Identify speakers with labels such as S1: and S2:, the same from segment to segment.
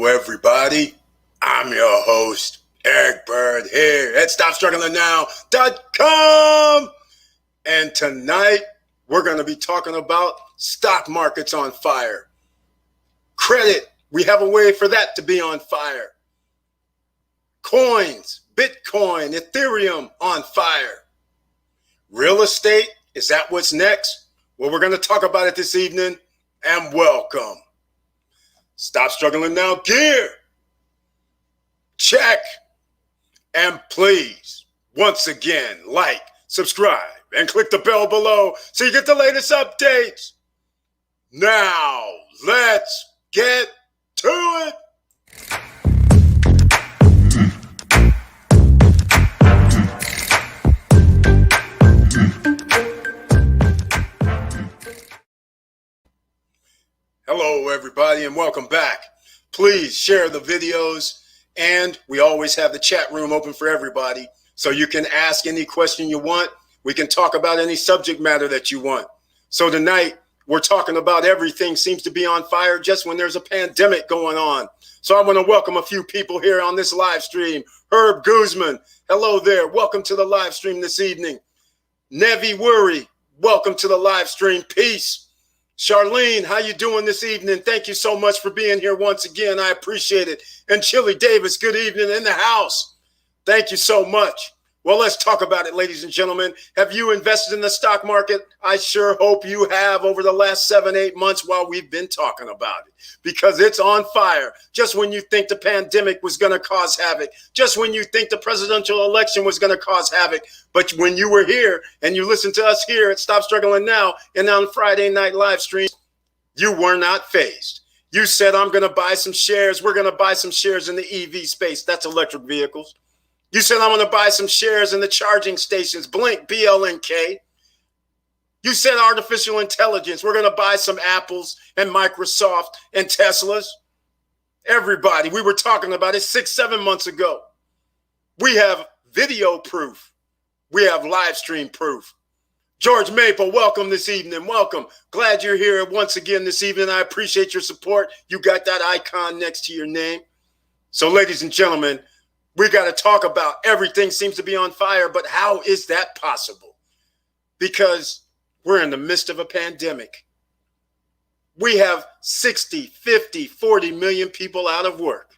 S1: Hello, everybody. I'm your host, Eric Bird, here at StopStrugglingNow.com. And tonight, we're going to be talking about stock markets on fire. Credit, we have a way for that to be on fire. Coins, Bitcoin, Ethereum on fire. Real estate, is that what's next? Well, we're going to talk about it this evening, and welcome. Stop Struggling Now gear. Check. And please, once again, like, subscribe, and click the bell below so you get the latest updates. Now, let's get to it. Hello, everybody, and welcome back. Please share the videos, and we always have the chat room open for everybody, so you can ask any question you want. We can talk about any subject matter that you want. So tonight, we're talking about everything seems to be on fire just when there's a pandemic going on. So I want to welcome a few people here on this live stream. Herb Guzman, hello there. Welcome to the live stream this evening. Nevi Worry, welcome to the live stream. Peace. Charlene, how you doing this evening? Thank you so much for being here once again. I appreciate it. And Chili Davis, good evening in the house. Thank you so much. Well, let's talk about it, ladies and gentlemen. Have you invested in the stock market? I sure hope you have over the last 7-8 months while we've been talking about it, because it's on fire. Just when you think the pandemic was going to cause havoc, just when you think the presidential election was going to cause havoc, but when you were here and you listened to us here at Stop Struggling Now and on Friday night live streams, you were not fazed. You said, I'm going to buy some shares. We're going to buy some shares in the EV space. That's electric vehicles. You said, I'm going to buy some shares in the charging stations, Blink, BLNK. You said artificial intelligence. We're going to buy some Apples and Microsoft and Teslas. Everybody, we were talking about it 6-7 months ago. We have video proof. We have live stream proof. George Maple, welcome this evening. Welcome. Glad you're here once again this evening. I appreciate your support. You got that icon next to your name. So, ladies and gentlemen, we got to talk about everything seems to be on fire, but how is that possible? Because we're in the midst of a pandemic. We have 60, 50, 40 million people out of work.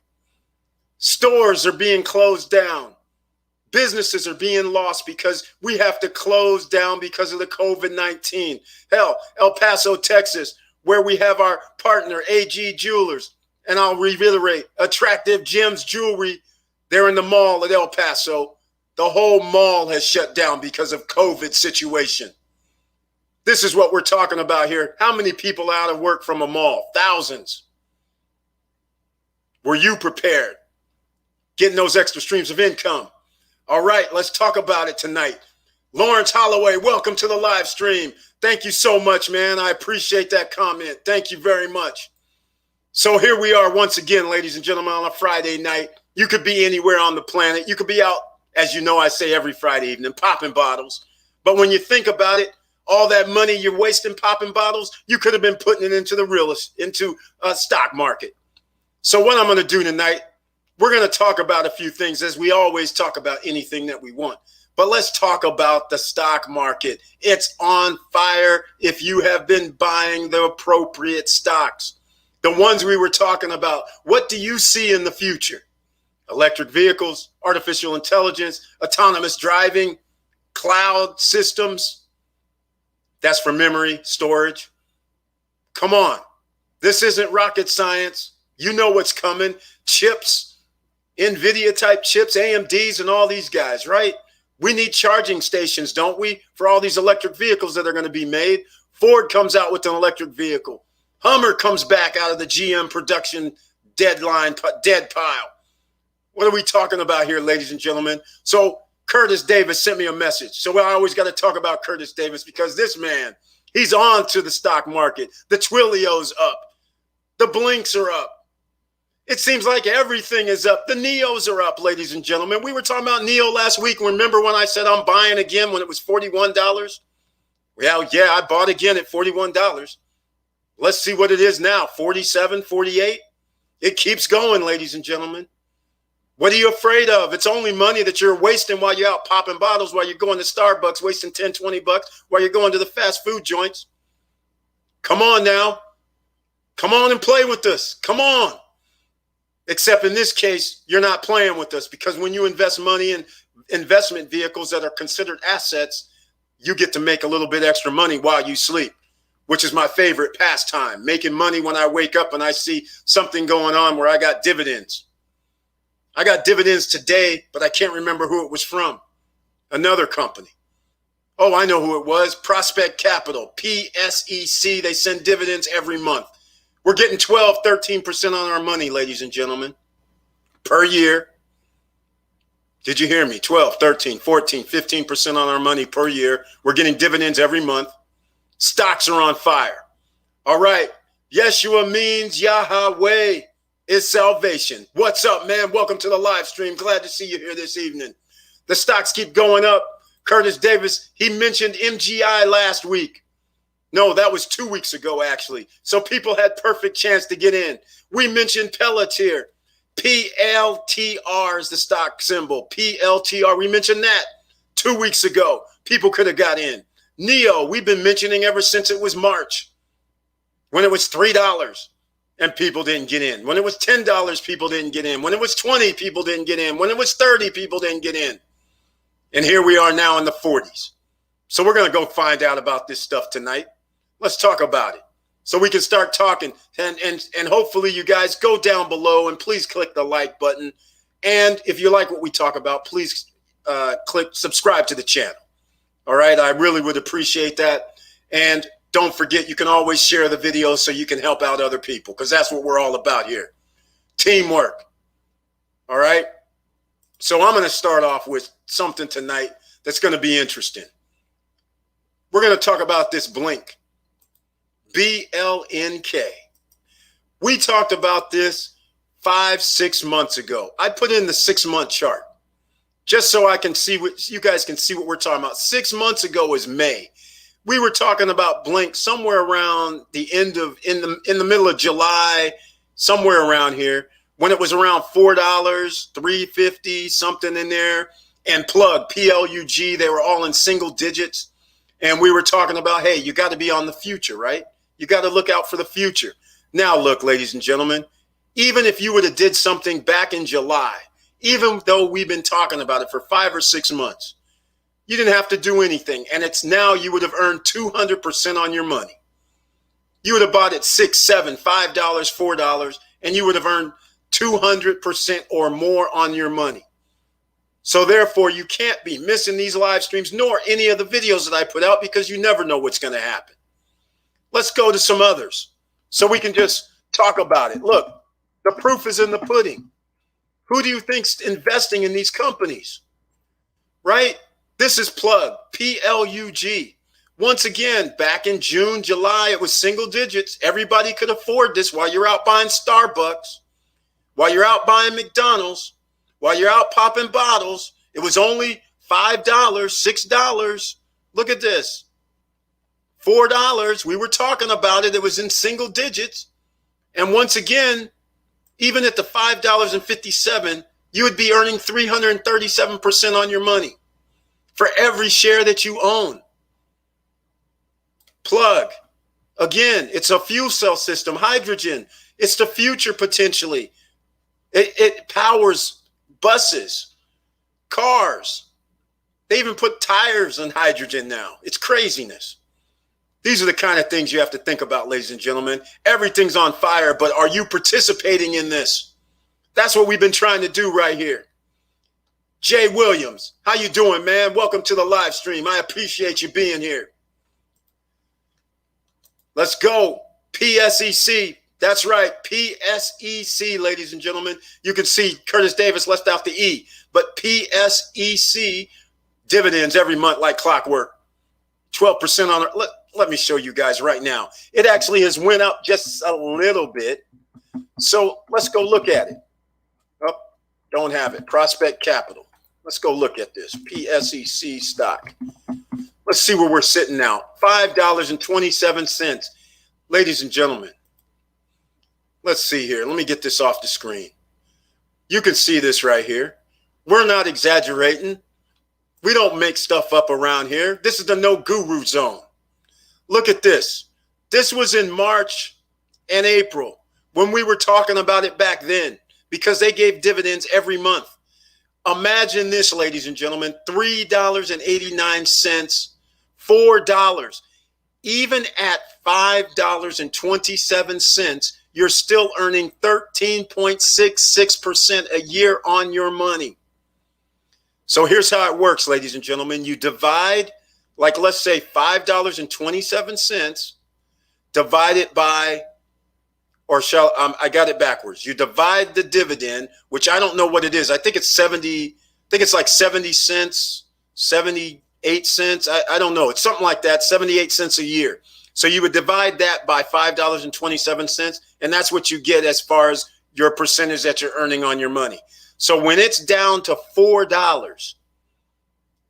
S1: Stores are being closed down. Businesses are being lost because we have to close down because of the COVID-19. Hell, El Paso, Texas, where we have our partner, AG Jewelers, and I'll reiterate, Attractive Gems Jewelry. They're in the mall at El Paso. The whole mall has shut down because of COVID situation. This is what we're talking about here. How many people out of work from a mall? Thousands. Were you prepared? Getting those extra streams of income. All right, let's talk about it tonight. Lawrence Holloway, welcome to the live stream. Thank you so much, man. I appreciate that comment. Thank you very much. So here we are once again, ladies and gentlemen, on a Friday night. You could be anywhere on the planet. You could be out, as you know, I say every Friday evening, popping bottles. But when you think about it, all that money you're wasting popping bottles, you could have been putting it into into a stock market. So what I'm going to do tonight, we're going to talk about a few things, as we always talk about anything that we want. But let's talk about the stock market. It's on fire if you have been buying the appropriate stocks. The ones we were talking about. What do you see in the future? Electric vehicles, artificial intelligence, autonomous driving, cloud systems. That's for memory storage. Come on. This isn't rocket science. You know what's coming. Chips, NVIDIA type chips, AMDs, and all these guys, right? We need charging stations, don't we? For all these electric vehicles that are going to be made. Ford comes out with an electric vehicle. Hummer comes back out of the GM production dead pile. What are we talking about here, ladies and gentlemen? So Curtis Davis sent me a message. So I always got to talk about Curtis Davis because this man, he's on to the stock market. The Twilio's up. The Blinks are up. It seems like everything is up. The Neos are up, ladies and gentlemen. We were talking about Neo last week. Remember when I said I'm buying again when it was $41? Well, yeah, I bought again at $41. Let's see what it is now, 47, 48. It keeps going, ladies and gentlemen. What are you afraid of? It's only money that you're wasting while you're out popping bottles, while you're going to Starbucks, wasting 10, 20 bucks, while you're going to the fast food joints. Come on now. Come on and play with us. Come on. Except in this case, you're not playing with us, because when you invest money in investment vehicles that are considered assets, you get to make a little bit extra money while you sleep, which is my favorite pastime, making money when I wake up and I see something going on where I got dividends. I got dividends today, but I can't remember who it was from. Another company. Oh, I know who it was. Prospect Capital, PSEC. They send dividends every month. We're getting 12, 13% on our money, ladies and gentlemen, per year. Did you hear me? 12, 13, 14, 15% on our money per year. We're getting dividends every month. Stocks are on fire. All right. Yeshua means Yahweh is salvation. What's up, man? Welcome to the live stream. Glad to see you here this evening. The stocks keep going up. Curtis Davis, he mentioned MGI last week. No, that was 2 weeks ago, actually. So people had perfect chance to get in. We mentioned Pelletier. PLTR is the stock symbol. PLTR. We mentioned that 2 weeks ago. People could have got in. NEO, we've been mentioning ever since it was March, when it was $3 and people didn't get in. When it was $10, people didn't get in. When it was 20, people didn't get in. When it was 30, people didn't get in. And here we are now in the 40s. So we're going to go find out about this stuff tonight. Let's talk about it so we can start talking. And hopefully you guys go down below and please click the like button. And if you like what we talk about, please click subscribe to the channel. All right. I really would appreciate that. And don't forget, you can always share the video so you can help out other people, because that's what we're all about here. Teamwork. All right. So I'm going to start off with something tonight that's going to be interesting. We're going to talk about this Blink. BLNK. We talked about this 5-6 months ago. I put in the 6-month chart just so I can see what you guys can see what we're talking about. 6 months ago is May. We were talking about Blink somewhere around the end of in the middle of July, somewhere around here, when it was around $4, $3.50, something in there, and Plug, PLUG, they were all in single digits. And we were talking about, hey, you got to be on the future, right? You got to look out for the future. Now, look, ladies and gentlemen, even if you would have did something back in July, even though we've been talking about it for 5 or 6 months, you didn't have to do anything. And it's now you would have earned 200% on your money. You would have bought it $6, $7, $5, $4, and you would have earned 200% or more on your money. So therefore, you can't be missing these live streams nor any of the videos that I put out, because you never know what's going to happen. Let's go to some others so we can just talk about it. Look, the proof is in the pudding. Who do you think's investing in these companies? Right? This is Plug, PLUG. Once again, back in June, July, it was single digits. Everybody could afford this while you're out buying Starbucks, while you're out buying McDonald's, while you're out popping bottles. It was only $5, $6. Look at this. $4. We were talking about it. It was in single digits. And once again, even at the $5.57, you would be earning 337% on your money for every share that you own. Plug. Again, it's a fuel cell system, hydrogen. It's the future potentially. It powers buses, cars. They even put tires on hydrogen now. It's craziness. These are the kind of things you have to think about, ladies and gentlemen. Everything's on fire, but are you participating in this? That's what we've been trying to do right here. Jay Williams, how you doing, man? Welcome to the live stream. I appreciate you being here. Let's go. PSEC. That's right. PSEC, ladies and gentlemen. You can see Curtis Davis left out the E, but PSEC dividends every month like clockwork. 12% on it. Let me show you guys right now. It actually has went up just a little bit. So let's go look at it. Oh, don't have it. Prospect Capital. Let's go look at this. PSEC stock. Let's see where we're sitting now. $5.27. Ladies and gentlemen, Let's see here. Let me get this off the screen. You can see this right here. We're not exaggerating. We don't make stuff up around here. This is the no guru zone. Look at this. This was in March and April when we were talking about it back then, because they gave dividends every month. Imagine this, ladies and gentlemen, $3.89, $4. Even at $5.27, you're still earning 13.66% a year on your money. So here's how it works, ladies and gentlemen. You divide, like, let's say $5.27 divided by, I got it backwards. You divide the dividend, which I don't know what it is. I think it's like 70 cents, 78 cents. I don't know. It's something like that, 78 cents a year. So you would divide that by $5.27, and that's what you get as far as your percentage that you're earning on your money. So when it's down to $4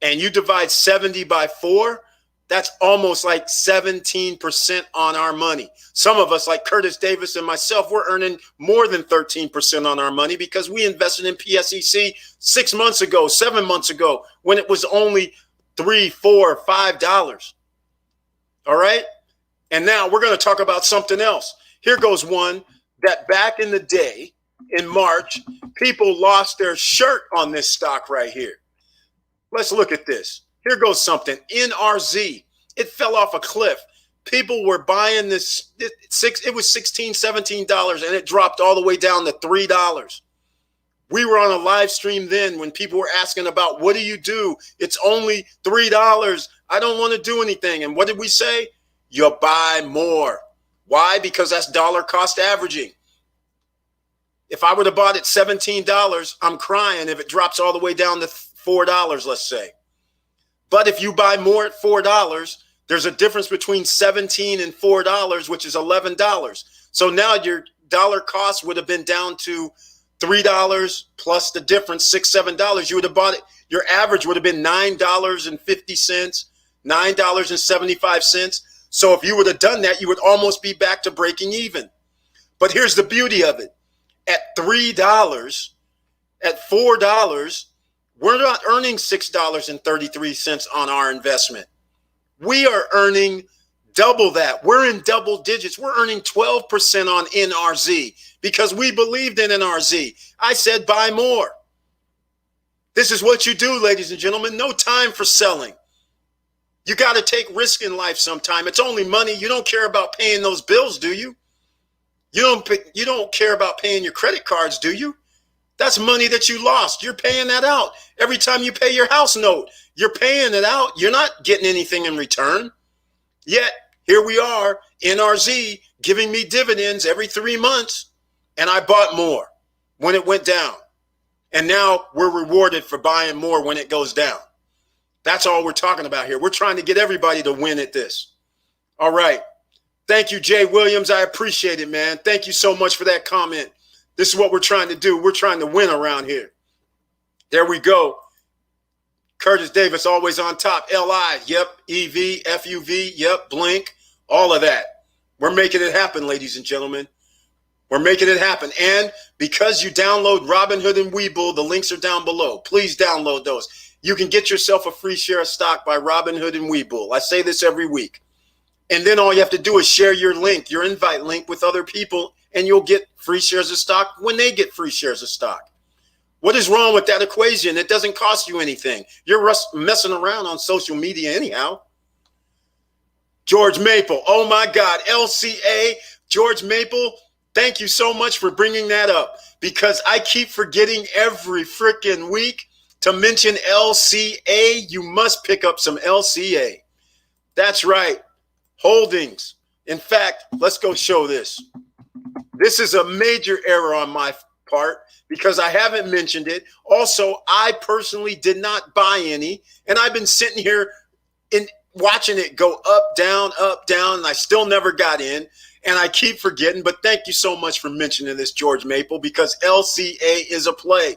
S1: and you divide 70 by 4, that's almost like 17% on our money. Some of us, like Curtis Davis and myself, we're earning more than 13% on our money because we invested in PSEC 6 months ago, 7 months ago, when it was only $3, $4, $5. All right. And now we're going to talk about something else. Here goes one that back in the day, in March, people lost their shirt on this stock right here. Let's look at this. Here goes something. NRZ. It fell off a cliff. People were buying this. It was $16, $17, and it dropped all the way down to $3. We were on a live stream then when people were asking about, what do you do? It's only $3. I don't want to do anything. And what did we say? You buy more. Why? Because that's dollar cost averaging. If I would have bought it $17, I'm crying if it drops all the way down to $4, let's say. But if you buy more at $4, there's a difference between $17 and $4, which is $11. So now your dollar cost would have been down to $3 plus the difference, $6, $7. You would have bought it. Your average would have been $9.50, $9.75. So if you would have done that, you would almost be back to breaking even. But here's the beauty of it. At $3, at $4, we're not earning $6.33 on our investment. We are earning double that. We're in double digits. We're earning 12% on NRZ because we believed in NRZ. I said buy more. This is what you do, ladies and gentlemen. No time for selling. You got to take risk in life sometime. It's only money. You don't care about paying those bills, do you? You don't care about paying your credit cards, do you? That's money that you lost. You're paying that out. Every time you pay your house note, you're paying it out. You're not getting anything in return. Yet, here we are, NRZ, giving me dividends every 3 months, and I bought more when it went down. And now we're rewarded for buying more when it goes down. That's all we're talking about here. We're trying to get everybody to win at this. All right. Thank you, Jay Williams. I appreciate it, man. Thank you so much for that comment. This is what we're trying to do. We're trying to win around here. There we go. Curtis Davis always on top. LI, yep. EV, FUV, yep. Blink, all of that. We're making it happen, ladies and gentlemen. We're making it happen. And because you download Robinhood and Webull, the links are down below. Please download those. You can get yourself a free share of stock by Robinhood and Webull. I say this every week. And then all you have to do is share your link, your invite link with other people, and you'll get free shares of stock when they get free shares of stock. What is wrong with that equation? It doesn't cost you anything. You're messing around on social media anyhow. George Maple, oh my God, LCA, George Maple, thank you so much for bringing that up because I keep forgetting every freaking week to mention LCA. You must pick up some LCA. That's right. Holdings. In fact, let's go show this. This is a major error on my part because I haven't mentioned it. Also, I personally did not buy any, and I've been sitting here and watching it go up, down, and I still never got in, and I keep forgetting, but thank you so much for mentioning this, George Maple, because LCA is a play.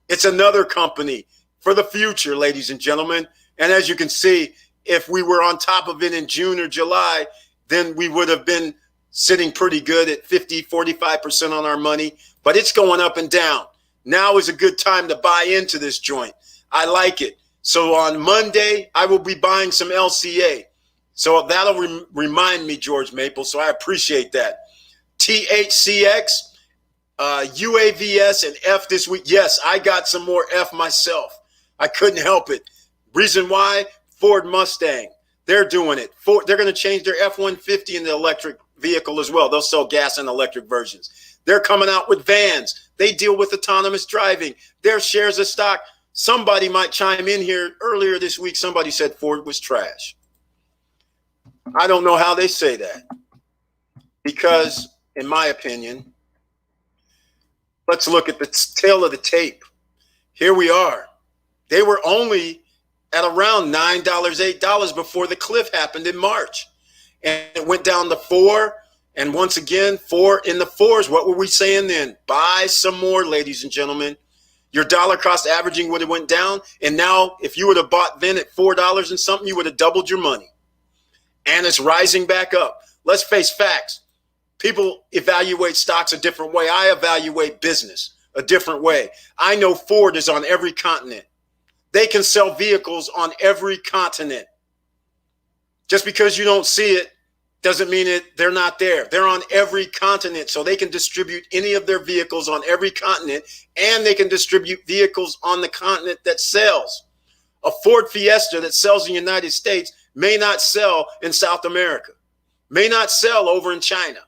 S1: It's another company for the future, ladies and gentlemen, and as you can see, if we were on top of it in June or July, then we would have been sitting pretty good at 45% on our money, but it's going up and down. Now is a good time to buy into this joint. I like it. So on Monday, I will be buying some LCA. So that'll remind me, George Maple. So I appreciate that. THCX, UAVS, and F this week. Yes, I got some more F myself. I couldn't help it. Reason why? Ford Mustang. They're doing it. They're going to change their F-150 into electric vehicle as well. They'll sell gas and electric versions. They're coming out with vans. They deal with autonomous driving. Their shares of stock. Somebody might chime in here earlier this week. Somebody said Ford was trash. I don't know how they say that. Because, in my opinion, let's look at the tail of the tape. Here we are. They were only at around $9, $8 before the cliff happened in March. And it went down to 4. And once again, 4 in the 4s. What were we saying then? Buy some more, ladies and gentlemen. Your dollar cost averaging would have went down. And now, if you would have bought then at $4 and something, you would have doubled your money. And it's rising back up. Let's face facts. People evaluate stocks a different way. I evaluate business a different way. I know Ford is on every continent. They can sell vehicles on every continent. Just because you don't see it doesn't mean they're not there. They're on every continent, so they can distribute any of their vehicles on every continent, and they can distribute vehicles on the continent that sells. A Ford Fiesta that sells in the United States may not sell in South America, may not sell over in China,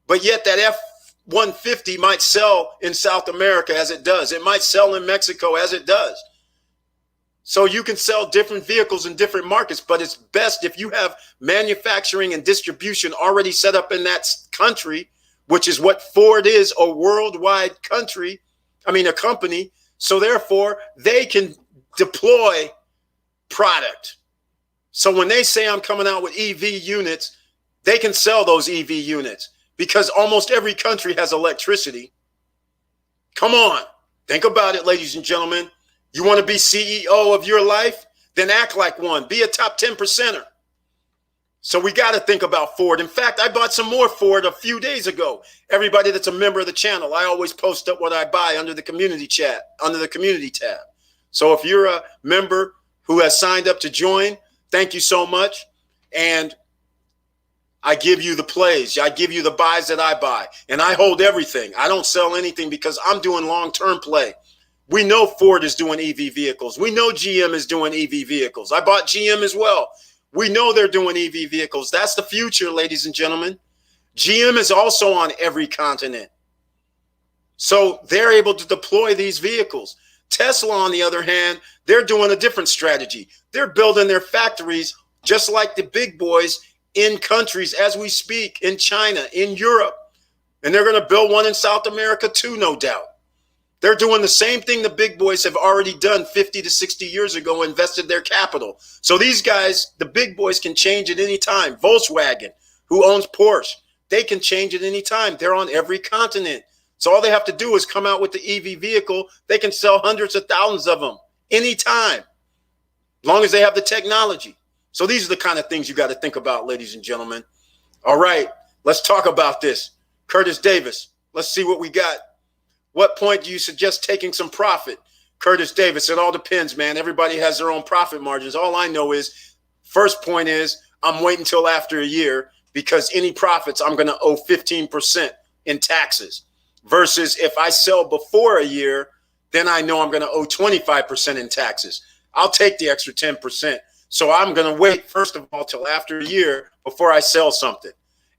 S1: but yet that F-150 might sell in South America as it does. It might sell in Mexico as it does. So you can sell different vehicles in different markets, but it's best if you have manufacturing and distribution already set up in that country, which is what Ford is, a worldwide a company. So therefore, they can deploy product. So when they say I'm coming out with EV units, they can sell those EV units because almost every country has electricity. Come on, think about it, ladies and gentlemen. You want to be CEO of your life? Then act like one. Be a top 10%er. So we got to think about Ford. In fact, I bought some more Ford a few days ago. Everybody that's a member of the channel, I always post up what I buy under the community chat, under the community tab. So if you're a member who has signed up to join, thank you so much. And I give you the plays. I give you the buys that I buy. And I hold everything. I don't sell anything because I'm doing long-term play. We know Ford is doing EV vehicles. We know GM is doing EV vehicles. I bought GM as well. We know they're doing EV vehicles. That's the future, ladies and gentlemen. GM is also on every continent. So they're able to deploy these vehicles. Tesla, on the other hand, they're doing a different strategy. They're building their factories just like the big boys in countries as we speak, in China, in Europe. And they're going to build one in South America too, no doubt. They're doing the same thing the big boys have already done 50 to 60 years ago, invested their capital. So these guys, the big boys, can change at any time. Volkswagen, who owns Porsche, they can change at any time. They're on every continent. So all they have to do is come out with the EV vehicle. They can sell hundreds of thousands of them anytime, as long as they have the technology. So these are the kind of things you got to think about, ladies and gentlemen. All right, let's talk about this. Curtis Davis, let's see what we got. What point do you suggest taking some profit? Curtis Davis, it all depends, man. Everybody has their own profit margins. All I know is, first point is, I'm waiting until after a year because any profits, I'm going to owe 15% in taxes. Versus if I sell before a year, then I know I'm going to owe 25% in taxes. I'll take the extra 10%. So I'm going to wait, first of all, till after a year before I sell something.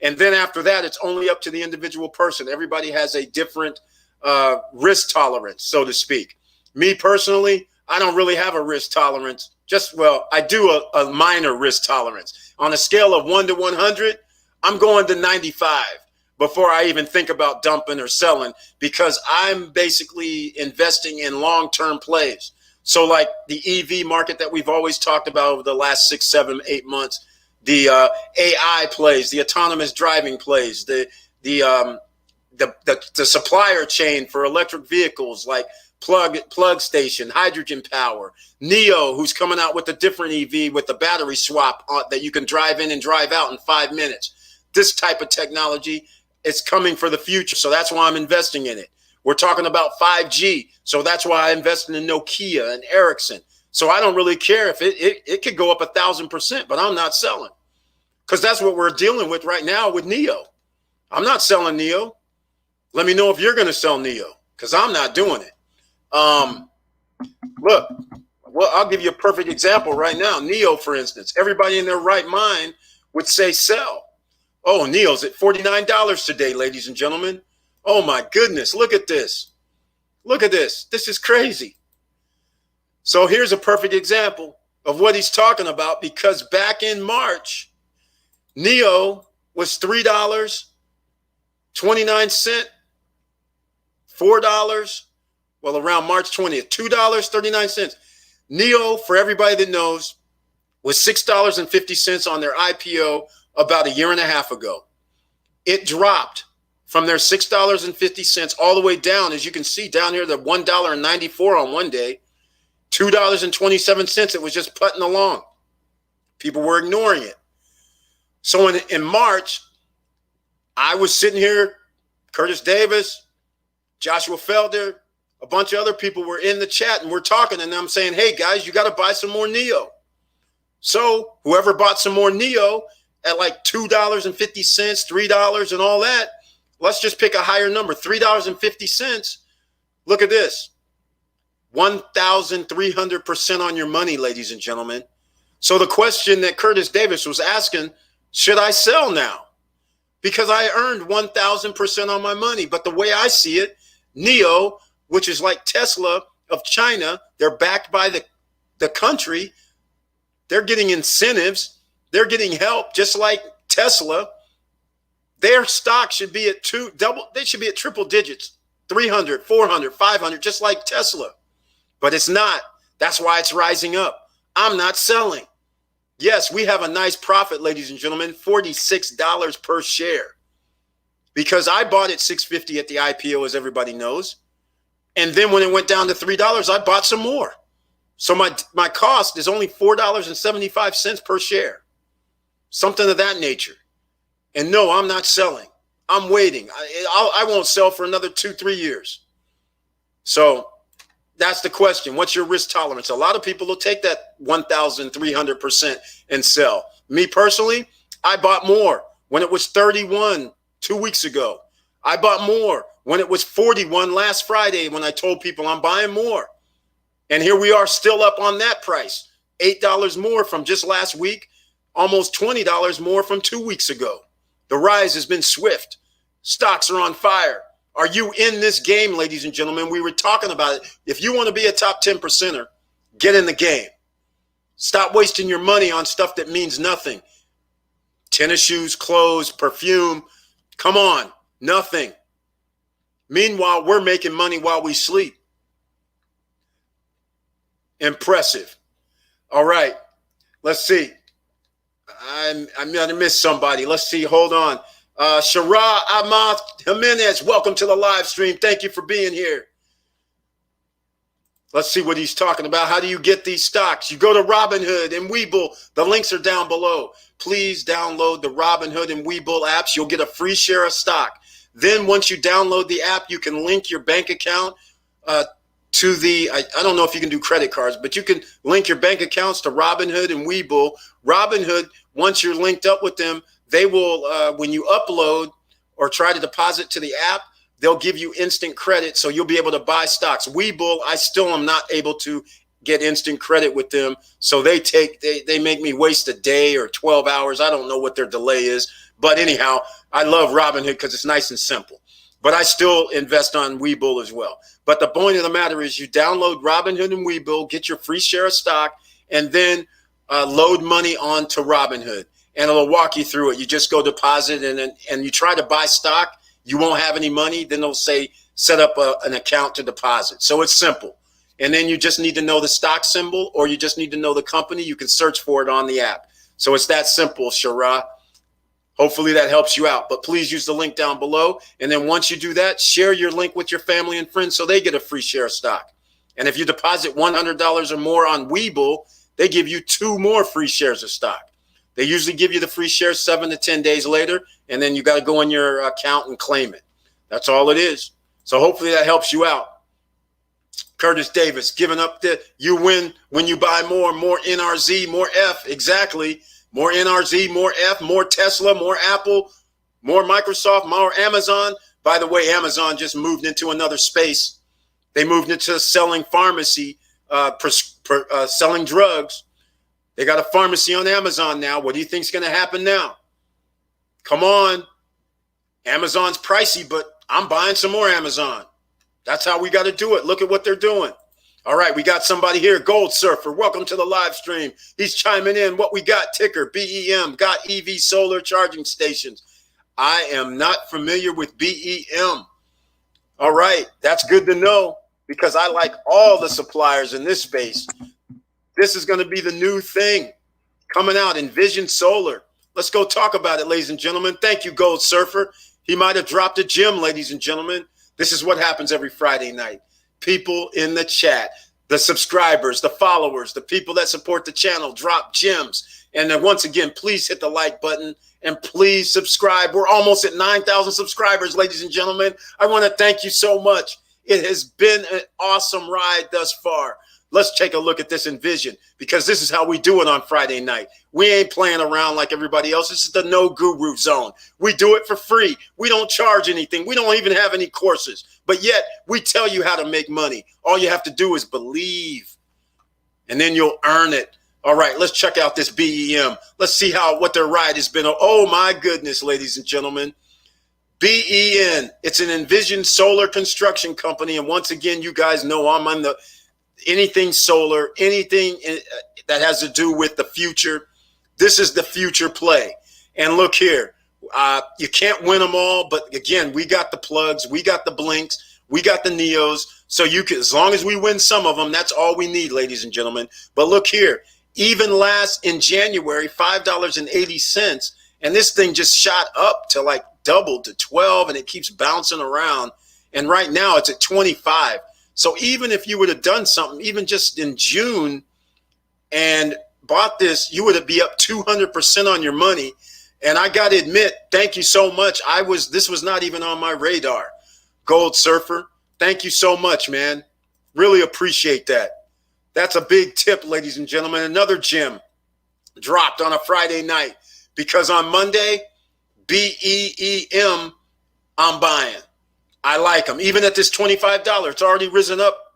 S1: And then after that, it's only up to the individual person. Everybody has a different risk tolerance, so to speak. Me personally, I don't really have a risk tolerance. I do a minor risk tolerance. On a scale of 1 to 100, I'm going to 95 before I even think about dumping or selling, because I'm basically investing in long-term plays. So like the EV market that we've always talked about over the last 6, 7, 8 months, the AI plays, the autonomous driving plays, the supplier chain for electric vehicles like plug station, hydrogen power, NIO, who's coming out with a different EV with the battery swap that you can drive in and drive out in 5 minutes. this type of technology. It's coming for the future. So that's why I'm investing in it. We're talking about 5G. So that's why I invested in Nokia and Ericsson. So I don't really care if it could go up 1,000%, but I'm not selling, because that's what we're dealing with right now with Neo. I'm not selling Neo. Let me know if you're going to sell Neo, because I'm not doing it. Look, well, I'll give you a perfect example right now. Neo, for instance, everybody in their right mind would say sell. Oh, Neo's at $49 today, ladies and gentlemen. Oh my goodness, look at this. Look at this. This is crazy. So here's a perfect example of what he's talking about, because back in March, Neo was $3.29, $4, well, around March 20th, $2.39. Neo, for everybody that knows, was $6.50 on their IPO about a year and a half ago. It dropped from their $6.50 all the way down, as you can see down here, the $1.94 on one day, $2.27. It was just putting along. People were ignoring it. So in March, I was sitting here, Curtis Davis, Joshua Felder, a bunch of other people were in the chat, and we're talking, and I'm saying, hey guys, you got to buy some more Neo. So whoever bought some more Neo at like $2.50, $3 and all that, let's just pick a higher number, $3.50. Look at this, 1,300% on your money, ladies and gentlemen. So the question that Curtis Davis was asking, should I sell now? Because I earned 1,000% on my money. But the way I see it, Neo, which is like Tesla of China, they're backed by the country. They're getting incentives. They're getting help, just like Tesla. Their stock should be at they should be at triple digits, 300, 400, 500, just like Tesla. But it's not. That's why it's rising up. I'm not selling. Yes, we have a nice profit, ladies and gentlemen, $46 per share. Because I bought it $6.50 at the IPO, as everybody knows. And then when it went down to $3, I bought some more. So my cost is only $4.75 per share. Something of that nature. And no, I'm not selling. I'm waiting. I won't sell for another 2-3 years. So that's the question. What's your risk tolerance? A lot of people will take that 1,300% and sell. Me personally, I bought more when it was 31 2 weeks ago. I bought more when it was 41 last Friday, when I told people I'm buying more. And here we are, still up on that price. $8 more from just last week, almost $20 more from 2 weeks ago. The rise has been swift. Stocks are on fire. Are you in this game, ladies and gentlemen? We were talking about it. If you want to be a top 10%er, get in the game. Stop wasting your money on stuff that means nothing. Tennis shoes, clothes, perfume. Come on, nothing. Meanwhile, we're making money while we sleep. Impressive. All right, let's see. I'm going to miss somebody. Let's see. Hold on. Shara Ahmad Jimenez, welcome to the live stream. Thank you for being here. Let's see what he's talking about. How do you get these stocks? You go to Robinhood and Webull. The links are down below. Please download the Robinhood and Webull apps. You'll get a free share of stock. Then once you download the app, you can link your bank account to the, I don't know if you can do credit cards, but you can link your bank accounts to Robinhood and Webull. Robinhood, once you're linked up with them, they will, when you upload or try to deposit to the app, they'll give you instant credit, so you'll be able to buy stocks. Webull, I still am not able to get instant credit with them, so they make me waste a day or 12 hours. I don't know what their delay is, but anyhow, I love Robinhood because it's nice and simple. But I still invest on Webull as well. But the point of the matter is, you download Robinhood and Webull, get your free share of stock, and then load money onto Robinhood. And it'll walk you through it. You just go deposit, and you try to buy stock. You won't have any money. Then they'll say, set up an account to deposit. So it's simple. And then you just need to know the stock symbol, or you just need to know the company. You can search for it on the app. So it's that simple, Shara. Hopefully that helps you out. But please use the link down below. And then once you do that, share your link with your family and friends so they get a free share of stock. And if you deposit $100 or more on Webull, they give you 2 more free shares of stock. They usually give you the free share 7 to 10 days later, and then you got to go in your account and claim it. That's all it is. So hopefully that helps you out. Curtis Davis, giving up you win when you buy more NRZ, more F. Exactly. More NRZ, more F, more Tesla, more Apple, more Microsoft, more Amazon. By the way, Amazon just moved into another space. They moved into selling pharmacy, selling drugs. They got a pharmacy on Amazon now. What do you think is going to happen now? Come on. Amazon's pricey, but I'm buying some more Amazon. That's how we got to do it. Look at what they're doing. All right, we got somebody here, Gold Surfer. Welcome to the live stream. He's chiming in. What we got, ticker, BEM, got EV solar charging stations. I am not familiar with BEM. All right, that's good to know because I like all the suppliers in this space. This is going to be the new thing coming out, Envision Solar. Let's go talk about it, ladies and gentlemen. Thank you, Gold Surfer. He might have dropped a gem, ladies and gentlemen. This is what happens every Friday night. People in the chat, the subscribers, the followers, the people that support the channel drop gems. And then once again, please hit the like button and please subscribe. We're almost at 9,000 subscribers, ladies and gentlemen. I want to thank you so much. It has been an awesome ride thus far. Let's take a look at this Envision because this is how we do it on Friday night. We ain't playing around like everybody else. This is the no guru zone. We do it for free. We don't charge anything. We don't even have any courses, but yet we tell you how to make money. All you have to do is believe and then you'll earn it. All right, let's check out this BEM. Let's see what their ride has been. Oh my goodness, ladies and gentlemen. BEN, it's an Envision Solar construction company. And once again, you guys know I'm on anything solar, anything that has to do with the future. This is the future play. And look here, you can't win them all, but again, we got the plugs, we got the blinks, we got the Neos. So you can, as long as we win some of them, that's all we need, ladies and gentlemen. But look here, even last in January, $5.80, and this thing just shot up to like doubled to 12, and it keeps bouncing around. And right now it's at 25. So even if you would have done something, even just in June and bought this, you would be up 200% on your money. And I got to admit, thank you so much. This was not even on my radar. Gold Surfer, thank you so much, man. Really appreciate that. That's a big tip, ladies and gentlemen. Another gem dropped on a Friday night because on Monday, BEEM, I'm buying. I like them. Even at this $25, it's already risen up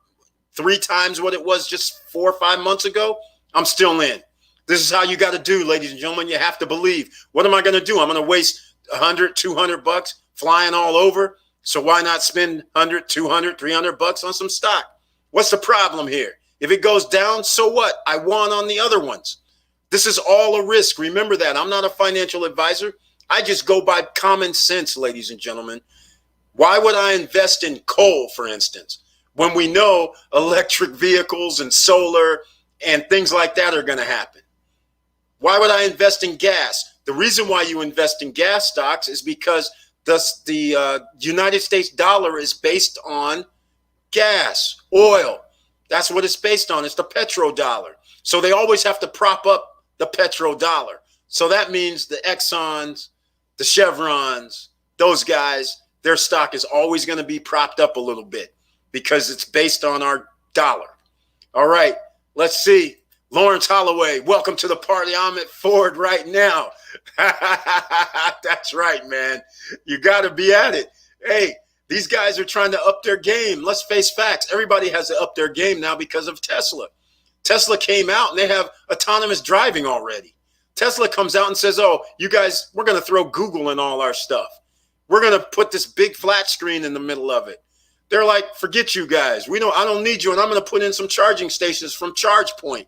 S1: 3 times what it was just 4 or 5 months ago. I'm still in. This is how you got to do, ladies and gentlemen. You have to believe. What am I going to do? I'm going to waste $100, $200 flying all over. So why not spend $100, $200, $300 on some stock? What's the problem here? If it goes down, so what? I won on the other ones. This is all a risk. Remember that. I'm not a financial advisor. I just go by common sense, ladies and gentlemen. Why would I invest in coal, for instance, when we know electric vehicles and solar and things like that are going to happen? Why would I invest in gas? The reason why you invest in gas stocks is because the United States dollar is based on gas, oil. That's what it's based on. It's the petrodollar. So they always have to prop up the petrodollar. So that means the Exxons, the Chevrons, those guys, their stock is always going to be propped up a little bit because it's based on our dollar. All right, let's see. Lawrence Holloway, welcome to the party. I'm at Ford right now. That's right, man. You got to be at it. Hey, these guys are trying to up their game. Let's face facts. Everybody has to up their game now because of Tesla. Tesla came out and they have autonomous driving already. Tesla comes out and says, oh, you guys, we're going to throw Google in all our stuff. We're going to put this big flat screen in the middle of it. They're like, forget you guys. I don't need you. And I'm going to put in some charging stations from ChargePoint.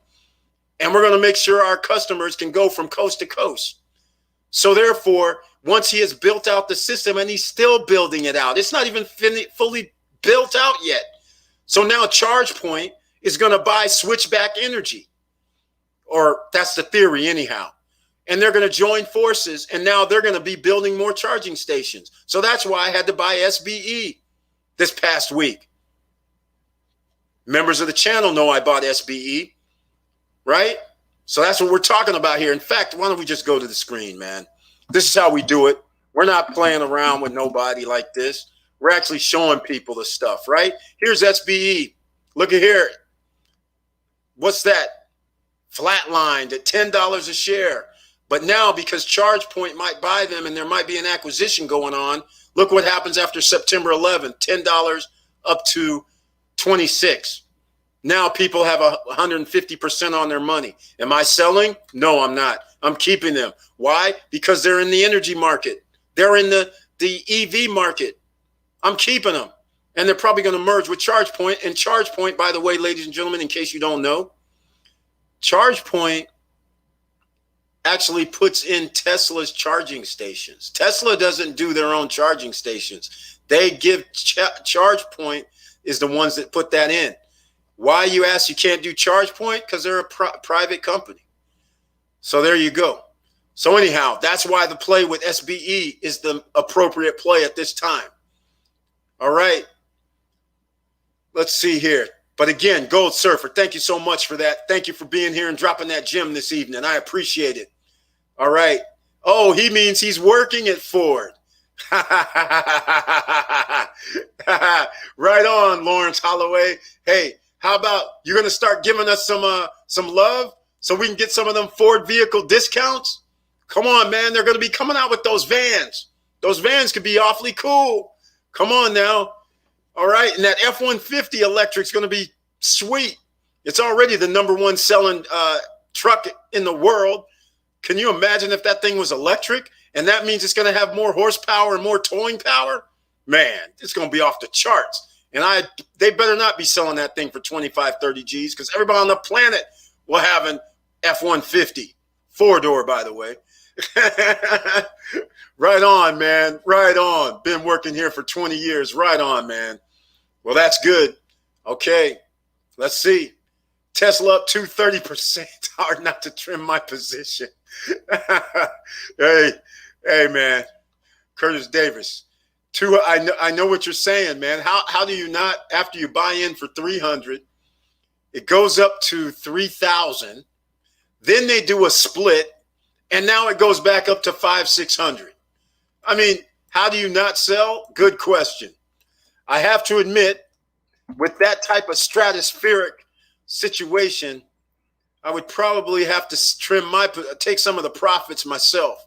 S1: And we're going to make sure our customers can go from coast to coast. So therefore, once he has built out the system, and he's still building it out, it's not even fully built out yet. So now ChargePoint is going to buy switchback energy. Or that's the theory anyhow. And they're going to join forces, and now they're going to be building more charging stations. So that's why I had to buy SBE this past week. Members of the channel know I bought SBE, right? So that's what we're talking about here. In fact, why don't we just go to the screen, man? This is how we do it. We're not playing around with nobody like this. We're actually showing people the stuff, right? Here's SBE. Look at here. What's that? Flatlined at $10 a share. But now, because ChargePoint might buy them and there might be an acquisition going on, look what happens after September 11th, $10 up to 26. Now people have 150% on their money. Am I selling? No, I'm not. I'm keeping them. Why? Because they're in the energy market. They're in the EV market. I'm keeping them. And they're probably going to merge with ChargePoint. And ChargePoint, by the way, ladies and gentlemen, in case you don't know, ChargePoint actually puts in Tesla's charging stations. Tesla doesn't do their own charging stations. They give ChargePoint is the ones that put that in. Why, you ask, you can't do ChargePoint? Because they're a private company. So there you go. So anyhow, that's why the play with SBE is the appropriate play at this time. All right. Let's see here. But again, Gold Surfer, thank you so much for that. Thank you for being here and dropping that gem this evening. I appreciate it. All right. Oh, he means he's working at Ford. Right on, Lawrence Holloway. Hey, how about you're going to start giving us some love so we can get some of them Ford vehicle discounts? Come on, man. They're going to be coming out with those vans. Those vans could be awfully cool. Come on now. All right. And that F-150 electric is going to be sweet. It's already the #1 selling truck in the world. Can you imagine if that thing was electric? And that means it's going to have more horsepower and more towing power? Man, it's going to be off the charts. And they better not be selling that thing for 25, 30 G's, because everybody on the planet will have an F-150. 4-door, by the way. Right on, man. Right on. Been working here for 20 years. Right on, man. Well, that's good. Okay. Let's see. Tesla up 230%. Hard not to trim my position. Hey, man. Curtis Davis. I know what you're saying, man. How do you not, after you buy in for 300, it goes up to 3,000, then they do a split, and now it goes back up to 500-600. I mean, how do you not sell? Good question. I have to admit, with that type of stratospheric situation, I would probably have to take some of the profits myself,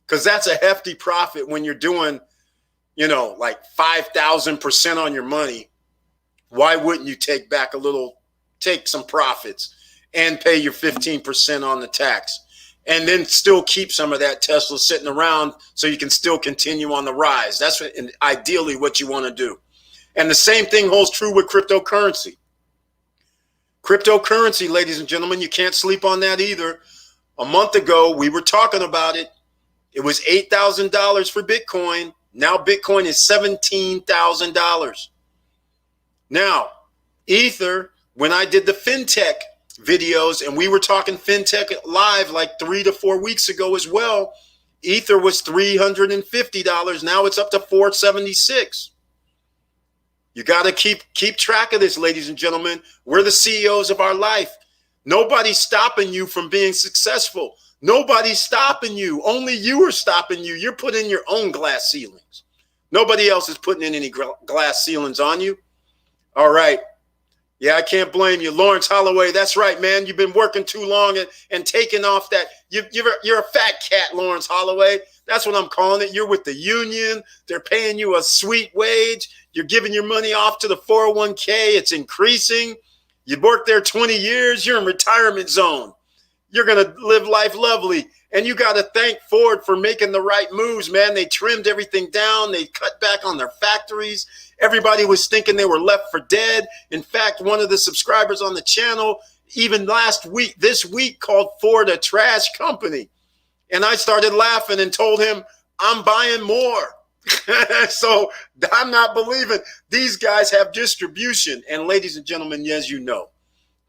S1: because that's a hefty profit when you're doing, like 5,000% on your money. Why wouldn't you take some profits and pay your 15% on the tax, and then still keep some of that Tesla sitting around so you can still continue on the rise? That's ideally what you want to do. And the same thing holds true with cryptocurrency. Cryptocurrency, ladies and gentlemen, you can't sleep on that either. A month ago, we were talking about it. It was $8,000 for Bitcoin. Now Bitcoin is $17,000. Now, Ether, when I did the FinTech videos, and we were talking FinTech live like 3 to 4 weeks ago as well, Ether was $350. Now it's up to $476. You got to keep track of this, ladies and gentlemen. We're the CEOs of our life. Nobody's stopping you from being successful. Nobody's stopping you. Only you are stopping you. You're putting your own glass ceilings. Nobody else is putting in any glass ceilings on you. All right. Yeah, I can't blame you. Lawrence Holloway, that's right, man. You've been working too long and taking off that. You're a fat cat, Lawrence Holloway. That's what I'm calling it. You're with the union. They're paying you a sweet wage. You're giving your money off to the 401k. It's increasing. You worked there 20 years. You're in retirement zone. You're going to live life lovely. And you got to thank Ford for making the right moves, man. They trimmed everything down. They cut back on their factories. Everybody was thinking they were left for dead. In fact, one of the subscribers on the channel, even this week, called Ford a trash company. And I started laughing and told him, I'm buying more. So I'm not believing. These guys have distribution. And ladies and gentlemen, as you know,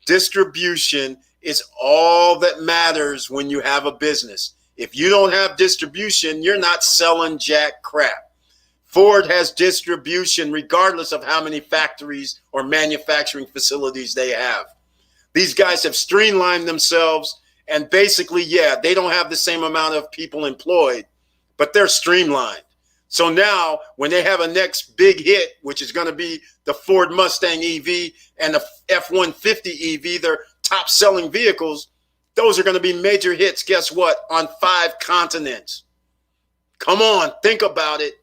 S1: distribution is all that matters when you have a business. If you don't have distribution, you're not selling jack crap. Ford has distribution regardless of how many factories or manufacturing facilities they have. These guys have streamlined themselves, And basically, yeah, they don't have the same amount of people employed, but they're streamlined. So now when they have a next big hit, which is going to be the Ford Mustang EV and the F-150 EV, their top selling vehicles, those are going to be major hits. Guess what? On 5 continents. Come on, think about it.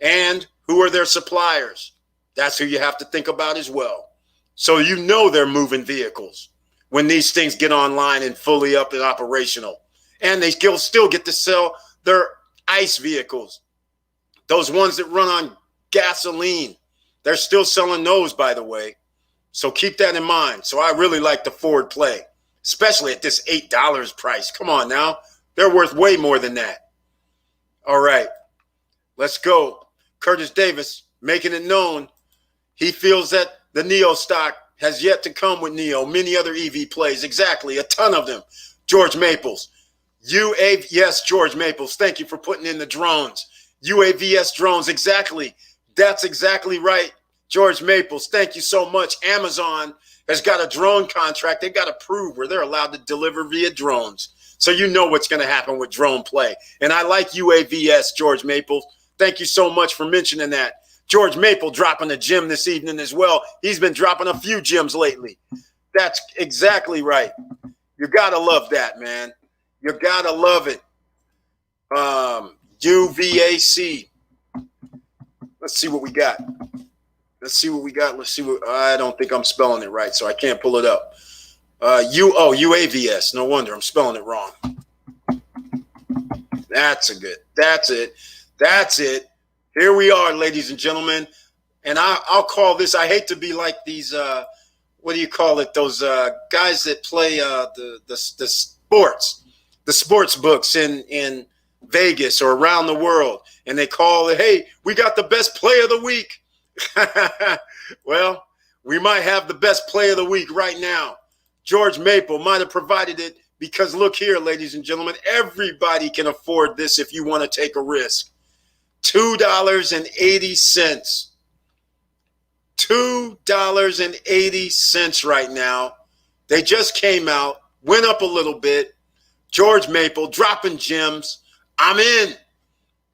S1: And who are their suppliers? That's who you have to think about as well. So you know they're moving vehicles when these things get online and fully up and operational. And they still get to sell their ICE vehicles. Those ones that run on gasoline. They're still selling those, by the way. So keep that in mind. So I really like the Ford play, especially at this $8 price. Come on now. They're worth way more than that. All right. Let's go. Curtis Davis making it known he feels that the NIO stock has yet to come with NIO. Many other EV plays. Exactly. A ton of them. George Maples. Yes, George Maples. Thank you for putting in the drones. UAVS drones. Exactly. That's exactly right. George Maples. Thank you so much. Amazon has got a drone contract. They got to prove where they're allowed to deliver via drones. So you know what's going to happen with drone play. And I like UAVS, George Maples. Thank you so much for mentioning that. George Maple dropping a gem this evening as well. He's been dropping a few gems lately. That's exactly right. You got to love that, man. You got to love it. UVAC. Let's see what we got. Let's see what I don't think I'm spelling it right, so I can't pull it up. UAVS. No wonder I'm spelling it wrong. That's it. Here we are, ladies and gentlemen. And I'll call this, I hate to be like these, what do you call it? Those guys that play the sports books in Vegas or around the world. And they call it, hey, we got the best play of the week. Well, we might have the best play of the week right now. George Maple might have provided it because look here, ladies and gentlemen, everybody can afford this if you want to take a risk. $2.80. $2.80 right now. They just came out, went up a little bit. George Maple dropping gems. I'm in.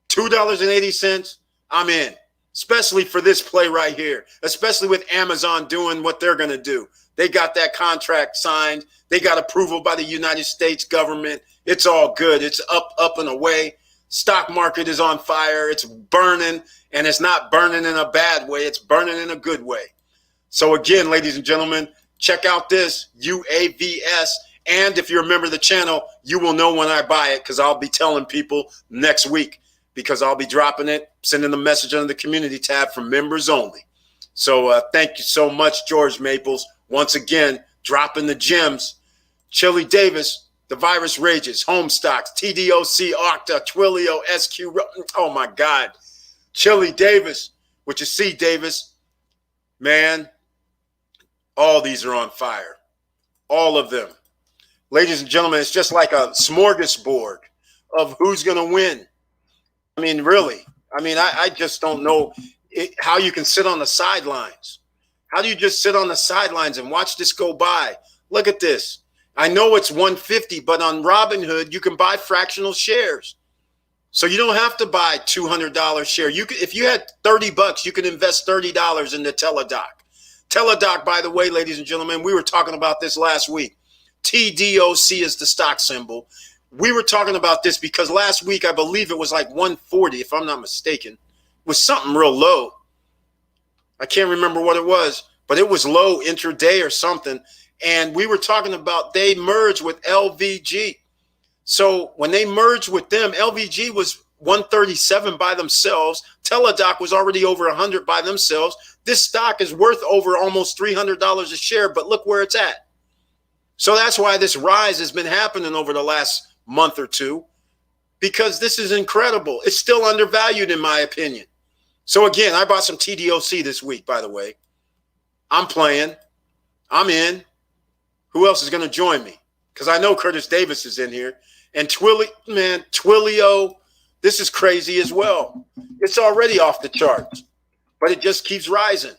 S1: $2.80. I'm in. Especially for this play right here. Especially with Amazon doing what they're going to do. They got that contract signed. They got approval by the United States government. It's all good. It's up and away. Stock market is on fire. It's burning, and it's not burning in a bad way. It's burning in a good way. So again, ladies and gentlemen, check out this UAVS. And if you're a member of the channel, you will know when I buy it because I'll be telling people next week because I'll be dropping it, sending the message under the community tab for members only. So thank you so much, George Maples. Once again, dropping the gems. Chili Davis. The Virus Rages, Home Stocks, TDOC, Octa, Twilio, SQ. Oh, my God. Chili Davis, which is C. Davis. Man, all these are on fire. All of them. Ladies and gentlemen, it's just like a smorgasbord of who's going to win. I mean, really. I just don't know how you can sit on the sidelines. How do you just sit on the sidelines and watch this go by? Look at this. I know it's 150, but on Robinhood, you can buy fractional shares. So you don't have to buy $200 share. If you had $30, you can invest $30 into Teladoc. Teladoc, by the way, ladies and gentlemen, we were talking about this last week. TDOC is the stock symbol. We were talking about this because last week, I believe it was like 140, if I'm not mistaken. It was something real low. I can't remember what it was, but it was low intraday or something. And we were talking about they merged with LVG. So when they merged with them, LVG was 137 by themselves. Teladoc was already over 100 by themselves. This stock is worth over almost $300 a share, but look where it's at. So that's why this rise has been happening over the last month or two, because this is incredible. It's still undervalued in my opinion. So again, I bought some TDOC this week, by the way. I'm playing. I'm in. Who else is going to join me? Because I know Curtis Davis is in here. And Twilio, this is crazy as well. It's already off the charts, but it just keeps rising.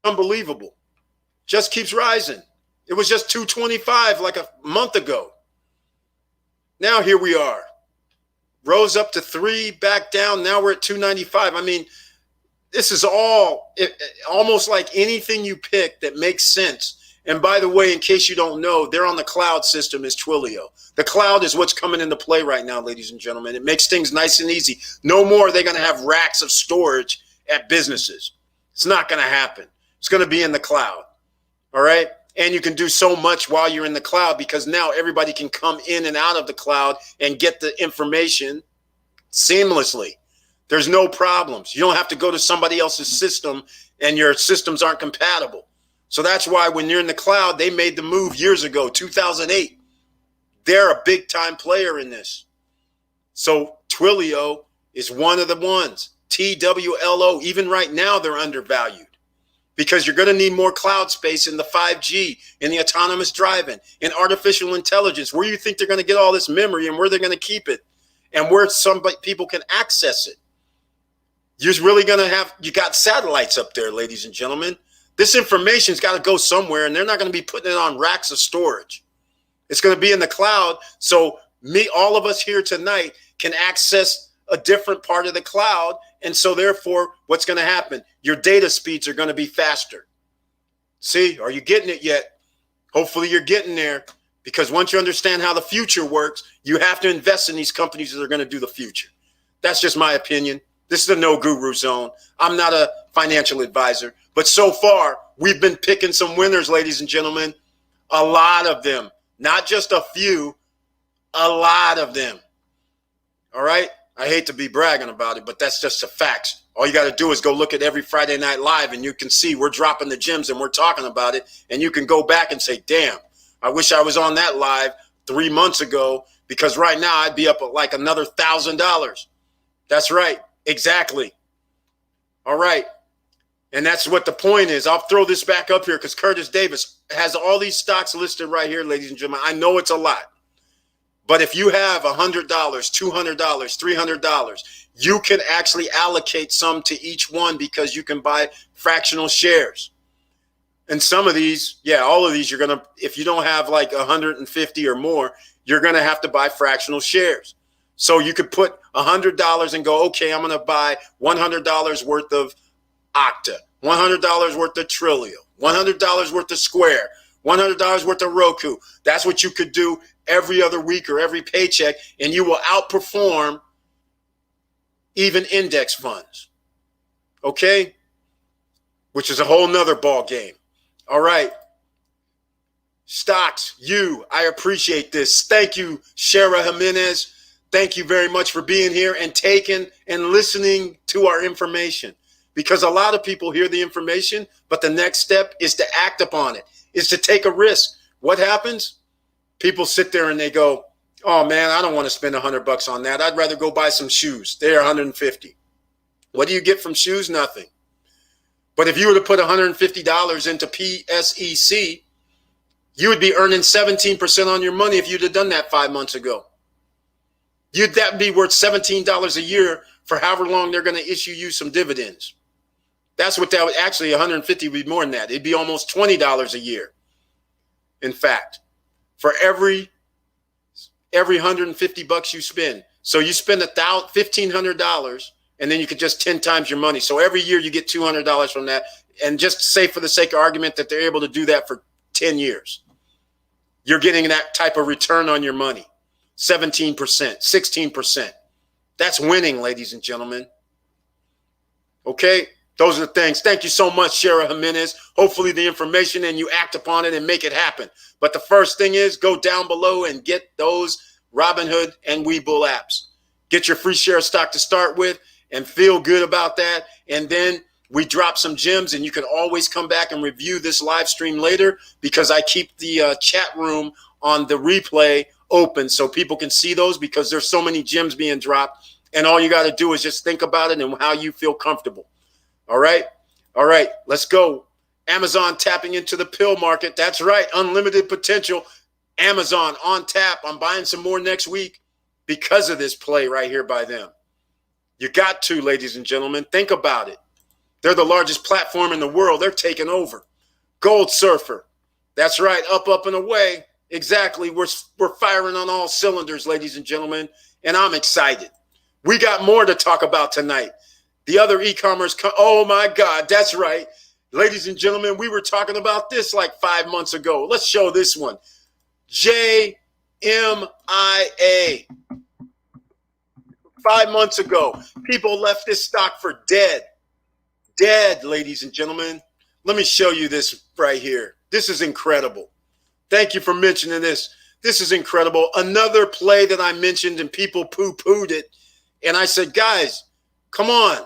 S1: Unbelievable. Just keeps rising. It was just 225 like a month ago. Now here we are. Rose up to 3, back down. Now we're at 295. I mean, this is all almost like anything you pick that makes sense. And by the way, in case you don't know, they're on the cloud system is Twilio. The cloud is what's coming into play right now, ladies and gentlemen. It makes things nice and easy. No more are they going to have racks of storage at businesses. It's not going to happen. It's going to be in the cloud. All right? And you can do so much while you're in the cloud because now everybody can come in and out of the cloud and get the information seamlessly. There's no problems. You don't have to go to somebody else's system and your systems aren't compatible. So that's why when you're in the cloud, they made the move years ago, 2008. They're a big time player in this. So Twilio is one of the ones. TWLO, even right now, they're undervalued because you're going to need more cloud space in the 5G, in the autonomous driving, in artificial intelligence. Where do you think they're going to get all this memory and where they're going to keep it and where some people can access it? You're really going to have, you got satellites up there, ladies and gentlemen. This information's got to go somewhere, and they're not going to be putting it on racks of storage. It's going to be in the cloud. So all of us here tonight can access a different part of the cloud. And so therefore, what's going to happen? Your data speeds are going to be faster. See, are you getting it yet? Hopefully you're getting there, because once you understand how the future works, you have to invest in these companies that are going to do the future. That's just my opinion. This is a no guru zone. I'm not a financial advisor, but so far we've been picking some winners, ladies and gentlemen. A lot of them, not just a few, a lot of them. All right. I hate to be bragging about it, but that's just the facts. All you got to do is go look at every Friday Night Live and you can see we're dropping the gems and we're talking about it. And you can go back and say, damn, I wish I was on that live 3 months ago, because right now I'd be up at like another $1,000. That's right. Exactly. All right. And that's what the point is. I'll throw this back up here because Curtis Davis has all these stocks listed right here, ladies and gentlemen. I know it's a lot. But if you have $100, $200, $300, you can actually allocate some to each one because you can buy fractional shares. And some of these, yeah, all of these, you're going to, if you don't have like 150 or more, you're going to have to buy fractional shares. So you could put $100 and go, okay, I'm going to buy $100 worth of Okta, $100 worth of Trilio, $100 worth of Square, $100 worth of Roku. That's what you could do every other week or every paycheck, and you will outperform even index funds. Okay? Which is a whole nother ball game. All right. Stocks, I appreciate this. Thank you, Shara Jimenez. Thank you very much for being here and taking and listening to our information. Because a lot of people hear the information, but the next step is to act upon it, is to take a risk. What happens? People sit there and they go, oh man, I don't want to spend $100 on that. I'd rather go buy some shoes. They're $150. What do you get from shoes? Nothing. But if you were to put $150 into PSEC, you would be earning 17% on your money if you'd have done that 5 months ago. That'd be worth $17 a year for however long they're going to issue you some dividends. That's what that would actually, 150 would be more than that. It'd be almost $20 a year. In fact, for every $150 you spend. So you spend $1,500 and then you could just 10 times your money. So every year you get $200 from that. And just say for the sake of argument that they're able to do that for 10 years. You're getting that type of return on your money. 17%, 16%. That's winning, ladies and gentlemen. Okay, those are the things. Thank you so much, Shara Jimenez. Hopefully the information and you act upon it and make it happen. But the first thing is go down below and get those Robinhood and Webull apps. Get your free share of stock to start with and feel good about that. And then we drop some gems, and you can always come back and review this live stream later because I keep the chat room on the replay open so people can see those because there's so many gems being dropped. And all you got to do is just think about it and how you feel comfortable. All right. All right. Let's go. Amazon tapping into the pill market. That's right. Unlimited potential. Amazon on tap. I'm buying some more next week because of this play right here by them. You got to, ladies and gentlemen. Think about it. They're the largest platform in the world. They're taking over. Gold Surfer. That's right. Up, up, and away. Exactly. We're firing on all cylinders, ladies and gentlemen, and I'm excited. We got more to talk about tonight. The other e-commerce, oh my God, that's right. Ladies and gentlemen, we were talking about this like 5 months ago. Let's show this one. JMIA. 5 months ago, people left this stock for dead. Dead, ladies and gentlemen. Let me show you this right here. This is incredible. Thank you for mentioning this. This is incredible. Another play that I mentioned and people poo-pooed it. And I said, guys, come on.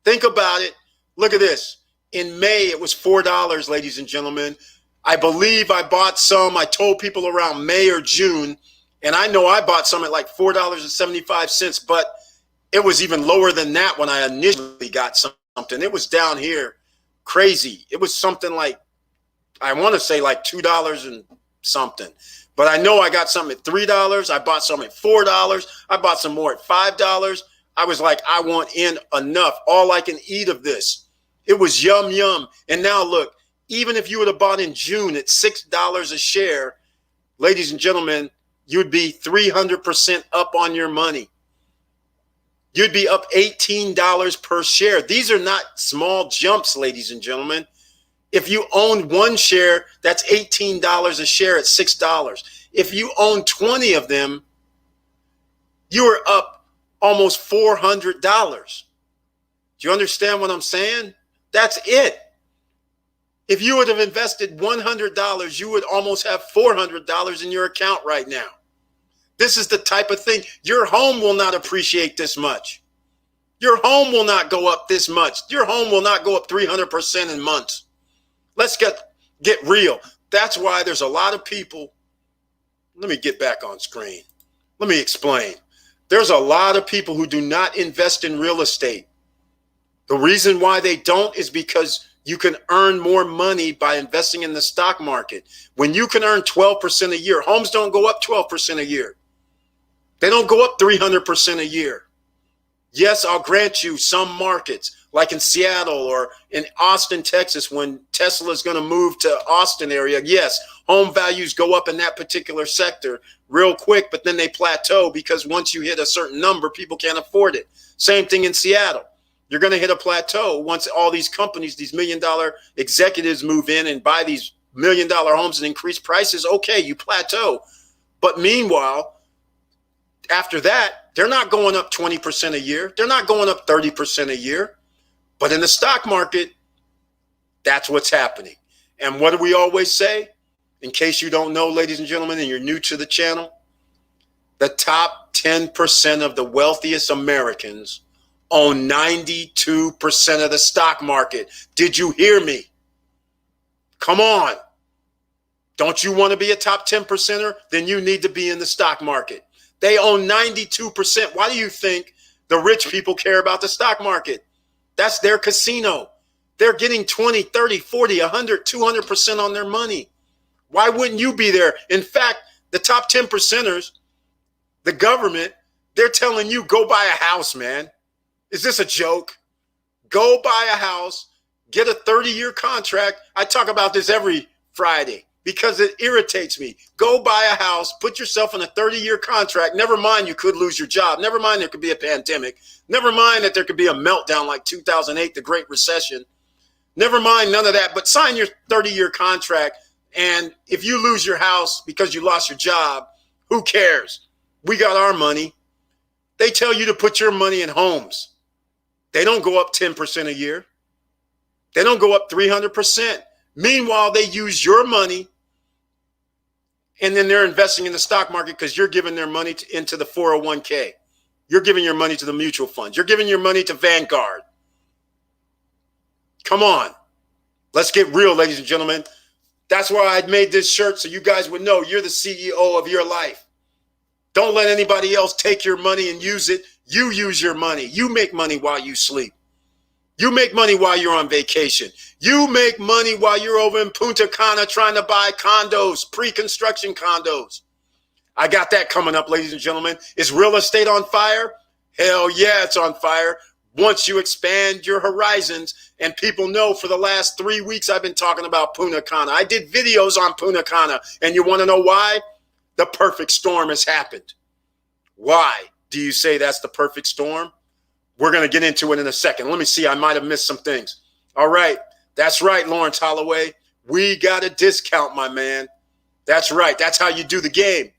S1: Think about it. Look at this. In May, it was $4, ladies and gentlemen. I believe I bought some. I told people around May or June. And I know I bought some at like $4.75, but it was even lower than that when I initially got something. It was down here. Crazy. It was something like, I want to say like $2 and something. But I know I got some at $3. I bought some at $4. I bought some more at $5. I was like, I want in enough. All I can eat of this. It was yum, yum. And now look, even if you would have bought in June at $6 a share, ladies and gentlemen, you'd be 300% up on your money. You'd be up $18 per share. These are not small jumps, ladies and gentlemen. If you owned one share, that's $18 a share at $6. If you own 20 of them, you are up almost $400. Do you understand what I'm saying? That's it. If you would have invested $100, you would almost have $400 in your account right now. This is the type of thing. Your home will not appreciate this much. Your home will not go up this much. Your home will not go up 300% in months. Let's get real. That's why there's a lot of people. Let me get back on screen. Let me explain. There's a lot of people who do not invest in real estate. The reason why they don't is because you can earn more money by investing in the stock market. When you can earn 12% a year, homes don't go up 12% a year. They don't go up 300% a year. Yes, I'll grant you some markets, like in Seattle or in Austin, Texas, when Tesla is going to move to Austin area. Yes, home values go up in that particular sector real quick, but then they plateau because once you hit a certain number, people can't afford it. Same thing in Seattle. You're going to hit a plateau once all these companies, these $1 million executives move in and buy these $1 million homes and increase prices. Okay, you plateau. But meanwhile, after that, they're not going up 20% a year. They're not going up 30% a year. But in the stock market, that's what's happening. And what do we always say? In case you don't know, ladies and gentlemen, and you're new to the channel, the top 10% of the wealthiest Americans own 92% of the stock market. Did you hear me? Come on. Don't you want to be a top 10%er? Then you need to be in the stock market. They own 92%. Why do you think the rich people care about the stock market? That's their casino. They're getting 20, 30, 40, 100, 200% on their money. Why wouldn't you be there? In fact, the top 10%ers, the government, they're telling you, go buy a house, man. Is this a joke? Go buy a house, get a 30-year contract. I talk about this every Friday because it irritates me. Go buy a house, put yourself in a 30-year contract. Never mind you could lose your job. Never mind there could be a pandemic. Never mind that there could be a meltdown like 2008, the Great Recession. Never mind none of that, but sign your 30-year contract. And if you lose your house because you lost your job, who cares? We got our money. They tell you to put your money in homes. They don't go up 10% a year. They don't go up 300%. Meanwhile, they use your money and then they're investing in the stock market because you're giving their money into the 401k. You're giving your money to the mutual funds. You're giving your money to Vanguard. Come on. Let's get real, ladies and gentlemen. That's why I made this shirt so you guys would know you're the CEO of your life. Don't let anybody else take your money and use it. You use your money. You make money while you sleep. You make money while you're on vacation. You make money while you're over in Punta Cana trying to buy condos, pre-construction condos. I got that coming up, ladies and gentlemen. Is real estate on fire? Hell yeah, it's on fire. once you expand your horizons, and people know for the last 3 weeks I've been talking about Punta Cana. I did videos on Punta Cana, and you want to know why? The perfect storm has happened. Why do you say that's the perfect storm? We're going to get into it in a second. Let me see. I might have missed some things. All right. That's right, Lawrence Holloway. We got a discount, my man. That's right. That's how you do the game.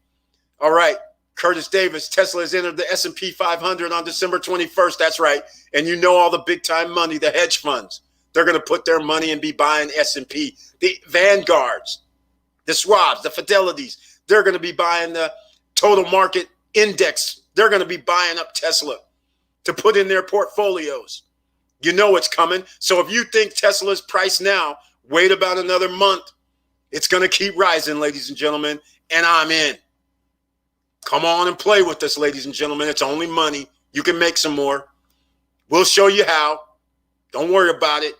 S1: All right. Curtis Davis, Tesla has entered the S&P 500 on December 21st. That's right. And you know all the big-time money, the hedge funds. They're going to put their money and be buying S&P. The Vanguards, the Schwabs, the Fidelities, they're going to be buying the total market index. They're going to be buying up Tesla to put in their portfolios. You know it's coming. So if you think Tesla's price now, wait about another month. It's going to keep rising, ladies and gentlemen, and I'm in. Come on and play with us, ladies and gentlemen. It's only money. You can make some more. We'll show you how. Don't worry about it.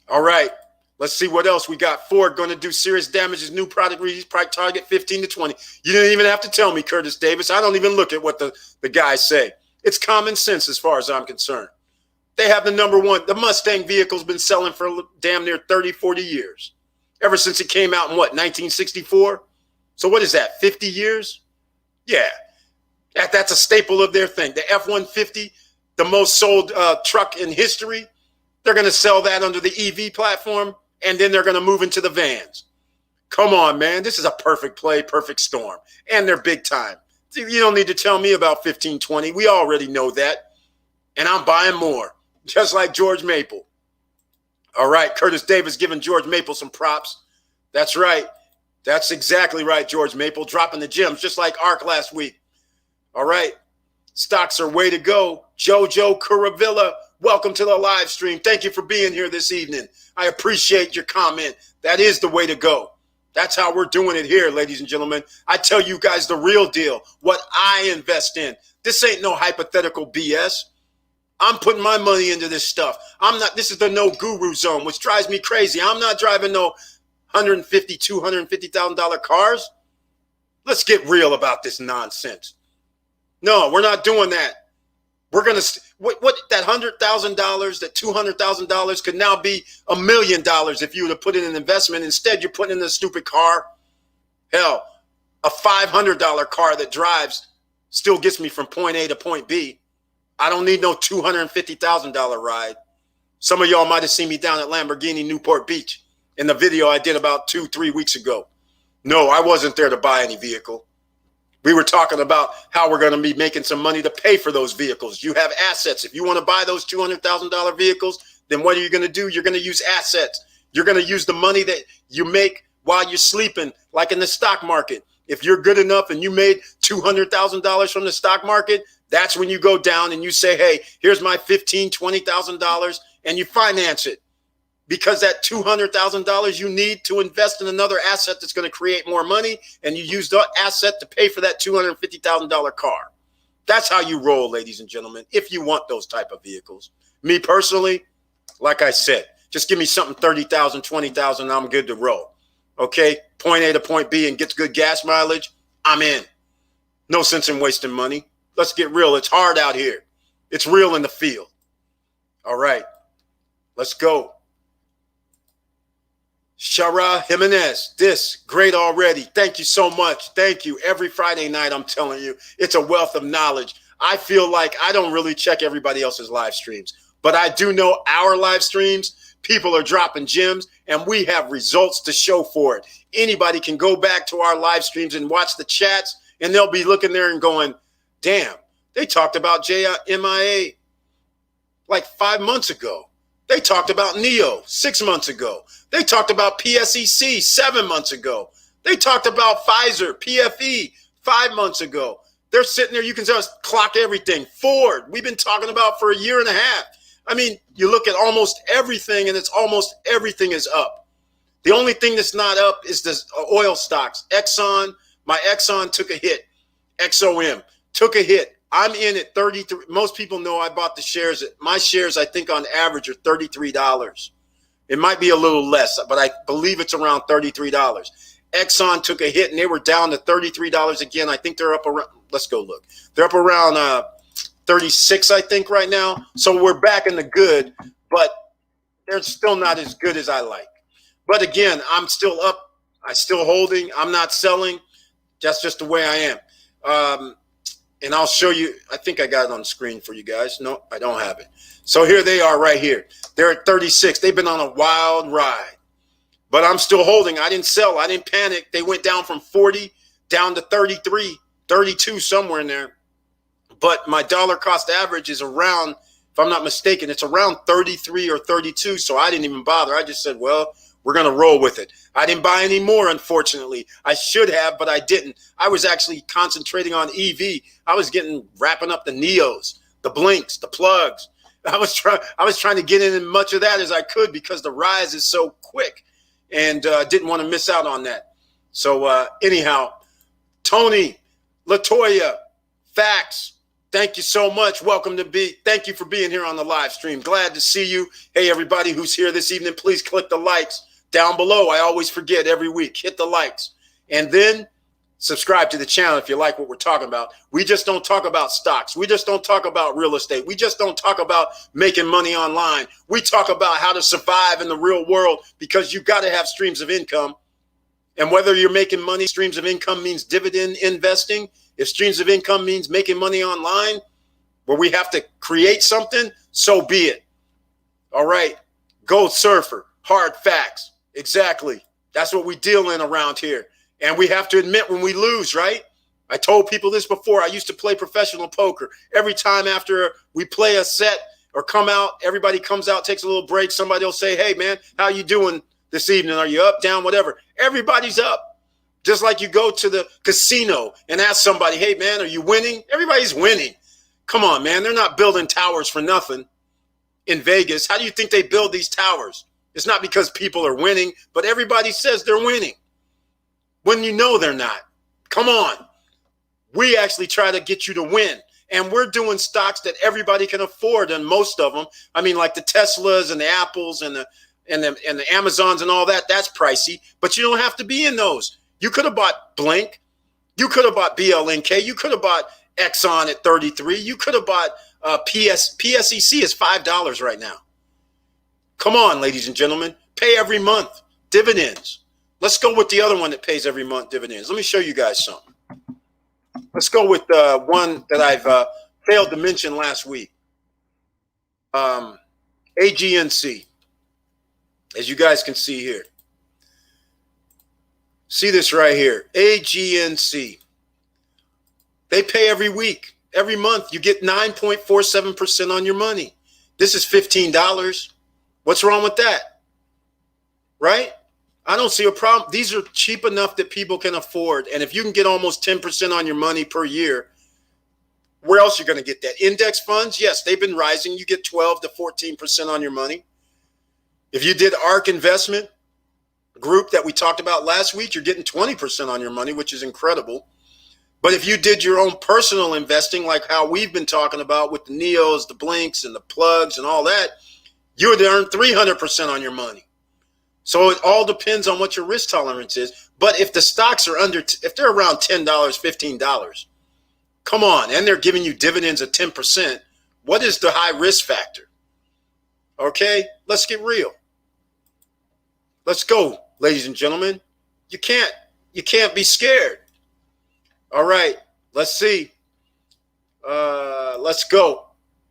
S1: All right. Let's see what else we got. Ford going to do serious damages. New product release, price target 15 to 20. You didn't even have to tell me, Curtis Davis. I don't even look at what the guys say. It's common sense as far as I'm concerned. They have the number one. The Mustang vehicle's been selling for damn near 30, 40 years. Ever since it came out in what, 1964? So what is that, 50 years? Yeah, that's a staple of their thing. The F-150, the most sold truck in history, they're going to sell that under the EV platform, and then they're going to move into the vans. Come on, man. This is a perfect play, perfect storm. And they're big time. You don't need to tell me about 1520. We already know that. And I'm buying more, just like George Maple. All right, Curtis Davis giving George Maple some props. That's right. That's exactly right, George Maple, dropping the gems, just like ARK last week. All right. Stocks are way to go. Jojo Curavilla, welcome to the live stream. Thank you for being here this evening. I appreciate your comment. That is the way to go. That's how we're doing it here, ladies and gentlemen. I tell you guys the real deal, what I invest in. This ain't no hypothetical BS. I'm putting my money into this stuff. This is the no guru zone, which drives me crazy. I'm not driving no $150,000, $250,000 cars. Let's get real about this nonsense. No, we're not doing that. We're going to, what that $100,000, that $200,000 could now be $1 million if you were to put in an investment. Instead, you're putting in a stupid car. Hell, a $500 car that drives still gets me from point A to point B. I don't need no $250,000 ride. Some of y'all might have seen me down at Lamborghini Newport Beach in the video I did about 2-3 weeks ago. No, I wasn't there to buy any vehicle. We were talking about how we're going to be making some money to pay for those vehicles. You have assets. If you want to buy those $200,000 vehicles, then what are you going to do? You're going to use assets. You're going to use the money that you make while you're sleeping, like in the stock market. If you're good enough and you made $200,000 from the stock market, that's when you go down and you say, hey, here's my $15,000, $20,000, and you finance it. Because that $200,000 you need to invest in another asset that's going to create more money, and you use that asset to pay for that $250,000 car. That's how you roll, ladies and gentlemen, if you want those type of vehicles. Me personally, like I said, just give me something $30,000, $20,000, and I'm good to roll. Okay, point A to point B and gets good gas mileage, I'm in. No sense in wasting money. Let's get real. It's hard out here. It's real in the field. All right, let's go. Shara Jimenez, this great already. Thank you so much. Thank you. Every Friday night, I'm telling you, it's a wealth of knowledge. I feel like I don't really check everybody else's live streams, but I do know our live streams, people are dropping gems, and we have results to show for it. Anybody can go back to our live streams and watch the chats, and they'll be looking there and going, damn, they talked about JMIA like 5 months ago. They talked about NEO 6 months ago. They talked about PSEC 7 months ago. They talked about Pfizer, PFE 5 months ago. They're sitting there. You can just clock everything. Ford, we've been talking about for a year and a half. I mean, you look at almost everything, and it's almost everything is up. The only thing that's not up is the oil stocks. Exxon, my Exxon took a hit. XOM took a hit. I'm in at 33. Most people know I bought the shares. My shares, I think on average, are $33. It might be a little less, but I believe it's around $33. Exxon took a hit, and they were down to $33 again. I think they're up around, let's go look. They're up around 36, I think, right now. So we're back in the good, but they're still not as good as I like. But again, I'm still up. I'm still holding. I'm not selling. That's just the way I am. And I'll show you. I think I got it on the screen for you guys. No, I don't have it. So here they are right here. They're at 36. They've been on a wild ride. But I'm still holding. I didn't sell. I didn't panic. They went down from 40 down to 33, 32, somewhere in there. But my dollar cost average is around, if I'm not mistaken, it's around 33 or 32. So I didn't even bother. I just said, well, we're going to roll with it. I didn't buy any more, unfortunately. I should have, but I didn't. I was actually concentrating on EV. I was wrapping up the Neos, the Blinks, the plugs. I was trying to get in as much of that as I could because the rise is so quick, and didn't want to miss out on that. So anyhow, Tony, Latoya, Fax, thank you so much. Thank you for being here on the live stream. Glad to see you. Hey, everybody who's here this evening, please click the likes down below. I always forget every week. Hit the likes. And then subscribe to the channel if you like what we're talking about. We just don't talk about stocks. We just don't talk about real estate. We just don't talk about making money online. We talk about how to survive in the real world, because you've got to have streams of income. And whether you're making money, streams of income means dividend investing. If streams of income means making money online, where we have to create something, so be it. All right. Gold surfer, hard facts. Exactly. That's what we deal in around here. And we have to admit when we lose, right? I told people this before. I used to play professional poker. Every time after we play a set or come out, everybody comes out, takes a little break. Somebody will say, hey, man, how you doing this evening? Are you up, down, whatever? Everybody's up. Just like you go to the casino and ask somebody, hey, man, are you winning? Everybody's winning. Come on, man. They're not building towers for nothing in Vegas. How do you think they build these towers? It's not because people are winning, but everybody says they're winning when you know they're not. Come on. We actually try to get you to win. And we're doing stocks that everybody can afford, and most of them. I mean, like the Teslas and the Apples and the Amazons and all that, that's pricey. But you don't have to be in those. You could have bought Blink. You could have bought BLNK. You could have bought Exxon at 33. You could have bought PSEC is $5 right now. Come on, ladies and gentlemen. Pay every month. Dividends. Let's go with the other one that pays every month dividends. Let me show you guys something. Let's go with one that I've failed to mention last week. AGNC. As you guys can see here. See this right here. AGNC. They pay every week. Every month you get 9.47% on your money. This is $15. What's wrong with that? Right? I don't see a problem. These are cheap enough that people can afford. And if you can get almost 10% on your money per year, where else are you going to get that? Index funds, yes, they've been rising. You get 12 to 14% on your money. If you did ARK investment group that we talked about last week, you're getting 20% on your money, which is incredible. But if you did your own personal investing, like how we've been talking about with the Neos, the Blinks, and the plugs and all that, you would earn 300% on your money. So it all depends on what your risk tolerance is. But if the stocks are if they're around $10, $15, come on, and they're giving you dividends of 10%, what is the high risk factor? Okay, let's get real. Let's go, ladies and gentlemen. You can't be scared. All right, let's see. Let's go.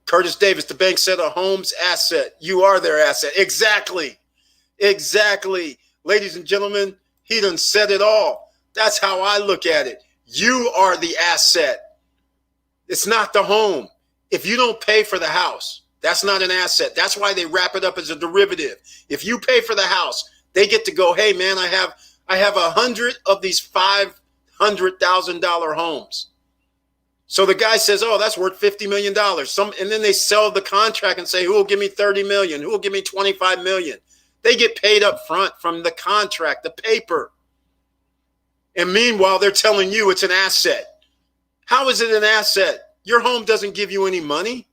S1: Curtis Davis, the bank said a home's asset. You are their asset. Exactly. Exactly. Ladies and gentlemen, he done said it all. That's how I look at it. You are the asset. It's not the home. If you don't pay for the house, that's not an asset. That's why they wrap it up as a derivative. If you pay for the house, they get to go, hey, man, I have 100 of these $500,000 homes. So the guy says, oh, that's worth $50 million. And then they sell the contract and say, who will give me $30 million? Who will give me $25 million? They get paid up front from the contract, the paper. And meanwhile, they're telling you it's an asset. How is it an asset? Your home doesn't give you any money.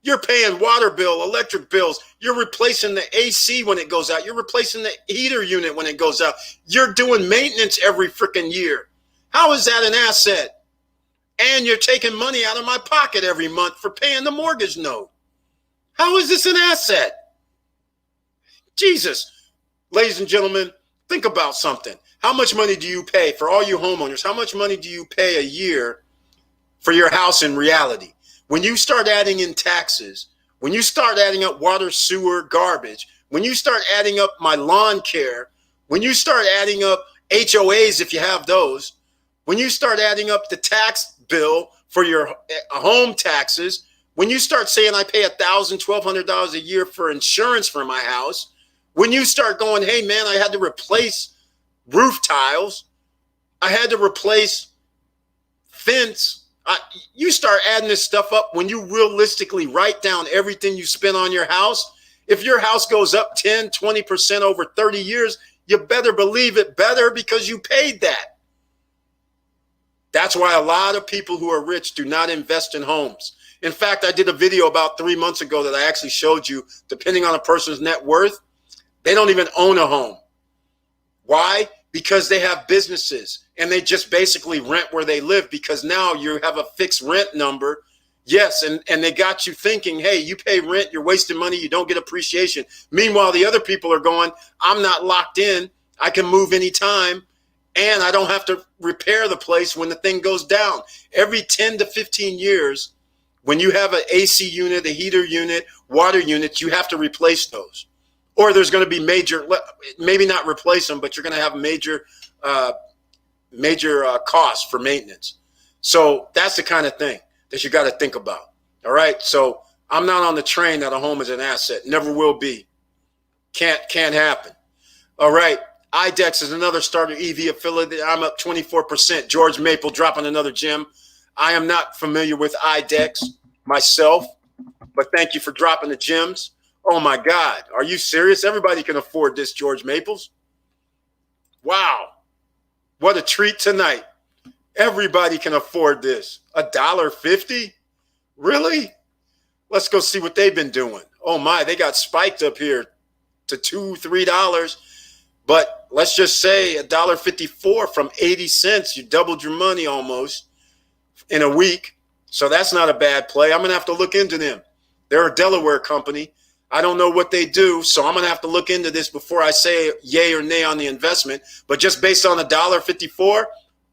S1: You're paying water bill, electric bills. You're replacing the AC when it goes out. You're replacing the heater unit when it goes out. You're doing maintenance every freaking year. How is that an asset? and you're taking money out of my pocket every month for paying the mortgage note. How is this an asset? Jesus. Ladies and gentlemen, think about something. How much money do you pay for all you homeowners? How much money do you pay a year for your house in reality? When you start adding in taxes, when you start adding up water, sewer, garbage, when you start adding up my lawn care, when you start adding up HOAs if you have those, when you start adding up the tax bill for your home taxes, when you start saying I pay $1,000, $1,200 a year for insurance for my house, when you start going, hey man, I had to replace roof tiles, I had to replace fence, you start adding this stuff up. When you realistically write down everything you spend on your house, if your house goes up 10, 20% over 30 years, you better believe it better because you paid that. That's why a lot of people who are rich do not invest in homes. In fact, I did a video about 3 months ago that I actually showed you, depending on a person's net worth, they don't even own a home. Why? Because they have businesses and they just basically rent where they live, because now you have a fixed rent number. Yes, and they got you thinking, hey, you pay rent, you're wasting money, you don't get appreciation. Meanwhile, the other people are going, I'm not locked in, I can move anytime, and I don't have to repair the place when the thing goes down. Every 10 to 15 years, when you have an AC unit, a heater unit, water units, you have to replace those. Or there's going to be major, maybe not replace them, but you're going to have major costs for maintenance. So that's the kind of thing that you got to think about. All right. So I'm not on the train that a home is an asset. Never will be. Can't happen. All right. IDEX is another starter EV affiliate. I'm up 24%. George Maple dropping another gem. I am not familiar with IDEX myself, but thank you for dropping the gems. Oh my God. Are you serious? Everybody can afford this, George Maples. Wow. What a treat tonight. Everybody can afford this. $1.50? Really? Let's go see what they've been doing. Oh my, they got spiked up here to $2, $3. But let's just say $1.54 from 80 cents. You doubled your money almost in a week. So that's not a bad play. I'm going to have to look into them. They're a Delaware company. I don't know what they do, so I'm going to have to look into this before I say yay or nay on the investment. But just based on $1.54,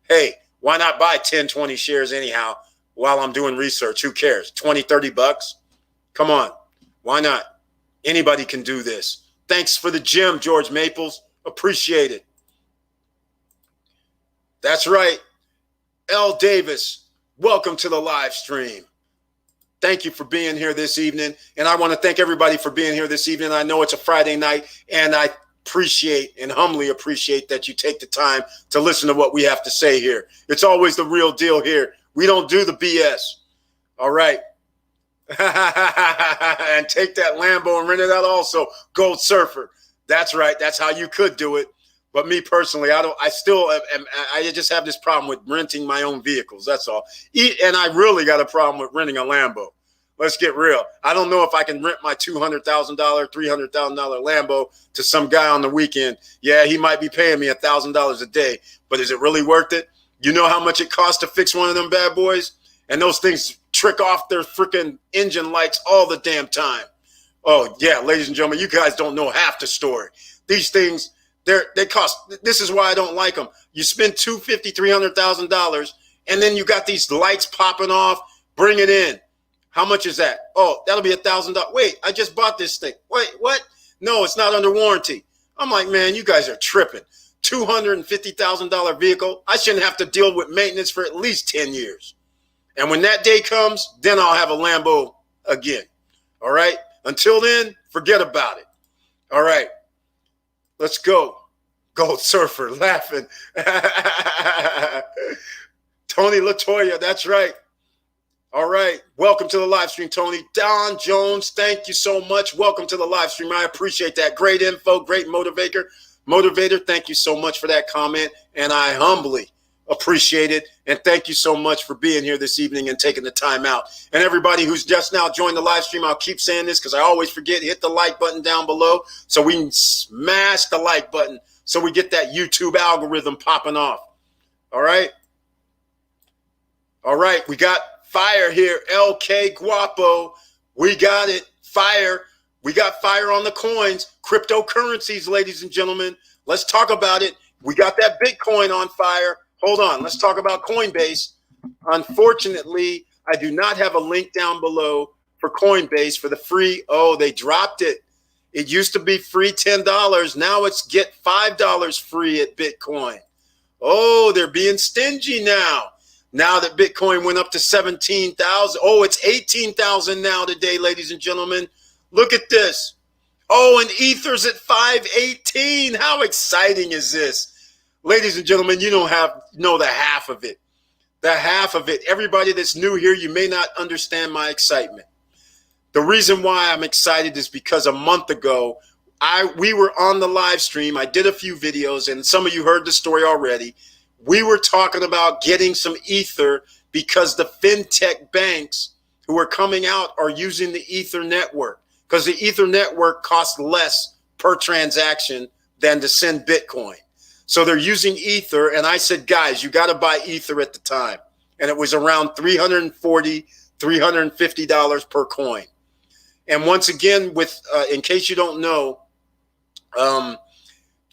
S1: hey, why not buy 10, 20 shares anyhow while I'm doing research? Who cares? 20, 30 bucks? Come on. Why not? Anybody can do this. Thanks for the gem, George Maples. Appreciate it. That's right. L. Davis, welcome to the live stream. Thank you for being here this evening. And I want to thank everybody for being here this evening. I know it's a Friday night, and I appreciate and humbly appreciate that you take the time to listen to what we have to say here. It's always the real deal here. We don't do the BS. All right. And take that Lambo and rent it out also. Gold Surfer. That's right. That's how you could do it. But me personally, I just have this problem with renting my own vehicles. That's all. And I really got a problem with renting a Lambo. Let's get real. I don't know if I can rent my $200,000, $300,000 Lambo to some guy on the weekend. Yeah, he might be paying me $1,000 a day, but is it really worth it? You know how much it costs to fix one of them bad boys? And those things trick off their freaking engine lights all the damn time. Oh, yeah, ladies and gentlemen, you guys don't know half the story. These things, they cost. This is why I don't like them. You spend $250,000, $300,000, and then you got these lights popping off. Bring it in. How much is that? Oh, that'll be $1,000. Wait, I just bought this thing. Wait, what? No, it's not under warranty. I'm like, man, you guys are tripping. $250,000 vehicle. I shouldn't have to deal with maintenance for at least 10 years. And when that day comes, then I'll have a Lambo again. All right. Until then, forget about it. All right. Let's go. Gold Surfer laughing. Tony Latoya, that's right. All right. Welcome to the live stream, Tony. Don Jones, thank you so much. Welcome to the live stream. I appreciate that. Great info, great motivator. Thank you so much for that comment. And I humbly appreciate it. And thank you so much for being here this evening and taking the time out. And everybody who's just now joined the live stream, I'll keep saying this because I always forget, hit the like button down below so we can smash the like button so we get that YouTube algorithm popping off. All right. All right, we got fire here. LK Guapo. We got it. Fire. We got fire on the coins. Cryptocurrencies, ladies and gentlemen. Let's talk about it. We got that Bitcoin on fire. Hold on. Let's talk about Coinbase. Unfortunately, I do not have a link down below for Coinbase for the free. Oh, they dropped it. It used to be free $10. Now it's get $5 free at Bitcoin. Oh, they're being stingy now. Now that Bitcoin went up to 17,000. Oh, it's 18,000 now today, ladies and gentlemen. Look at this. Oh, and Ether's at 518. How exciting is this? Ladies and gentlemen, you don't know the half of it. The half of it. Everybody that's new here, you may not understand my excitement. The reason why I'm excited is because a month ago, we were on the live stream. I did a few videos, and some of you heard the story already. We were talking about getting some Ether because the fintech banks who are coming out are using the Ether network, because the Ether network costs less per transaction than to send Bitcoin. So they're using Ether, and I said, guys, you got to buy Ether at the time. And it was around $340, $350 per coin. And once again, in case you don't know,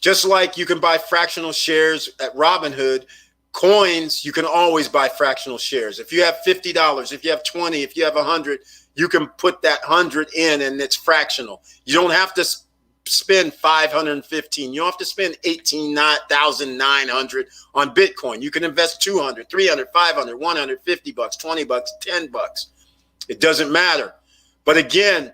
S1: just like you can buy fractional shares at Robinhood, coins, you can always buy fractional shares. If you have $50, if you have 20, if you have 100, you can put that 100 in and it's fractional. You don't have to spend 515. You don't have to spend 18,900 on Bitcoin. You can invest 200, 300, 500, 150 bucks, 20 bucks, 10 bucks. It doesn't matter. But again,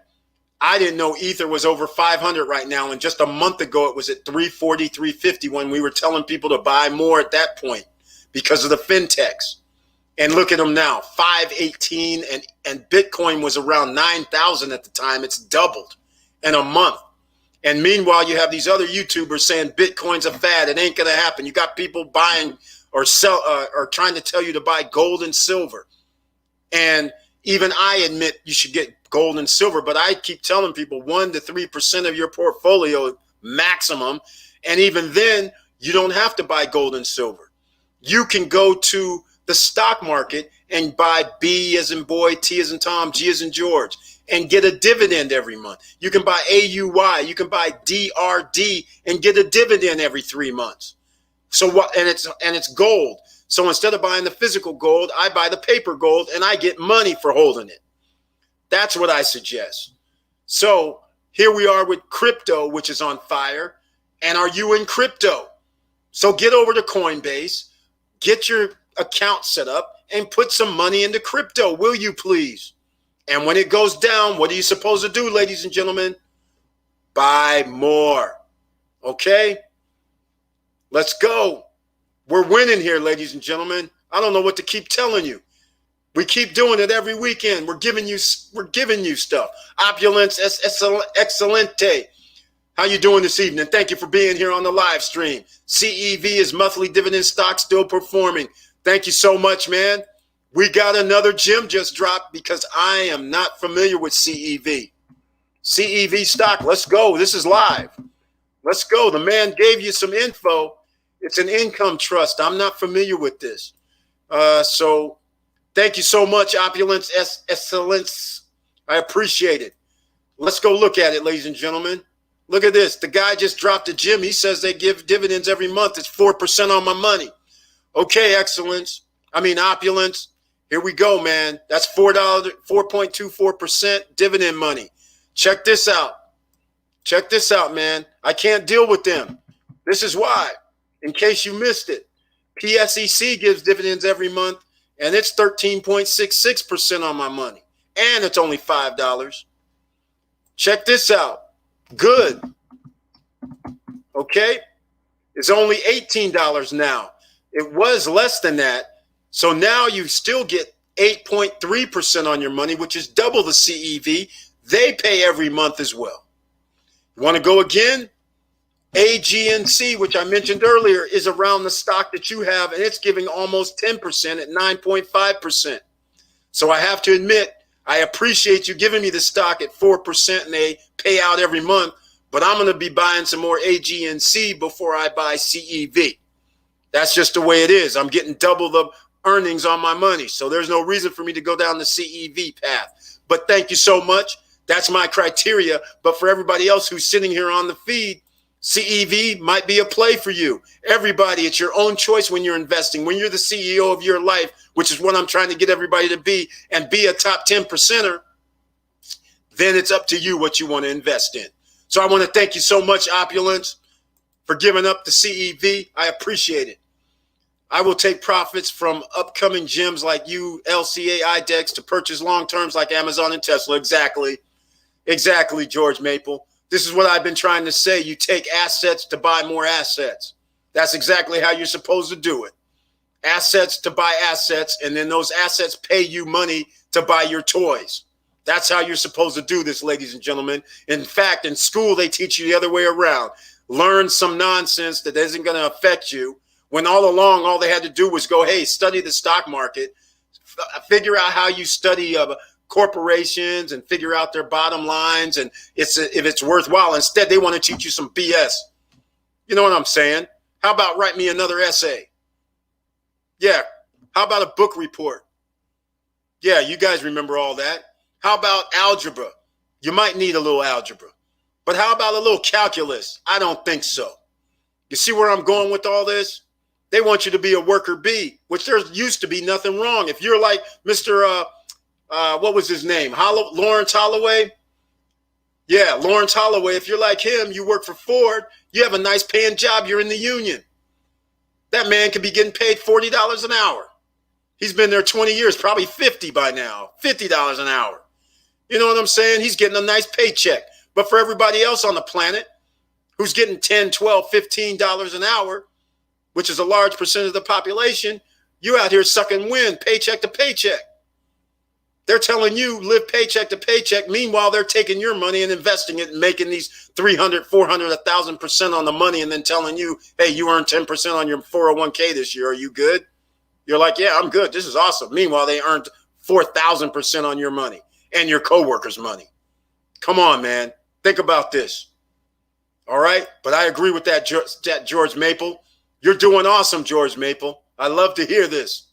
S1: I didn't know Ether was over 500 right now. And just a month ago, it was at 340, 350 when we were telling people to buy more at that point because of the fintechs. And look at them now, 518, and Bitcoin was around 9,000 at the time. It's doubled in a month. And meanwhile, you have these other YouTubers saying Bitcoin's a fad. It ain't going to happen. You got people buying or trying to tell you to buy gold and silver. And even I admit you should get gold and silver, but I keep telling people 1 to 3% of your portfolio maximum. And even then, you don't have to buy gold and silver. You can go to the stock market and buy B as in boy, T as in Tom, G as in George, and get a dividend every month. You can buy AUY, you can buy DRD and get a dividend every 3 months. So what? And it's gold. So instead of buying the physical gold, I buy the paper gold and I get money for holding it. That's what I suggest. So here we are with crypto, which is on fire. And are you in crypto? So get over to Coinbase, get your account set up and put some money into crypto, will you please? And when it goes down, what are you supposed to do, ladies and gentlemen? Buy more. Okay? Let's go. We're winning here, ladies and gentlemen. I don't know what to keep telling you. We keep doing it every weekend. We're giving you stuff. Opulence excelente. How you doing this evening? Thank you for being here on the live stream. CEV is monthly dividend stock still performing. Thank you so much, man. We got another gem just dropped because I am not familiar with CEV. CEV stock, let's go. This is live. Let's go. The man gave you some info. It's an income trust. I'm not familiar with this. So thank you so much, Opulence Excellence. I appreciate it. Let's go look at it, ladies and gentlemen. Look at this. The guy just dropped a gem. He says they give dividends every month. It's 4% on my money. Okay, Opulence. Here we go, man. That's $4.24% dividend money. Check this out. Check this out, man. I can't deal with them. This is why. In case you missed it, PSEC gives dividends every month, and it's 13.66% on my money. And it's only $5. Check this out. Good. Okay? It's only $18 now. It was less than that. So now you still get 8.3% on your money, which is double the CEV. They pay every month as well. You want to go again? AGNC, which I mentioned earlier, is around the stock that you have, and it's giving almost 10% at 9.5%. So I have to admit, I appreciate you giving me the stock at 4% and they pay out every month, but I'm going to be buying some more AGNC before I buy CEV. That's just the way it is. I'm getting double the earnings on my money. So there's no reason for me to go down the CEV path. But thank you so much. That's my criteria. But for everybody else who's sitting here on the feed, CEV might be a play for you. Everybody, it's your own choice when you're investing. When you're the CEO of your life, which is what I'm trying to get everybody to be, and be a top 10%er, then it's up to you what you want to invest in. So I want to thank you so much, Opulence, for giving up the CEV. I appreciate it. I will take profits from upcoming gems like you, LCA, IDEX, to purchase long terms like Amazon and Tesla. Exactly. Exactly, George Maple. This is what I've been trying to say. You take assets to buy more assets. That's exactly how you're supposed to do it. Assets to buy assets, and then those assets pay you money to buy your toys. That's how you're supposed to do this, ladies and gentlemen. In fact, in school, they teach you the other way around. Learn some nonsense that isn't going to affect you, when all along, all they had to do was go, hey, study the stock market, figure out how you study corporations and figure out their bottom lines and if it's worthwhile. Instead, they want to teach you some BS. You know what I'm saying? How about write me another essay? Yeah. How about a book report? Yeah, you guys remember all that. How about algebra? You might need a little algebra. But how about a little calculus? I don't think so. You see where I'm going with all this? They want you to be a worker bee, which there used to be nothing wrong. If you're like Mr. What was his name? Lawrence Holloway? Yeah, Lawrence Holloway. If you're like him, you work for Ford, you have a nice paying job, you're in the union. That man could be getting paid $40 an hour. He's been there 20 years, probably 50 by now, $50 an hour. You know what I'm saying? He's getting a nice paycheck. But for everybody else on the planet who's getting $10, $12, $15 an hour, which is a large percentage of the population, you out here sucking wind, paycheck to paycheck. They're telling you live paycheck to paycheck. Meanwhile, they're taking your money and investing it and making these 300, 400, 1,000% on the money and then telling you, hey, you earned 10% on your 401k this year. Are you good? You're like, yeah, I'm good. This is awesome. Meanwhile, they earned 4,000% on your money and your coworkers' money. Come on, man. Think about this. All right? But I agree with that George Maple. You're doing awesome, George Maple. I love to hear this.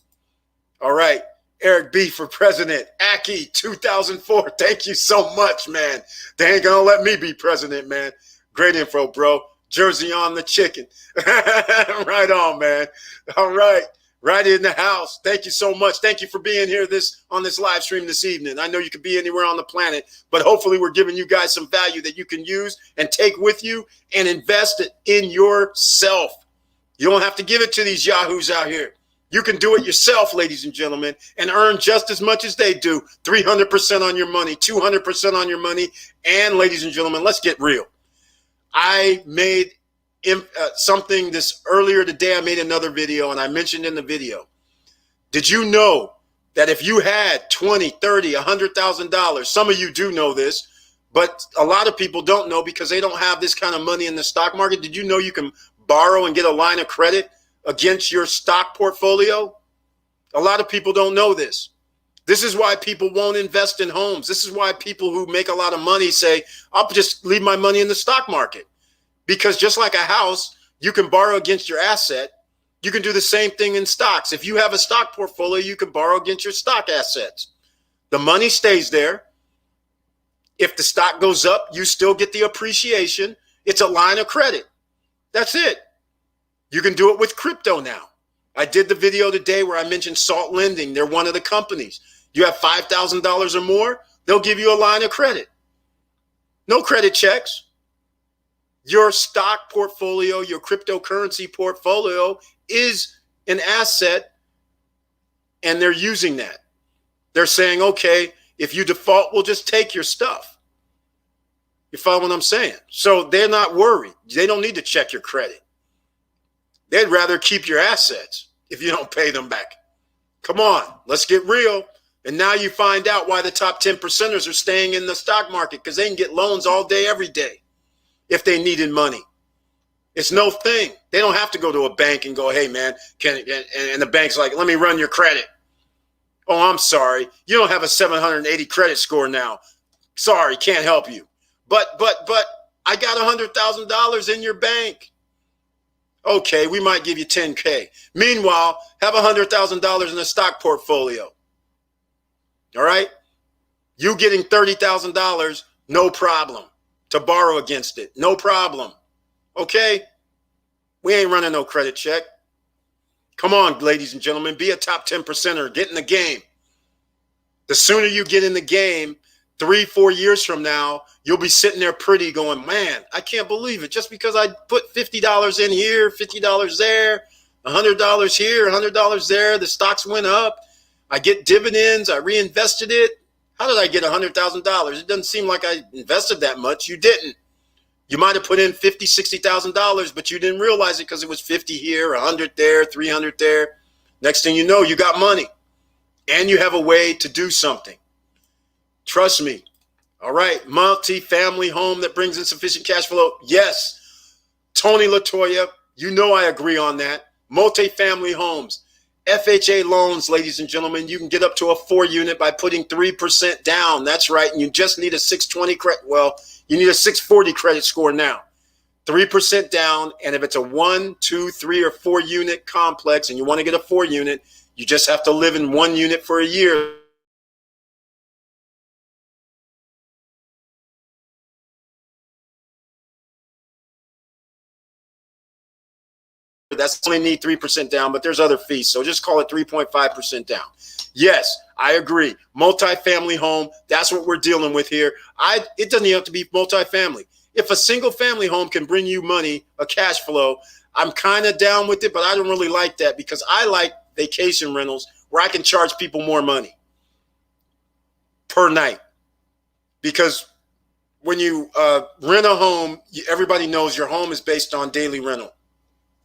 S1: All right. Eric B. for president. Aki 2004. Thank you so much, man. They ain't gonna let me be president, man. Great info, bro. Jersey on the chicken. Right on, man. All right. Right in the house. Thank you so much. Thank you for being here on this live stream this evening. I know you could be anywhere on the planet, but hopefully we're giving you guys some value that you can use and take with you and invest it in yourself. You don't have to give it to these yahoos out here. You can do it yourself, ladies and gentlemen, and earn just as much as they do. 300% on your money, 200% on your money. And ladies and gentlemen, let's get real. I made something this earlier today. I made another video and I mentioned in the video. Did you know that if you had $20, $30, $100,000, some of you do know this, but a lot of people don't know because they don't have this kind of money in the stock market. Did you know you can borrow and get a line of credit against your stock portfolio? A lot of people don't know this. This is why people won't invest in homes. This is why people who make a lot of money say, I'll just leave my money in the stock market. Because just like a house, you can borrow against your asset. You can do the same thing in stocks. If you have a stock portfolio, you can borrow against your stock assets. The money stays there. If the stock goes up, you still get the appreciation. It's a line of credit. That's it. You can do it with crypto now. I did the video today where I mentioned Salt Lending. They're one of the companies. You have $5,000 or more, they'll give you a line of credit. No credit checks. Your stock portfolio, your cryptocurrency portfolio is an asset, and they're using that. They're saying, okay, if you default, we'll just take your stuff. You follow what I'm saying? So they're not worried. They don't need to check your credit. They'd rather keep your assets if you don't pay them back. Come on, let's get real. And now you find out why the top 10%ers are staying in the stock market, because they can get loans all day, every day if they needed money. It's no thing. They don't have to go to a bank and go, hey, man, and the bank's like, let me run your credit. Oh, I'm sorry. You don't have a 780 credit score now. Sorry, can't help you. But I got $100,000 in your bank. Okay, we might give you 10K. Meanwhile, have $100,000 in a stock portfolio. All right? You getting $30,000, no problem. To borrow against it, no problem. Okay? We ain't running no credit check. Come on, ladies and gentlemen, be a top 10%er. Get in the game. The sooner you get in the game, 3-4 years from now, you'll be sitting there pretty going, man, I can't believe it. Just because I put $50 in here, $50 there, $100 here, $100 there, the stocks went up. I get dividends. I reinvested it. How did I get $100,000? It doesn't seem like I invested that much. You didn't. You might have put in $50,000, $60,000, but you didn't realize it because it was 50 here, 100 there, 300 there. Next thing you know, you got money and you have a way to do something. Trust me. All right. Multi-family home that brings in sufficient cash flow. Yes. Tony Latoya, you know I agree on that. Multi-family homes. FHA loans, ladies and gentlemen, you can get up to a 4-unit by putting 3% down. That's right. And you just need a 620 credit. Well, you need a 640 credit score now. 3% down. And if it's a 1, 2, 3, or 4-unit complex and you want to get a 4-unit, you just have to live in 1 unit for a year. That's only need 3% down, but there's other fees. So just call it 3.5% down. Yes, I agree. Multifamily home, that's what we're dealing with here. It doesn't even have to be multifamily. If a single family home can bring you money, a cash flow, I'm kind of down with it, but I don't really like that because I like vacation rentals where I can charge people more money per night. Because when you rent a home, everybody knows your home is based on daily rental.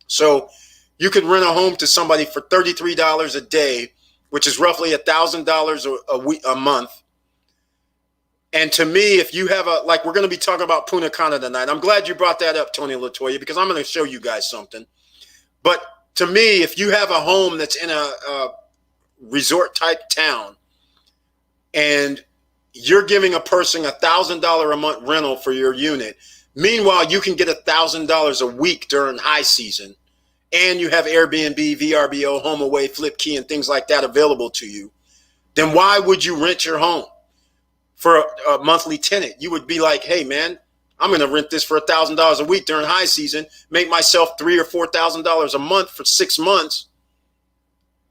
S1: So you can rent a home to somebody for $33 a day, which is roughly $1,000 a month. And to me, if you have we're going to be talking about Punta Cana tonight. I'm glad you brought that up, Tony Latoya, because I'm going to show you guys something. But to me, if you have a home that's in a resort type town and you're giving a person $1,000 a month rental for your unit, meanwhile, you can get $1,000 a week during high season, and you have Airbnb, VRBO, home away, flip key, and things like that available to you, then why would you rent your home for a monthly tenant? You would be like, hey, man, I'm going to rent this for $1,000 a week during high season, make myself $3,000 or $4,000 a month for 6 months,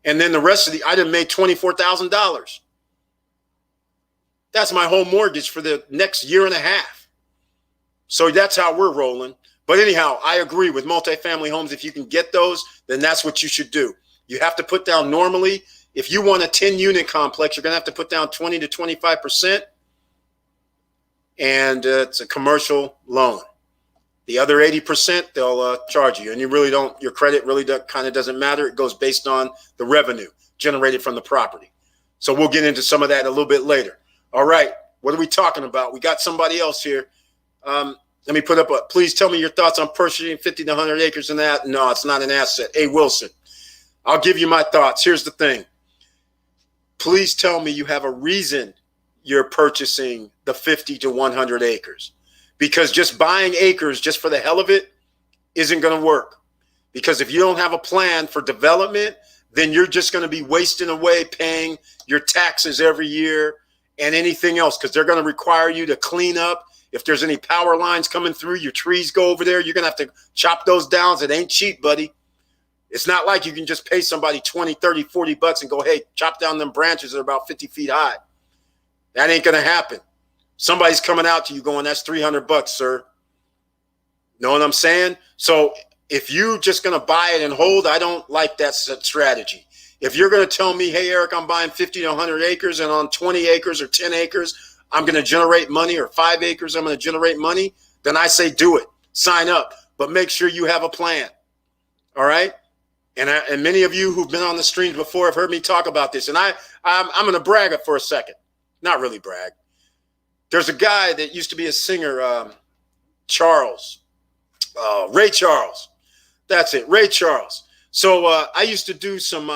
S1: and then the rest of I done made $24,000. That's my whole mortgage for the next year and a half. So that's how we're rolling. But anyhow, I agree with multifamily homes. If you can get those, then that's what you should do. You have to put down normally. If you want a 10-unit complex, you're going to have to put down 20 to 25%. And it's a commercial loan. The other 80%, they'll charge you. And you really don't, your credit really kind of doesn't matter. It goes based on the revenue generated from the property. So we'll get into some of that a little bit later. All right. What are we talking about? We got somebody else here. Let me put up please tell me your thoughts on purchasing 50 to 100 acres and that. No, it's not an asset. Hey, Wilson, I'll give you my thoughts. Here's the thing. Please tell me you have a reason you're purchasing the 50 to 100 acres, because just buying acres just for the hell of it isn't going to work. Because if you don't have a plan for development, then you're just going to be wasting away paying your taxes every year and anything else, because they're going to require you to clean up. If there's any power lines coming through, your trees go over there, you're going to have to chop those down. It ain't cheap, buddy. It's not like you can just pay somebody 20, 30, 40 bucks and go, hey, chop down them branches that are about 50 feet high. That ain't going to happen. Somebody's coming out to you going, that's 300 bucks, sir. Know what I'm saying? So if you just going to buy it and hold, I don't like that strategy. If you're going to tell me, hey, Eric, I'm buying 50 to 100 acres and on 20 acres or 10 acres, I'm going to generate money, or 5 acres, I'm going to generate money, then I say do it. Sign up. But make sure you have a plan. All right? And many of you who've been on the streams before have heard me talk about this. And I'm going to brag it for a second. Not really brag. There's a guy that used to be a singer, Ray Charles. That's it, Ray Charles. So I used to do some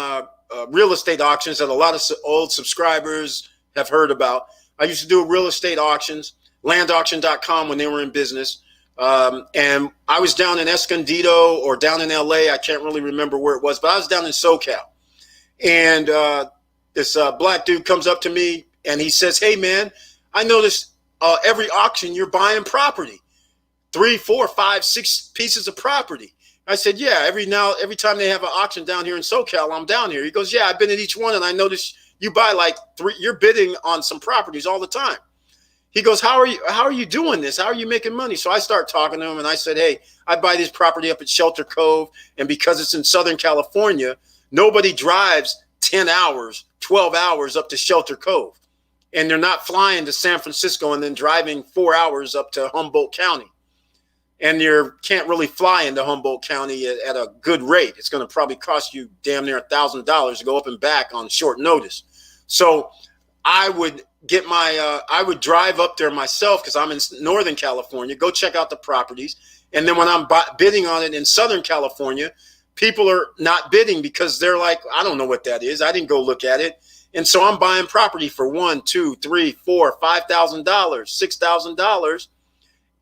S1: real estate auctions that a lot of old subscribers have heard about. I used to do real estate auctions, landauction.com when they were in business. And I was down in Escondido or down in LA. I can't really remember where it was, but I was down in SoCal. And this black dude comes up to me and he says, "Hey, man, I noticed every auction you're buying property, 3, 4, 5, 6 pieces of property." I said, "Yeah, every time they have an auction down here in SoCal, I'm down here." He goes, "Yeah, I've been at each one and I noticed you buy like 3, you're bidding on some properties all the time." He goes, how are you doing this? How are you making money?" So I start talking to him and I said, "Hey, I buy this property up at Shelter Cove. And because it's in Southern California, nobody drives 10 hours, 12 hours up to Shelter Cove. And they're not flying to San Francisco and then driving 4 hours up to Humboldt County. And you can't really fly into Humboldt County at a good rate. It's going to probably cost you damn near $1,000 to go up and back on short notice." So I would I would drive up there myself because I'm in Northern California, go check out the properties. And then when I'm bidding on it in Southern California, people are not bidding because they're like, "I don't know what that is. I didn't go look at it." And so I'm buying property for $1, $2, $3, $4, $5,000, $6,000.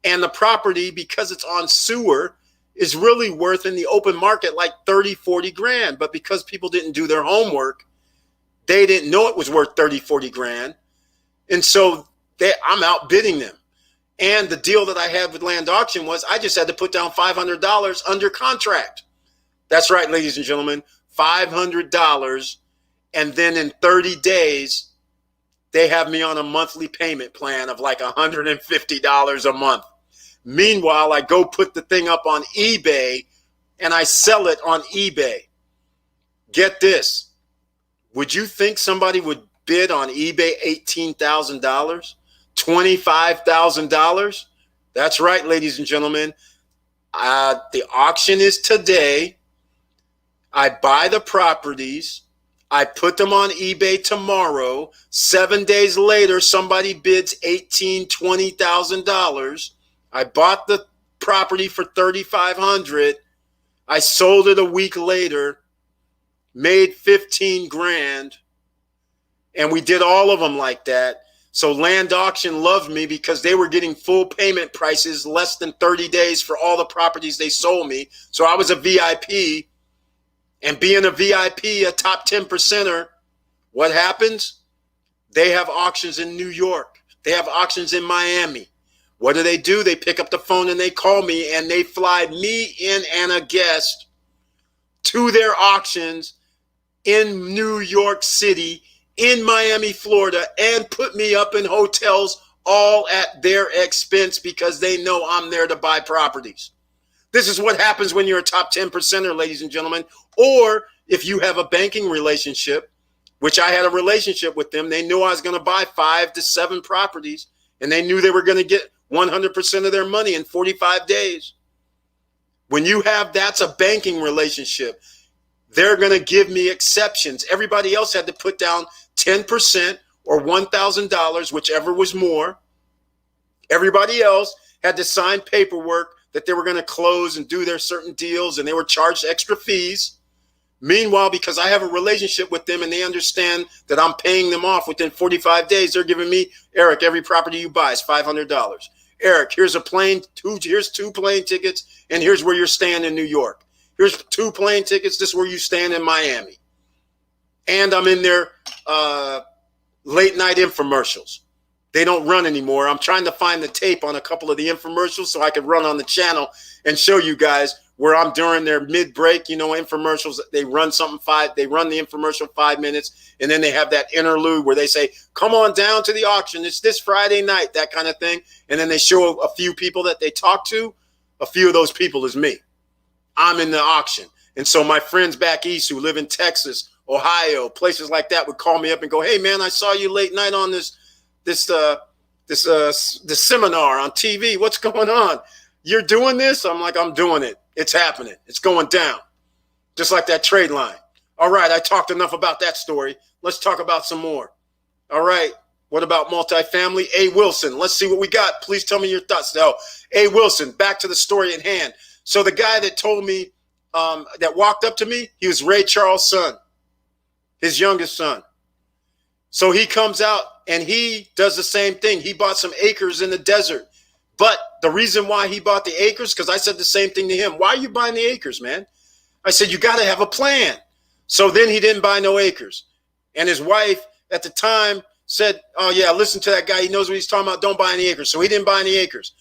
S1: And the property, because it's on sewer, is really worth in the open market like 30, 40 grand. But because people didn't do their homework, they didn't know it was worth 30, 40 grand. And so I'm outbidding them. And the deal that I had with Land Auction was I just had to put down $500 under contract. That's right, ladies and gentlemen, $500. And then in 30 days, they have me on a monthly payment plan of like $150 a month. Meanwhile, I go put the thing up on eBay and I sell it on eBay. Get this. Would you think somebody would bid on eBay $18,000, $25,000? That's right, ladies and gentlemen. The auction is today. I buy the properties. I put them on eBay tomorrow. 7 days later, somebody bids $18,000, $20,000. I bought the property for $3,500. I sold it a week later, made 15 grand. And we did all of them like that. So Land Auction loved me because they were getting full payment prices less than 30 days for all the properties they sold me. So I was a VIP. And being a VIP, a top 10%er, what happens? They have auctions in New York. They have auctions in Miami. What do? They pick up the phone and they call me and they fly me in and a guest to their auctions in New York City, in Miami, Florida, and put me up in hotels all at their expense because they know I'm there to buy properties. This is what happens when you're a top 10%er, ladies and gentlemen. Or if you have a banking relationship, which I had a relationship with them, they knew I was going to buy 5 to 7 properties, and they knew they were going to get 100% of their money in 45 days. When you have that's a banking relationship, they're going to give me exceptions. Everybody else had to put down 10% or $1,000, whichever was more. Everybody else had to sign paperwork that they were going to close and do their certain deals, and they were charged extra fees. Meanwhile, because I have a relationship with them and they understand that I'm paying them off within 45 days, they're giving me, "Eric, every property you buy is $500. Eric, here's here's 2 plane tickets, and here's where you're staying in New York. Here's 2 plane tickets. This is where you stand in Miami." And I'm in their late night infomercials. They don't run anymore. I'm trying to find the tape on a couple of the infomercials so I could run on the channel and show you guys where I'm during their mid-break, infomercials. They run they run the infomercial 5 minutes, and then they have that interlude where they say, "Come on down to the auction. It's this Friday night," that kind of thing. And then they show a few people that they talk to. A few of those people is me. I'm in the auction. And so my friends back east who live in Texas, Ohio, places like that would call me up and go, "Hey man, I saw you late night on this seminar on TV. What's going on? You're doing this?" I'm like, "I'm doing it. It's happening. It's going down." Just like that trade line. All right, I talked enough about that story. Let's talk about some more. All right, what about multifamily? A. Wilson, let's see what we got. Please tell me your thoughts. Now, A. Wilson, back to the story at hand. So the guy that told me, that walked up to me, he was Ray Charles' son, his youngest son. So he comes out and he does the same thing. He bought some acres in the desert. But the reason why he bought the acres, because I said the same thing to him. Why are you buying the acres, man? I said, you got to have a plan. So then he didn't buy no acres. And his wife at the time said, oh, yeah, listen to that guy. He knows what he's talking about. Don't buy any acres. So he didn't buy any acres.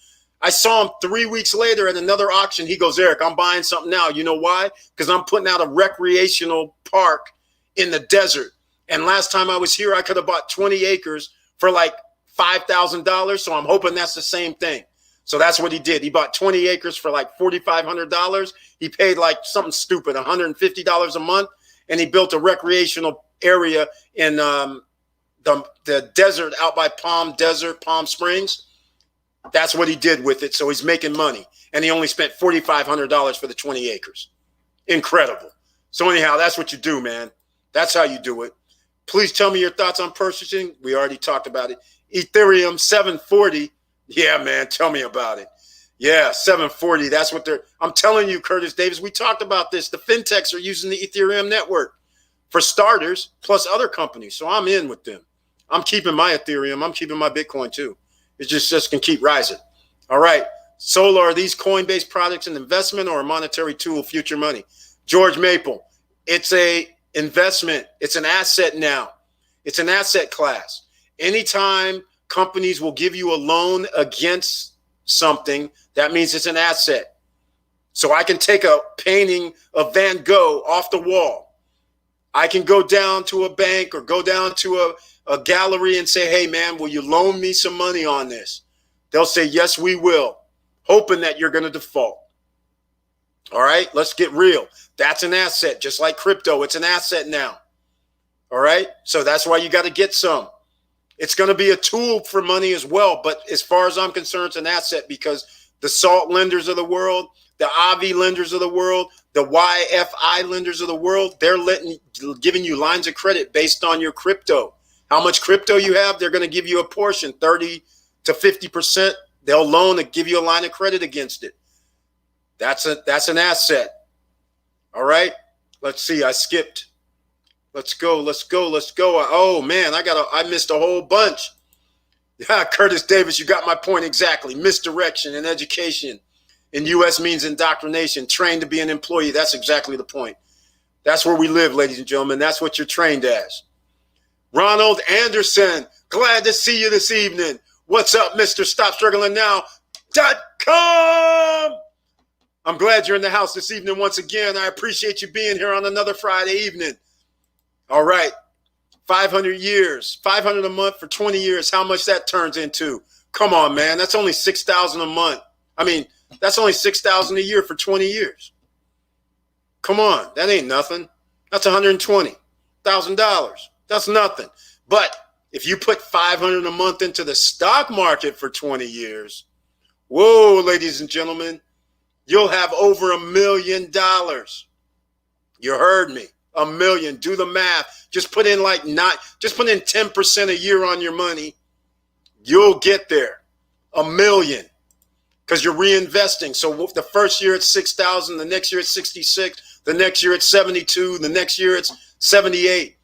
S1: I saw him 3 weeks later at another auction. He goes, Eric, I'm buying something now. You know why? Because I'm putting out a recreational park in the desert. And last time I was here, I could have bought 20 acres for like $5,000. So I'm hoping that's the same thing. So that's what he did. He bought 20 acres for like $4,500. He paid like something stupid, $150 a month. And he built a recreational area in the desert out by Palm Springs. That's what he did with it. So he's making money. And he only spent $4,500 for the 20 acres. Incredible. So anyhow, that's what you do, man. That's how you do it. Please tell me your thoughts on purchasing. We already talked about it. Ethereum 740. Yeah, man, tell me about it. Yeah, 740. That's what I'm telling you, Curtis Davis. We talked about this. The fintechs are using the Ethereum network for starters, plus other companies. So I'm in with them. I'm keeping my Ethereum. I'm keeping my Bitcoin too. It just can keep rising. All right. Solar, are these coin-based products an investment or a monetary tool, future money? George Maple, it's a investment. It's an asset now. It's an asset class. Anytime companies will give you a loan against something, that means it's an asset. So I can take a painting of Van Gogh off the wall. I can go down to a bank or go down to a gallery and say, hey, man, will you loan me some money on this? They'll say, yes, we will, hoping that you're going to default. All right, let's get real. That's an asset, just like crypto. It's an asset now. All right, so that's why you got to get some. It's going to be a tool for money as well. But as far as I'm concerned, it's an asset because the SALT lenders of the world, the AVI lenders of the world, the YFI lenders of the world, they're giving you lines of credit based on your crypto. How much crypto you have, they're going to give you a portion, 30 to 50%. They'll loan and give you a line of credit against it. That's an asset. All right. Let's see. I skipped. Let's go. Oh man, I missed a whole bunch. Yeah, Curtis Davis, you got my point exactly. Misdirection in education in U.S. means indoctrination, trained to be an employee. That's exactly the point. That's where we live, ladies and gentlemen. That's what you're trained as. Ronald Anderson, glad to see you this evening. What's up, Mr. StopStrugglingNow.com? I'm glad you're in the house this evening once again. I appreciate you being here on another Friday evening. All right, 500 years, 500 a month for 20 years. How much that turns into? Come on, man. That's only $6,000 a month. I mean, that's only $6,000 a year for 20 years. Come on, that ain't nothing. That's $120,000. That's nothing. But if you put $500 a month into the stock market for 20 years, whoa, ladies and gentlemen, you'll have over $1 million. You heard me. $1 million. Do the math. Just put in 10% a year on your money. You'll get there. $1 million. Because you're reinvesting. So the first year it's 6,000, the next year it's 66, the next year it's 72, the next year it's 78.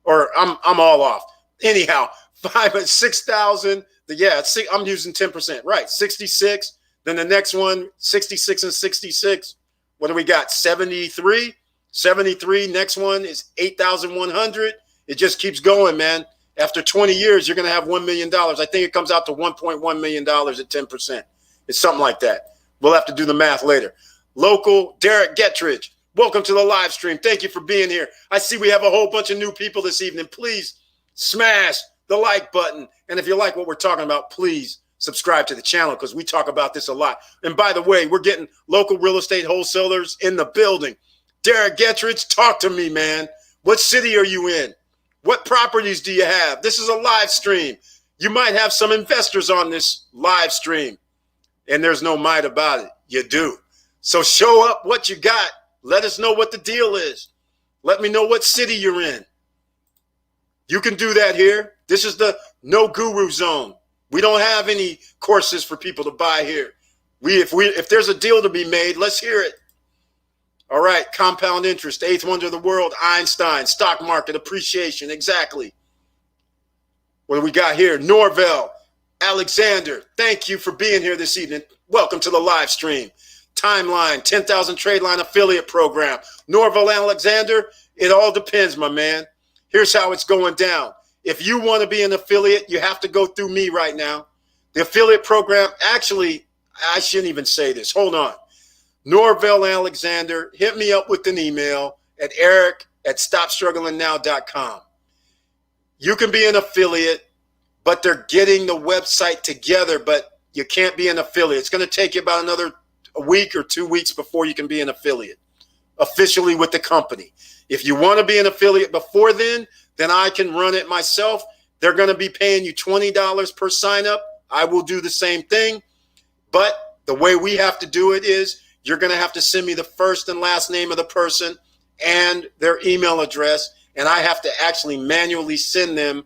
S1: Or I'm all off. Anyhow, 6,000. I'm using 10%. Right. 66. Then the next one, 66 and 66. What do we got? 73. 73. Next one is 8,100. It just keeps going, man. After 20 years, you're going to have $1 million. I think it comes out to $1.1 million at 10%. It's something like that. We'll have to do the math later. Local Derek Gettridge, welcome to the live stream. Thank you for being here. I see we have a whole bunch of new people this evening. Please smash the like button. And if you like what we're talking about, please subscribe to the channel because we talk about this a lot. And by the way, we're getting local real estate wholesalers in the building. Derek Gettridge, talk to me, man. What city are you in? What properties do you have? This is a live stream. You might have some investors on this live stream, and there's no might about it. You do. So show up what you got. Let us know what the deal is. Let me know what city you're in. You can do that here. This is the no guru zone. We don't have any courses for people to buy here. If there's a deal to be made, let's hear it. All right, compound interest, eighth wonder of the world, Einstein, stock market appreciation, exactly. What do we got here? Norvell, Alexander, thank you for being here this evening. welcome to the live stream. Timeline, 10,000 trade line affiliate program. Norville Alexander, it all depends, my man. Here's how it's going down. If you want to be an affiliate, you have to go through me right now. The affiliate program, actually, I shouldn't even say this. Hold on. Norville Alexander, hit me up with an email at eric@stopstrugglingnow.com. You can be an affiliate, but they're getting the website together, but you can't be an affiliate. It's going to take you about a week or 2 weeks before you can be an affiliate officially with the company. If you want to be an affiliate before then I can run it myself. They're going to be paying you $20 per sign up. I will do the same thing. But the way we have to do it is you're going to have to send me the first and last name of the person and their email address. And I have to actually manually send them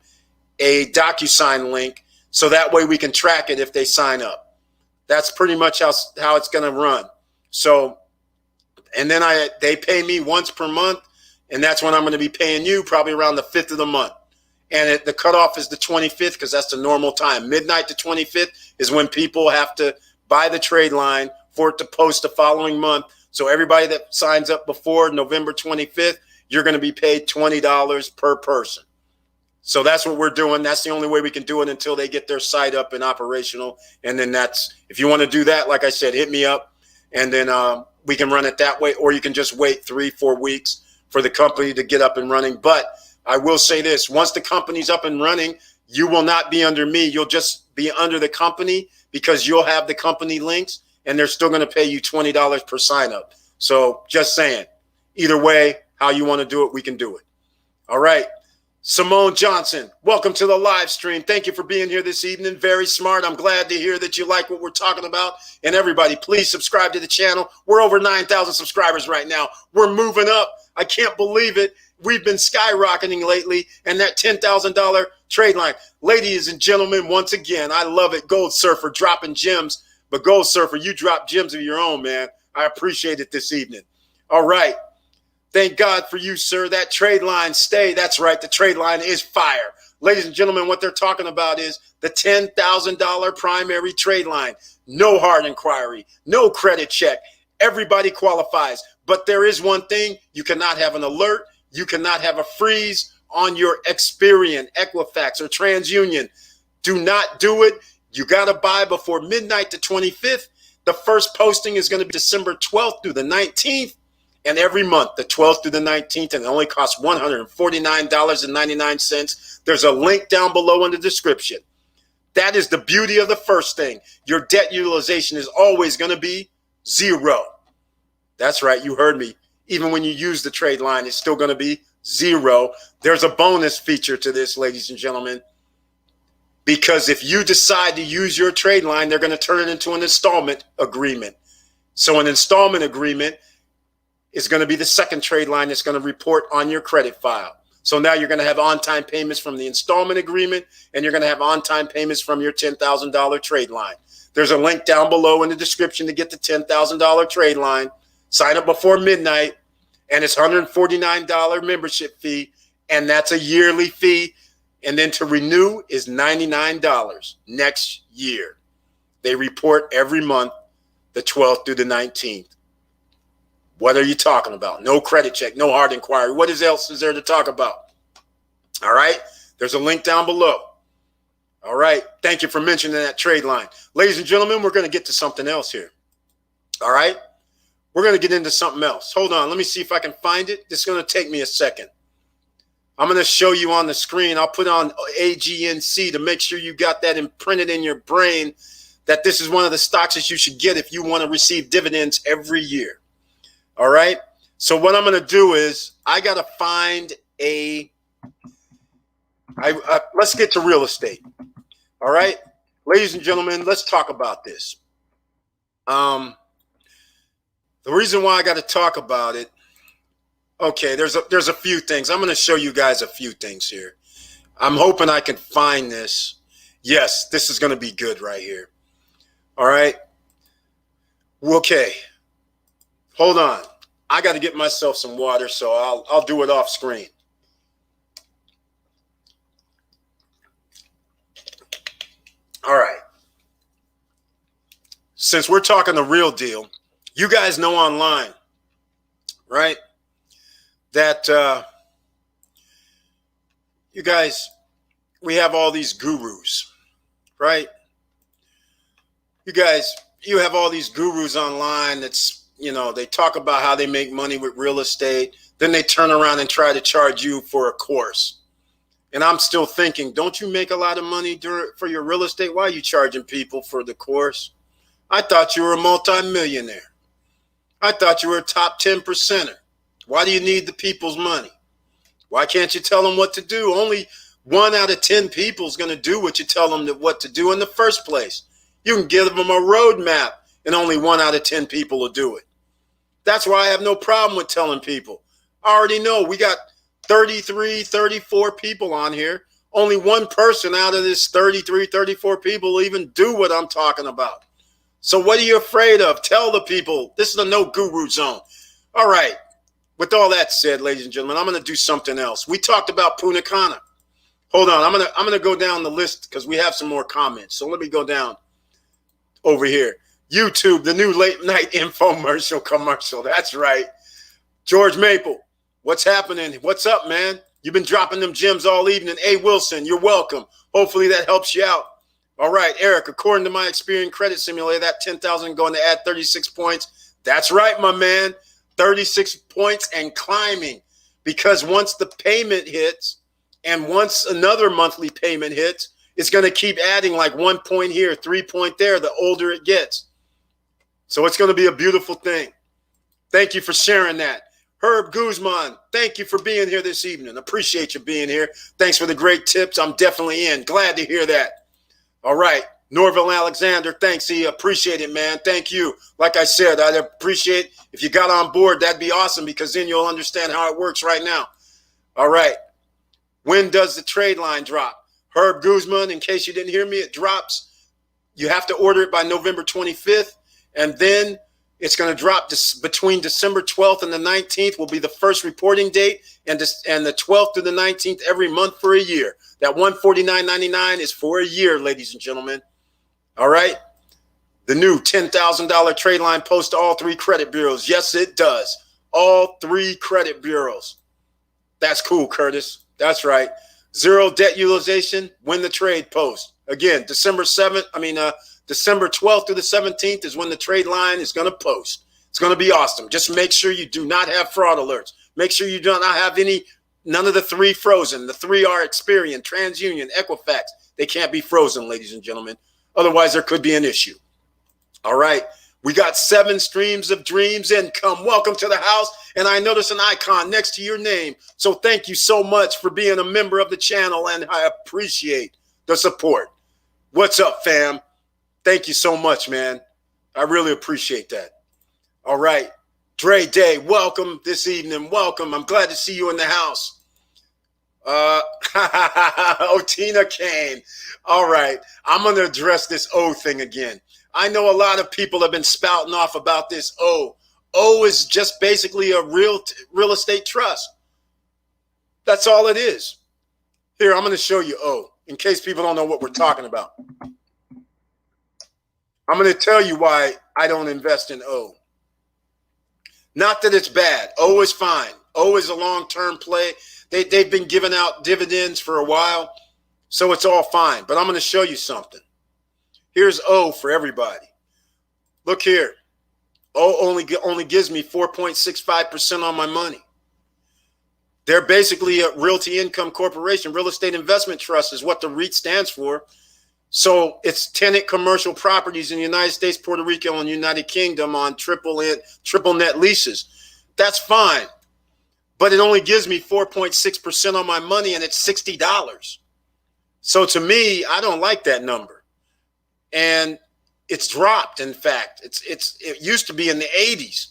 S1: a DocuSign link so that way we can track it if they sign up. That's pretty much how it's going to run. So, and then they pay me once per month, and that's when I'm going to be paying you probably around the 5th of the month. And the cutoff is the 25th because that's the normal time. Midnight to 25th is when people have to buy the trade line for it to post the following month. So everybody that signs up before November 25th, you're going to be paid $20 per person. So that's what we're doing. That's the only way we can do it until they get their site up and operational. And then if you want to do that, like I said, hit me up and then we can run it that way, or you can just wait 3-4 weeks for the company to get up and running. But I will say this, once the company's up and running, you will not be under me. You'll just be under the company because you'll have the company links and they're still going to pay you $20 per sign up. So just saying, either way, how you want to do it, we can do it. All right. Simone Johnson, welcome to the live stream. Thank you for being here this evening. Very smart. I'm glad to hear that you like what we're talking about. And everybody, please subscribe to the channel. We're over 9,000 subscribers right now. We're moving up. I can't believe it. We've been skyrocketing lately. And that $10,000 trade line. Ladies and gentlemen, once again, I love it. Gold Surfer dropping gems. But Gold Surfer, you drop gems of your own, man. I appreciate it this evening. All right. Thank God for you, sir. That trade line stay. That's right. The trade line is fire. Ladies and gentlemen, what they're talking about is the $10,000 primary trade line. No hard inquiry, no credit check. Everybody qualifies. But there is one thing. You cannot have an alert. You cannot have a freeze on your Experian, Equifax, or TransUnion. Do not do it. You got to buy before midnight the 25th. The first posting is going to be December 12th through the 19th. And every month, the 12th through the 19th, and it only costs $149.99. There's a link down below in the description. That is the beauty of the first thing. Your debt utilization is always going to be 0. That's right. You heard me. Even when you use the trade line, it's still going to be 0. There's a bonus feature to this, ladies and gentlemen, because if you decide to use your trade line, they're going to turn it into an installment agreement. So an installment agreement is going to be the second trade line that's going to report on your credit file. So now you're going to have on-time payments from the installment agreement, and you're going to have on-time payments from your $10,000 trade line. There's a link down below in the description to get the $10,000 trade line. Sign up before midnight, and it's $149 membership fee, and that's a yearly fee. And then to renew is $99 next year. They report every month, the 12th through the 19th. What are you talking about? No credit check, no hard inquiry. What else is there to talk about? All right. There's a link down below. All right. Thank you for mentioning that trade line. Ladies and gentlemen, we're going to get to something else here. All right. We're going to get into something else. Hold on. Let me see if I can find it. This is going to take me a second. I'm going to show you on the screen. I'll put on AGNC to make sure you got that imprinted in your brain that this is one of the stocks that you should get if you want to receive dividends every year. All right. So what I'm going to do is I got to find let's get to real estate. All right. Ladies and gentlemen, let's talk about this. The reason why I got to talk about it. Okay. There's a few things. I'm going to show you guys a few things here. I'm hoping I can find this. Yes, this is going to be good right here. All right. Okay. Hold on. I got to get myself some water, so I'll do it off screen. All right. since we're talking the real deal, you guys know online, right, that you guys, we have all these gurus, right? You guys, you have all these gurus online that's, they talk about how they make money with real estate. Then they turn around and try to charge you for a course. And I'm still thinking, don't you make a lot of money for your real estate? Why are you charging people for the course? I thought you were a multimillionaire. I thought you were a top 10%er. Why do you need the people's money? Why can't you tell them what to do? Only 1 out of 10 people is going to do what you tell them what to do in the first place. You can give them a roadmap and only 1 out of 10 people will do it. That's why I have no problem with telling people. I already know we got 33, 34 people on here. Only one person out of this 33, 34 people will even do what I'm talking about. So what are you afraid of? Tell the people. This is a no guru zone. All right. With all that said, ladies and gentlemen, I'm going to do something else. We talked about Punta Cana. Hold on. I'm going to go down the list because we have some more comments. So let me go down over here. YouTube, the new late night infomercial commercial. That's right. George Maple, what's happening? What's up, man? You've been dropping them gems all evening. A. Wilson, you're welcome. Hopefully that helps you out. All right, Eric, according to my Experian credit simulator, that 10,000 going to add 36 points. That's right, my man. 36 points and climbing, because once the payment hits and once another monthly payment hits, it's going to keep adding like 1 point here, 3 point there, the older it gets. So it's going to be a beautiful thing. Thank you for sharing that. Herb Guzman, thank you for being here this evening. Appreciate you being here. Thanks for the great tips. I'm definitely in. Glad to hear that. All right. Norville Alexander, thanks. He appreciate it, man. Thank you. Like I said, I'd appreciate if you got on board. That'd be awesome, because then you'll understand how it works right now. All right. When does the trade line drop? Herb Guzman, in case you didn't hear me, it drops. You have to order it by November 25th. And then it's going to drop between December 12th and the 19th will be the first reporting date, and the 12th to the 19th every month for a year. That $149.99 is for a year, ladies and gentlemen. All right. The new $10,000 trade line post to all 3 credit bureaus. Yes, it does. All 3 credit bureaus. That's cool, Curtis. That's right. 0 debt utilization when the trade post. Again, December 12th to the 17th is when the trade line is going to post. It's going to be awesome. Just make sure you do not have fraud alerts. Make sure you do not have none of the 3 frozen. The 3 are Experian, TransUnion, Equifax. They can't be frozen, ladies and gentlemen. Otherwise, there could be an issue. All right. We got 7 streams of dreams income. Welcome to the house. And I notice an icon next to your name. So thank you so much for being a member of the channel, and I appreciate the support. What's up, fam? Thank you so much, man. I really appreciate that. All right. Dre Day, welcome this evening. Welcome. I'm glad to see you in the house. Tina Kane. All right. I'm going to address this O thing again. I know a lot of people have been spouting off about this O. O is just basically a real estate trust. That's all it is. Here, I'm going to show you O, in case people don't know what we're talking about. I'm going to tell you why I don't invest in O. Not that it's bad. O is fine. O is a long-term play. They've been giving out dividends for a while, so it's all fine. But I'm going to show you something. Here's O for everybody. Look here. O only gives me 4.65% on my money. They're basically a Realty Income Corporation. Real Estate Investment Trust is what the REIT stands for. So it's tenant commercial properties in the United States, Puerto Rico, and United Kingdom on triple net leases. That's fine. But it only gives me 4.6% on my money, and it's $60. So to me, I don't like that number. And it's dropped, in fact. It used to be in the 80s.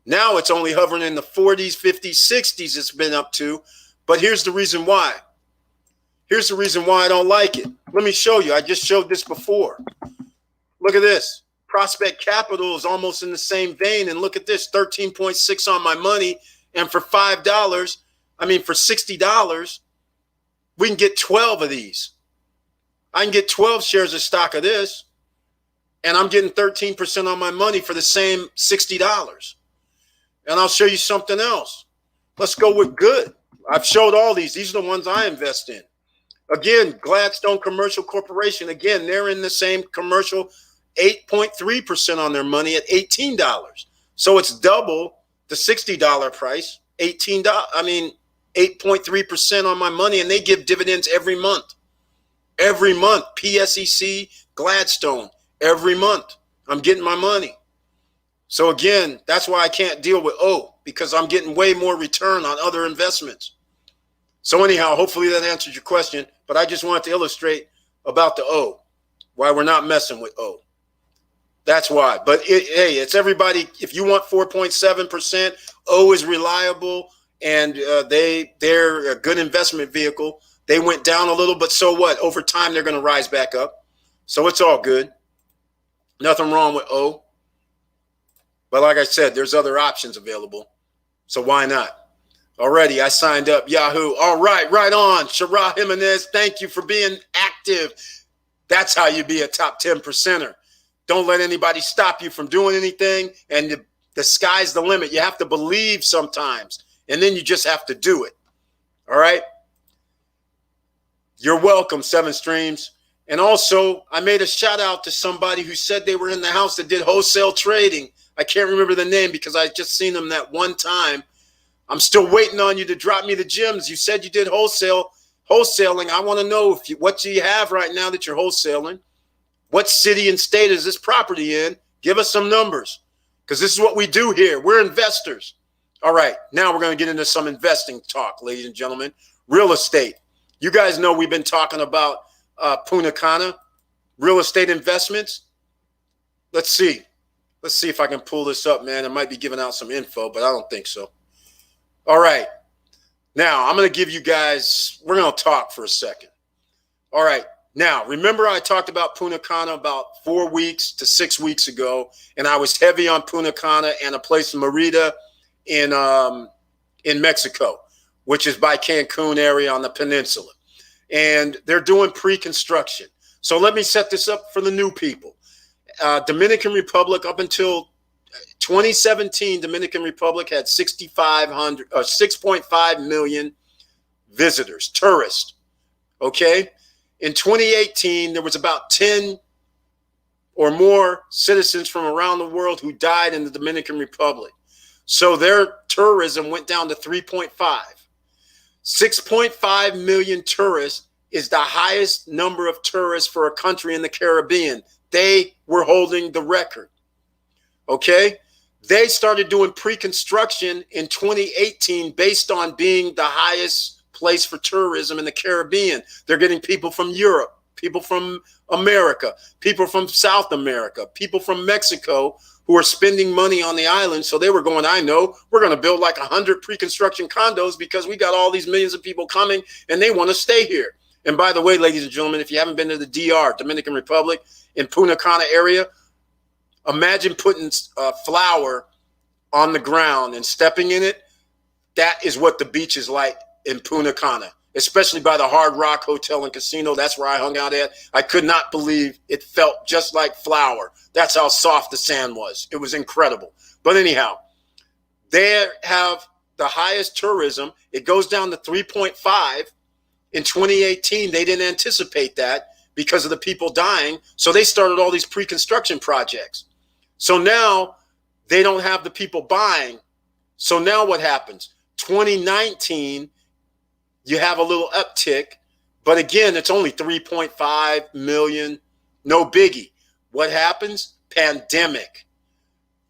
S1: Now it's only hovering in the 40s, 50s, 60s it's been up to. But here's the reason why. Here's the reason why I don't like it. Let me show you. I just showed this before. Look at this. Prospect Capital is almost in the same vein. And look at this, 13.6 on my money. And for $60, we can get 12 of these. I can get 12 shares of stock of this. and I'm getting 13% on my money for the same $60. And I'll show you something else. Let's go with good. I've showed all these. These are the ones I invest in. Again, Gladstone Commercial Corporation. Again, they're in the same commercial, 8.3% on their money at $18. So it's double the $60 price, $18. I mean, 8.3% on my money, and they give dividends every month. Every month, PSEC, Gladstone, every month. I'm getting my money. So again, that's why I can't deal with O, because I'm getting way more return on other investments. So anyhow, hopefully that answers your question, but I just wanted to illustrate about the O, why we're not messing with O. That's why. But hey, it's everybody. If you want 4.7%, O is reliable, and they're a good investment vehicle. They went down a little, but so what? Over time, they're going to rise back up. So it's all good. Nothing wrong with O. But like I said, there's other options available. So why not? Already, I signed up. Yahoo. All right, right on. Shara Jimenez, thank you for being active. That's how you be a top 10%er. Don't let anybody stop you from doing anything. And the sky's the limit. You have to believe sometimes. And then you just have to do it. All right? You're welcome, 7 Streams. And also, I made a shout out to somebody who said they were in the house that did wholesale trading. I can't remember the name because I just seen them that one time. I'm still waiting on you to drop me the gems. You said you did wholesaling. I want to know what do you have right now that you're wholesaling? What city and state is this property in? Give us some numbers, because this is what we do here. We're investors. All right, now we're going to get into some investing talk, ladies and gentlemen. Real estate. You guys know we've been talking about Punta Cana, real estate investments. Let's see. Let's see if I can pull this up, man. I might be giving out some info, but I don't think so. All right. Now, I'm going to give you guys, we're going to talk for a second. All right. Now, remember I talked about Punta Cana about 4 weeks to 6 weeks ago, and I was heavy on Punta Cana and a place in Merida in Mexico, which is by Cancun area on the peninsula. And they're doing pre-construction. So let me set this up for the new people. Dominican Republic, up until 2017, Dominican Republic had 6.5 million visitors, tourists. Okay. In 2018, there was about 10 or more citizens from around the world who died in the Dominican Republic. So their tourism went down to 3.5. 6.5 million tourists is the highest number of tourists for a country in the Caribbean. They were holding the record. Okay. They started doing pre-construction in 2018 based on being the highest place for tourism in the Caribbean. They're getting people from Europe, people from America, people from South America, people from Mexico who are spending money on the island. So they were going, I know, we're going to build like 100 pre-construction condos because we got all these millions of people coming and they want to stay here. And by the way, ladies and gentlemen, if you haven't been to the DR, Dominican Republic, in Punta Cana area, imagine putting flour on the ground and stepping in it. That is what the beach is like in Punta Cana, especially by the Hard Rock Hotel and Casino. That's where I hung out at. I could not believe it felt just like flour. That's how soft the sand was. It was incredible. But anyhow, they have the highest tourism. It goes down to 3.5. In 2018, they didn't anticipate that because of the people dying. So they started all these pre-construction projects. So now they don't have the people buying. So now what happens? 2019, you have a little uptick, but again, it's only 3.5 million. No biggie. What happens? Pandemic.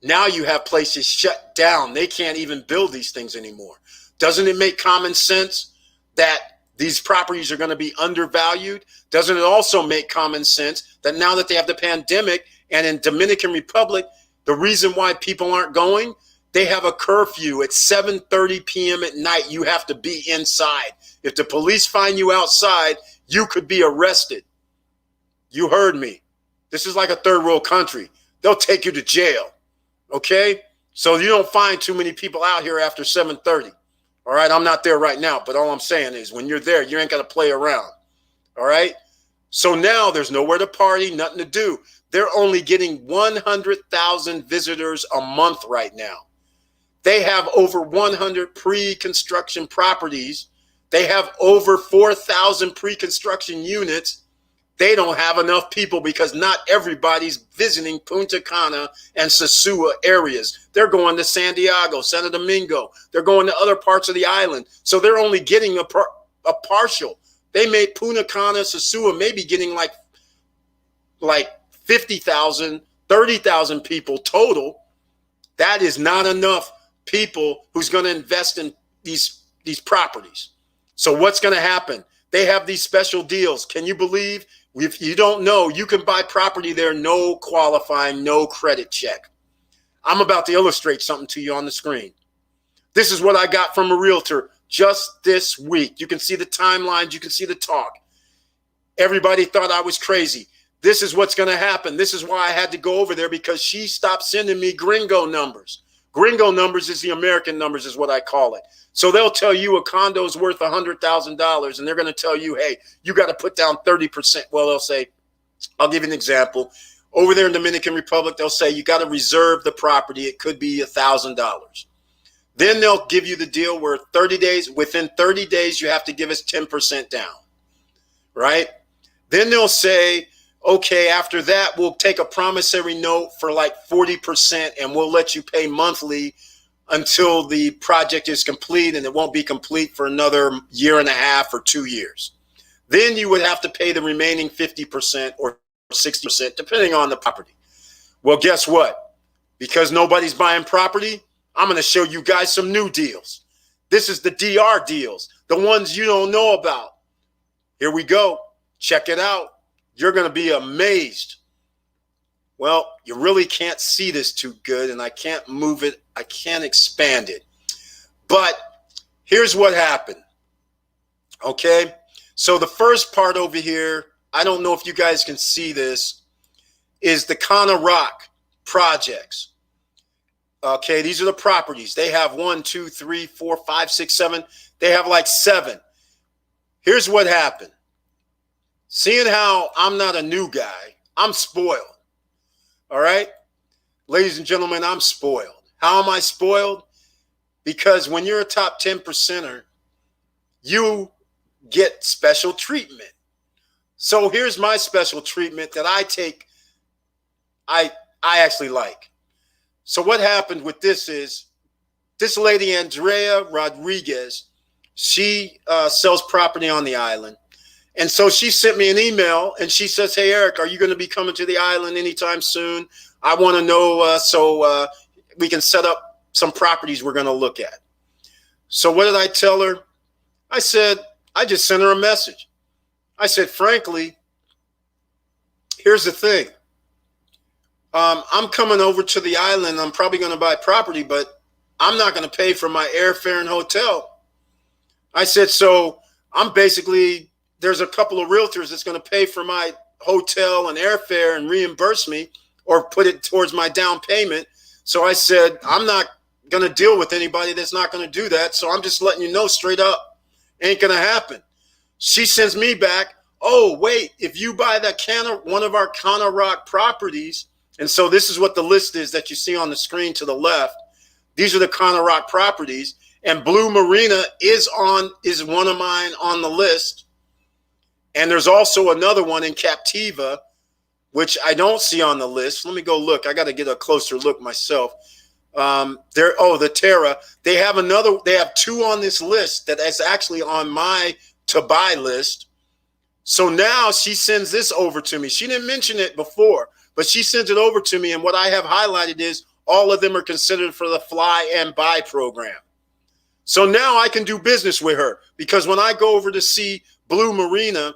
S1: Now you have places shut down. They can't even build these things anymore. Doesn't it make common sense that these properties are going to be undervalued? Doesn't it also make common sense that now that they have the pandemic, and in Dominican Republic, the reason why people aren't going, they have a curfew at 7:30 p.m. at night. You have to be inside. If the police find you outside, you could be arrested. You heard me. This is like a third world country. They'll take you to jail. Okay? So you don't find too many people out here after 7:30. All right, I'm not there right now, but all I'm saying is when you're there, you ain't got to play around. All right? So now there's nowhere to party, nothing to do. they're only getting 100,000 visitors a month right now. They have over 100 pre-construction properties. They have over 4,000 pre-construction units. They don't have enough people because not everybody's visiting Punta Cana and Sosua areas. They're going to San Diego, Santo Domingo. They're going to other parts of the island. So they're only getting a partial. They made Punta Cana, Sosua maybe getting like 50,000, 30,000 people total. That is not enough people who's going to invest in these properties. So what's going to happen? They have these special deals. Can you believe? If you don't know, you can buy property there, no qualifying, no credit check. I'm about to illustrate something to you on the screen. This is what I got from a realtor just this week. You can see the timelines. You can see the talk. Everybody thought I was crazy. This is what's going to happen. This is why I had to go over there, because she stopped sending me gringo numbers. Gringo numbers is the American numbers, is what I call it. So they'll tell you a condo is worth $100,000, and they're going to tell you, hey, you got to put down 30%. Well, they'll say, I'll give you an example. Over there in Dominican Republic, they'll say you got to reserve the property. It could be $1,000. Then they'll give you the deal where within 30 days, you have to give us 10% down, right? Then they'll say, okay, after that, we'll take a promissory note for like 40% and we'll let you pay monthly until the project is complete, and it won't be complete for another year and a half or 2 years. Then you would have to pay the remaining 50% or 60%, depending on the property. Well, guess what? Because nobody's buying property, I'm going to show you guys some new deals. This is the DR deals, the ones you don't know about. Here we go. Check it out. You're going to be amazed. Well, you really can't see this too good, and I can't move it. I can't expand it. But here's what happened. Okay? So the first part over here, I don't know if you guys can see this, is the Cana Rock projects. Okay, these are the properties. They have 1, 2, 3, 4, 5, 6, 7. They have like 7. Here's what happened. Seeing how I'm not a new guy, I'm spoiled. All right? Ladies and gentlemen, I'm spoiled. How am I spoiled? Because when you're a top 10%er, you get special treatment. So here's my special treatment that I take, I actually like. So what happened with this is, this lady, Andrea Rodriguez, she sells property on the island. And so she sent me an email and she says, hey, Eric, are you going to be coming to the island anytime soon? I want to know so we can set up some properties we're going to look at. So what did I tell her? I said, I just sent her a message. I said, frankly, here's the thing. I'm coming over to the island. I'm probably going to buy property, but I'm not going to pay for my airfare and hotel. I said, so I'm basically, there's a couple of realtors that's going to pay for my hotel and airfare and reimburse me or put it towards my down payment. So I said, I'm not going to deal with anybody that's not going to do that. So I'm just letting you know straight up, ain't going to happen. She sends me back, oh, wait, if you buy one of our Cana Rock properties, and so this is what the list is that you see on the screen to the left. These are the Cana Rock properties, and Blue Marina is one of mine on the list. And there's also another one in Captiva, which I don't see on the list. Let me go look. I got to get a closer look myself. The Terra. They have 2 on this list that is actually on my to buy list. So now she sends this over to me. She didn't mention it before, but she sends it over to me. And what I have highlighted is all of them are considered for the fly and buy program. So now I can do business with her, because when I go over to see Blue Marina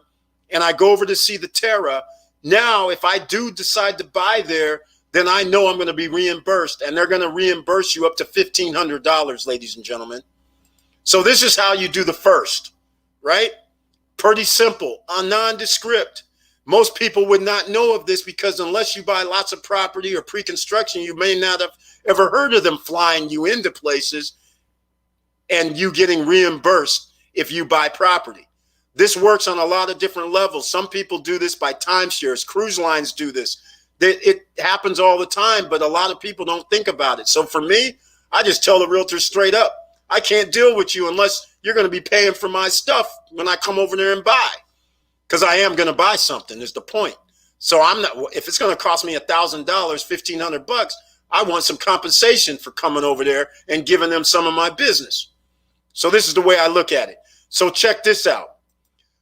S1: and I go over to see the Terra, now if I do decide to buy there, then I know I'm going to be reimbursed, and they're going to reimburse you up to $1,500, ladies and gentlemen. So this is how you do the first, right? Pretty simple, nondescript. Most people would not know of this, because unless you buy lots of property or pre-construction, you may not have ever heard of them flying you into places and you getting reimbursed if you buy property. This works on a lot of different levels. Some people do this by timeshares. Cruise lines do this. It happens all the time, but a lot of people don't think about it. So for me, I just tell the realtor straight up, I can't deal with you unless you're going to be paying for my stuff when I come over there and buy, because I am going to buy something is the point. So I'm not, if it's going to cost me $1,000, $1,500, I want some compensation for coming over there and giving them some of my business. So this is the way I look at it. So check this out.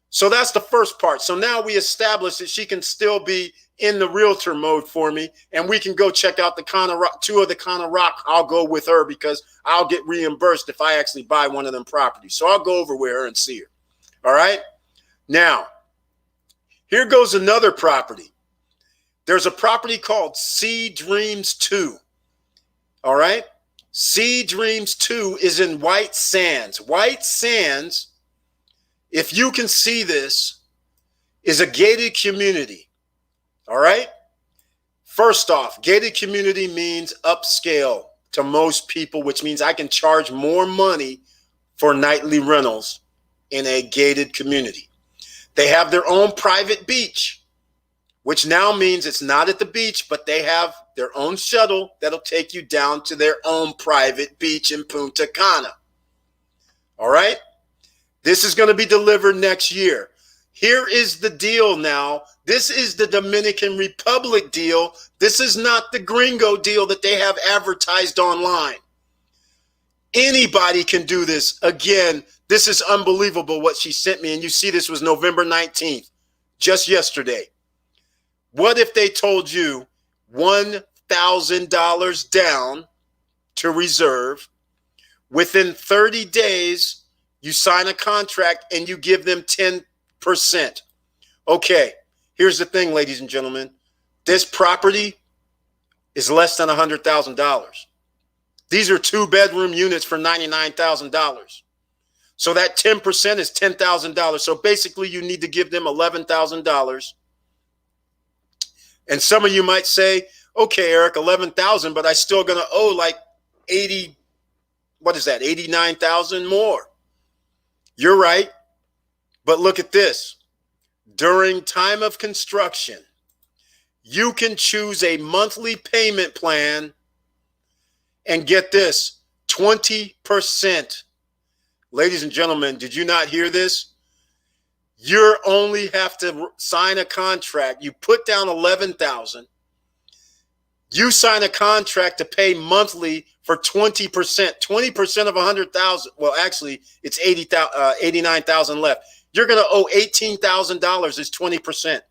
S1: So that's the first part. So now we established that she can still be in the realtor mode for me, and we can go check out the Kind of Rock, 2 of the Kind of Rock. I'll go with her because I'll get reimbursed if I actually buy one of them properties. So I'll go over with her and see her. All right. Now, here goes another property. There's a property called Sea Dreams 2. All right. Sea Dreams 2 is in White Sands. White Sands, if you can see this, is a gated community. All right. First off, gated community means upscale to most people, which means I can charge more money for nightly rentals in a gated community. They have their own private beach, which now means it's not at the beach, but they have their own shuttle that'll take you down to their own private beach in Punta Cana. All right. This is going to be delivered next year. Here is the deal now. This is the Dominican Republic deal. This is not the gringo deal that they have advertised online. Anybody can do this. Again, this is unbelievable what she sent me. And you see, this was November 19th, just yesterday. What if they told you $1,000 down to reserve? Within 30 days, you sign a contract and you give them 10%. Okay, here's the thing, ladies and gentlemen. This property is less than $100,000. These are 2-bedroom units for $99,000. So that 10% is $10,000. So basically you need to give them $11,000. And some of you might say, okay, Eric, $11,000, but I still going to owe like 80, what is that? 89,000 more. You're right. But look at this. During time of construction, you can choose a monthly payment plan and get this, 20%. Ladies and gentlemen, did you not hear this? You only have to sign a contract. You put down $11,000. You sign a contract to pay monthly for 20%. 20% of $100,000. Well, actually, it's 89,000 left. You're going to owe $18,000 is 20%.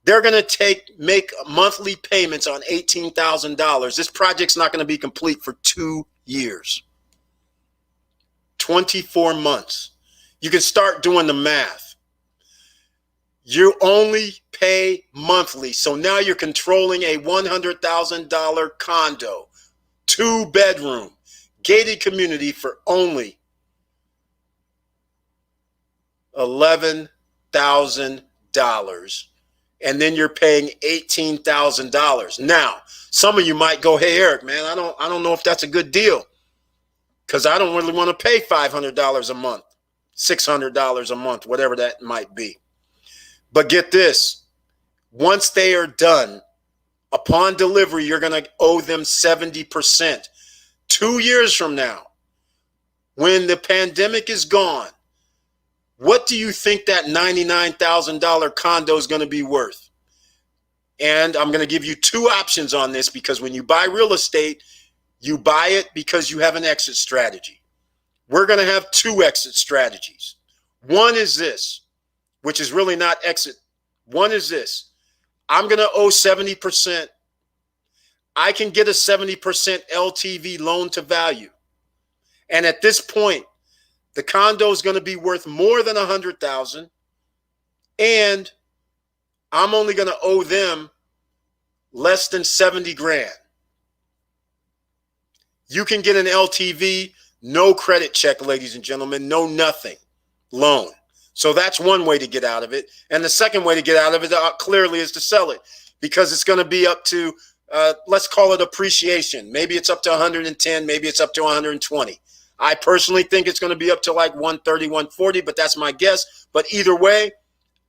S1: They're going to make monthly payments on $18,000. This project's not going to be complete for 2 years. 24 months. You can start doing the math. You only pay monthly. So now you're controlling a $100,000 condo, 2-bedroom, gated community for only $11,000. And then you're paying $18,000. Now, some of you might go, hey, Eric, man, I don't know if that's a good deal, because I don't really want to pay $500 a month, $600 a month, whatever that might be. But get this, once they are done, upon delivery, you're going to owe them 70%. 2 years from now, when the pandemic is gone, what do you think that $99,000 condo is going to be worth? And I'm going to give you 2 options on this, because when you buy real estate, you buy it because you have an exit strategy. We're going to have 2 exit strategies. One is this, which is really not exit. One is this. I'm going to owe 70%. I can get a 70% LTV loan to value. And at this point, the condo is going to be worth more than $100,000. And I'm only going to owe them less than 70 grand. You can get an LTV, no credit check, ladies and gentlemen, no nothing, loan. So that's one way to get out of it. And the second way to get out of it clearly is to sell it, because it's going to be up to, let's call it appreciation. Maybe it's up to 110, maybe it's up to 120. I personally think it's going to be up to like 130, 140, but that's my guess. But either way,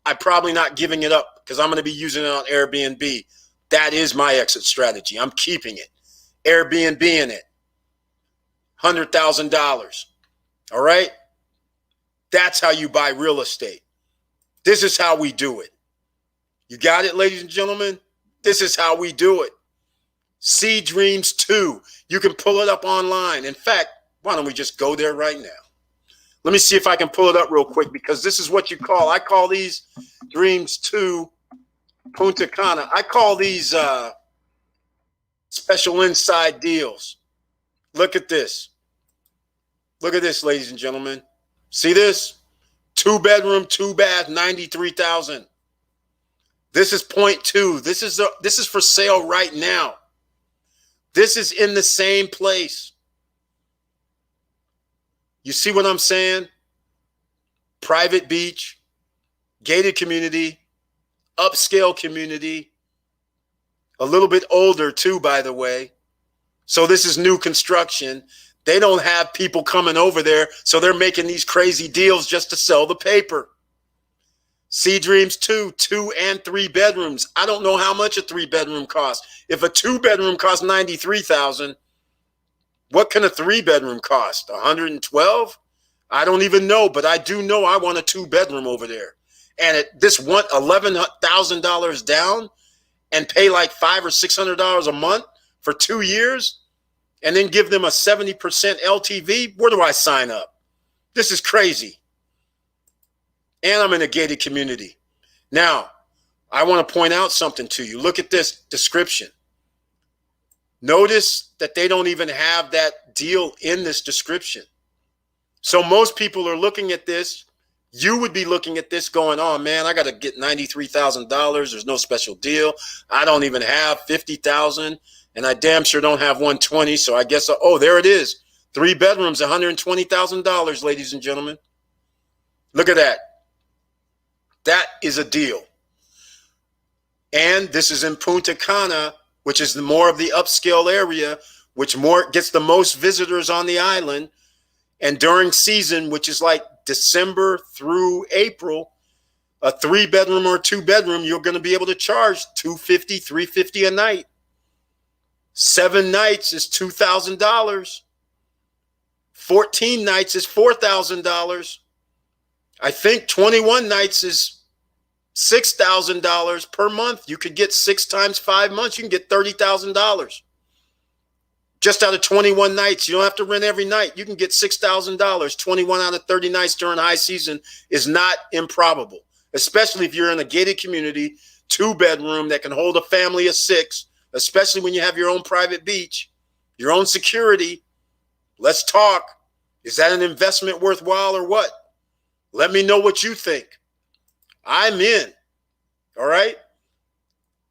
S1: I'm probably not giving it up, because I'm going to be using it on Airbnb. That is my exit strategy. I'm keeping it. Airbnb in it. $100,000. All right? That's how you buy real estate. This is how we do it. You got it, ladies and gentlemen? This is how we do it. Sea Dreams 2. You can pull it up online. In fact, why don't we just go there right now? Let me see if I can pull it up real quick, because this is what I call these Dreams 2 Punta Cana. I call these special inside deals. Look at this. Look at this, ladies and gentlemen. See this? 2-bedroom, 2-bath, $93,000. This is point 2. This is for sale right now. This is in the same place. You see what I'm saying? Private beach, gated community, upscale community, a little bit older too, by the way. So this is new construction. They don't have people coming over there, so they're making these crazy deals just to sell the paper. Sea Dreams 2, 2 and 3 bedrooms. I don't know how much a 3-bedroom costs. If a 2-bedroom costs $93,000, what can a 3-bedroom cost? $112,000? I don't even know, but I do know I want a 2-bedroom over there. And this want $11,000 down and pay like $500 or $600 a month for 2 years, and then give them a 70% LTV. Where do I sign up? This is crazy. And I'm in a gated community. Now, I want to point out something to you. Look at this description. Notice that they don't even have that deal in this description. So most people are looking at this. You would be looking at this going, oh man, I got to get $93,000. There's no special deal. I don't even have $50,000, and I damn sure don't have $120,000. So I guess, oh, there it is. 3 bedrooms, $120,000, ladies and gentlemen. Look at that. That is a deal. And this is in Punta Cana, which is more of the upscale area, which gets the most visitors on the island. And during season, which is like December through April, a 3-bedroom or 2-bedroom, you're going to be able to charge $250, $350 a night. 7 nights is $2,000. 14 nights is $4,000. I think 21 nights is $6,000 per month. You could get 6 times 5 months. You can get $30,000. Just out of 21 nights. You don't have to rent every night. You can get $6,000. 21 out of 30 nights during high season is not improbable, especially if you're in a gated community, 2-bedroom that can hold a family of 6, especially when you have your own private beach, your own security. Let's talk. Is that an investment worthwhile or what? Let me know what you think. I'm in. All right?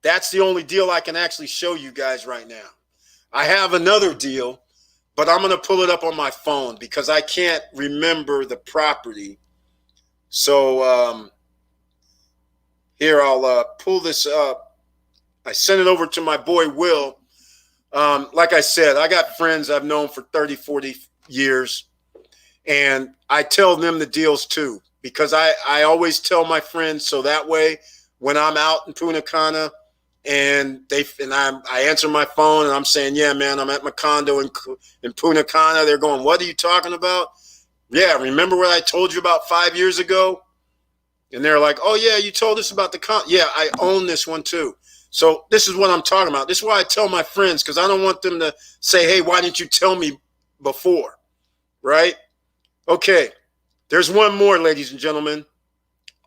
S1: That's the only deal I can actually show you guys right now. I have another deal, but I'm going to pull it up on my phone because I can't remember the property. So here, I'll pull this up. I sent it over to my boy, Will. Like I said, I got friends I've known for 30, 40 years, and I tell them the deals too, because I always tell my friends, so that way when I'm out in Punta Cana, and I answer my phone and I'm saying, yeah, man, I'm at my condo in Punta Cana. They're going, what are you talking about? Yeah, remember what I told you about 5 years ago? And they're like, oh, yeah, you told us about the condo. Yeah, I own this one too. So this is what I'm talking about. This is why I tell my friends, because I don't want them to say, hey, why didn't you tell me before? Right? Okay, there's one more, ladies and gentlemen.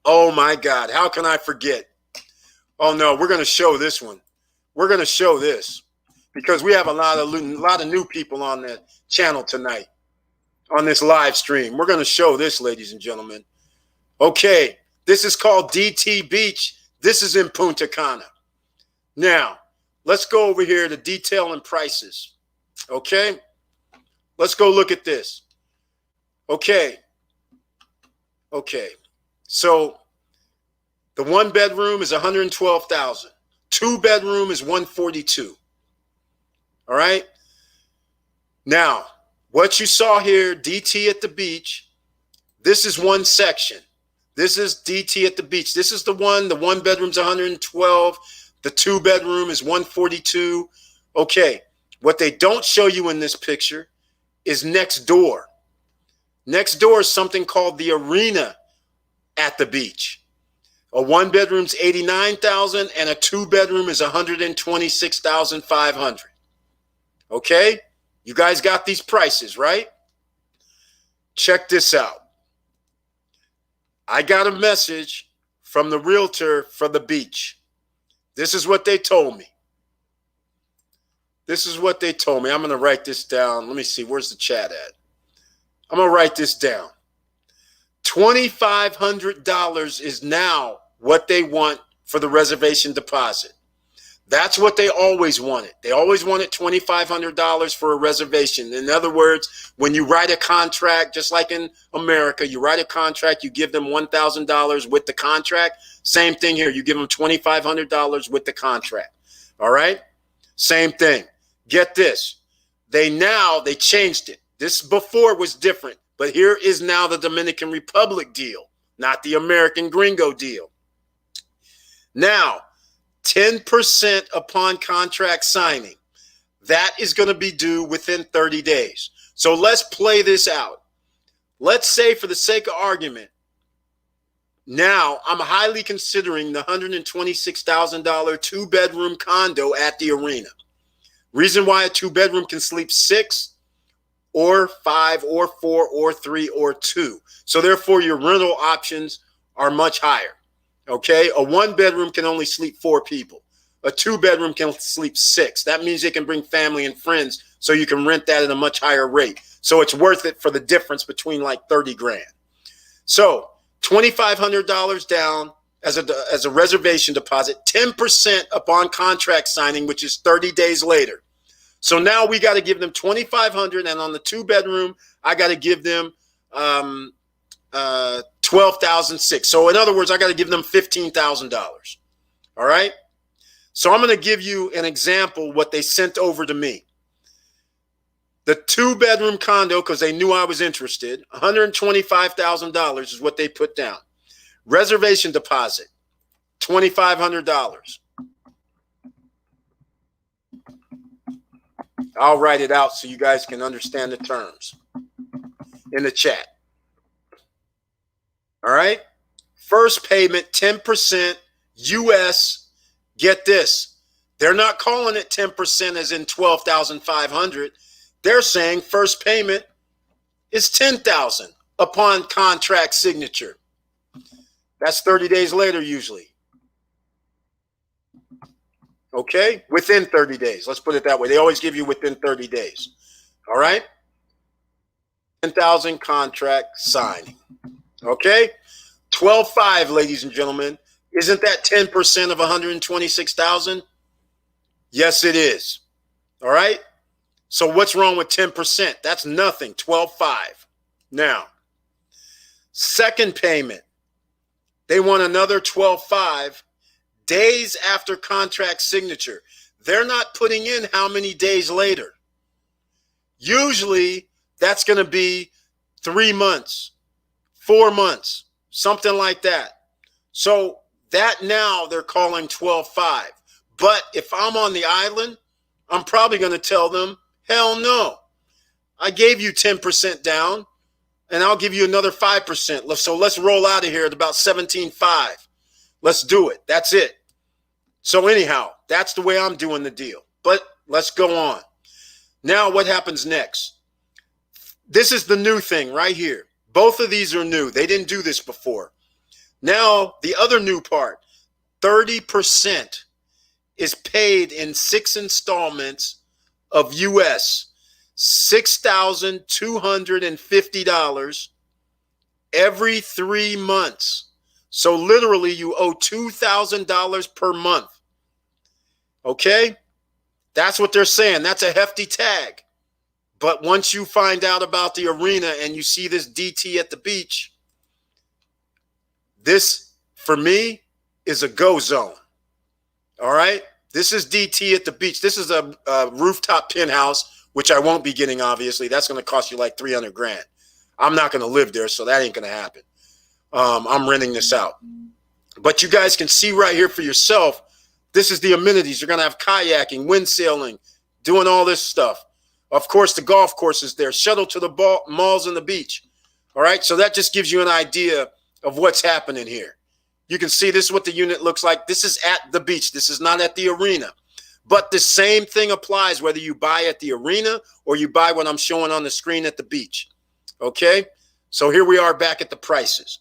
S1: Oh, my God. How can I forget? Oh, no, we're going to show this one. We're going to show this because we have a lot of new people on the channel tonight on this live stream. We're going to show this, ladies and gentlemen. Okay, this is called DT Beach. This is in Punta Cana. Now, let's go over here to detail and prices. Okay, let's go look at this. Okay, so the 1-bedroom is $112,000. 2-bedroom is $142,000. All right. Now, what you saw here, DT at the beach, this is one section. This is DT at the beach. This is the 1-bedroom's $112,000. The 2-bedroom is 142. Okay, what they don't show you in this picture is next door. Next door is something called the arena at the beach. A 1-bedroom's $89,000 and a 2-bedroom is $126,500. Okay, you guys got these prices, right? Check this out. I got a message from the realtor for the beach. This is what they told me. This is what they told me. I'm going to write this down. Let me see. Where's the chat at? I'm going to write this down. $2,500 is now what they want for the reservation deposit. That's what they always wanted. They always wanted $2,500 for a reservation. In other words, when you write a contract, just like in America, you write a contract, you give them $1,000 with the contract. Same thing here. You give them $2,500 with the contract. All right? Same thing. Get this. They changed it. This before was different, but here is now the Dominican Republic deal, not the American gringo deal. Now, 10% upon contract signing. That is going to be due within 30 days. So let's play this out. Let's say, for the sake of argument, now I'm highly considering the $126,000 2-bedroom condo at the arena. Reason why a 2-bedroom can sleep 6 or 5 or 4 or 3 or 2. So therefore your rental options are much higher. Okay, a 1-bedroom can only sleep 4 people. A 2-bedroom can sleep 6. That means you can bring family and friends, so you can rent that at a much higher rate. So it's worth it for the difference between like 30 grand. So $2,500 down as a reservation deposit, 10% upon contract signing, which is 30 days later. So now we got to give them $2,500, and on the 2-bedroom, I got to give them $12,600. So in other words, I got to give them $15,000. All right. So I'm going to give you an example what they sent over to me. The 2-bedroom condo, because they knew I was interested, $125,000 is what they put down. Reservation deposit, $2,500. I'll write it out so you guys can understand the terms in the chat. All right. First payment, 10% US. Get this. They're not calling it 10% as in $12,500. They're saying first payment is $10,000 upon contract signature. That's 30 days later usually. Okay? Within 30 days. Let's put it that way. They always give you within 30 days. All right? $10,000 contract signing. Okay? 12.5, ladies and gentlemen. Isn't that 10% of 126,000? Yes, it is. All right? So what's wrong with 10%? That's nothing. 12.5. Now, second payment. They want another 12.5 days after contract signature. They're not putting in how many days later. Usually, that's going to be 3 months, 4 months, something like that. So that now they're calling 12.5. But if I'm on the island, I'm probably going to tell them, hell no. I gave you 10% down, and I'll give you another 5%. So let's roll out of here at about 17.5. Let's do it. That's it. So anyhow, that's the way I'm doing the deal. But let's go on. Now what happens next? This is the new thing right here. Both of these are new. They didn't do this before. Now the other new part, 30% is paid in 6 installments of US $6,250 every 3 months. So literally you owe $2,000 per month. Okay? That's what they're saying. That's a hefty tag. But once you find out about the arena and you see this DT at the beach, this, for me, is a go zone. All right? This is DT at the beach. This is a rooftop penthouse, which I won't be getting, obviously. That's going to cost you like 300 grand. I'm not going to live there, so that ain't going to happen. I'm renting this out. But you guys can see right here for yourself, This is the amenities. You're going to have kayaking, windsailing, doing all this stuff. Of course, the golf course is there, shuttle to the malls and the beach. All right, so that just gives you an idea of what's happening here. You can see this is what the unit looks like. This is at the beach. This is not at the arena. But the same thing applies whether you buy at the arena or you buy what I'm showing on the screen at the beach. Okay, so here we are back at the prices.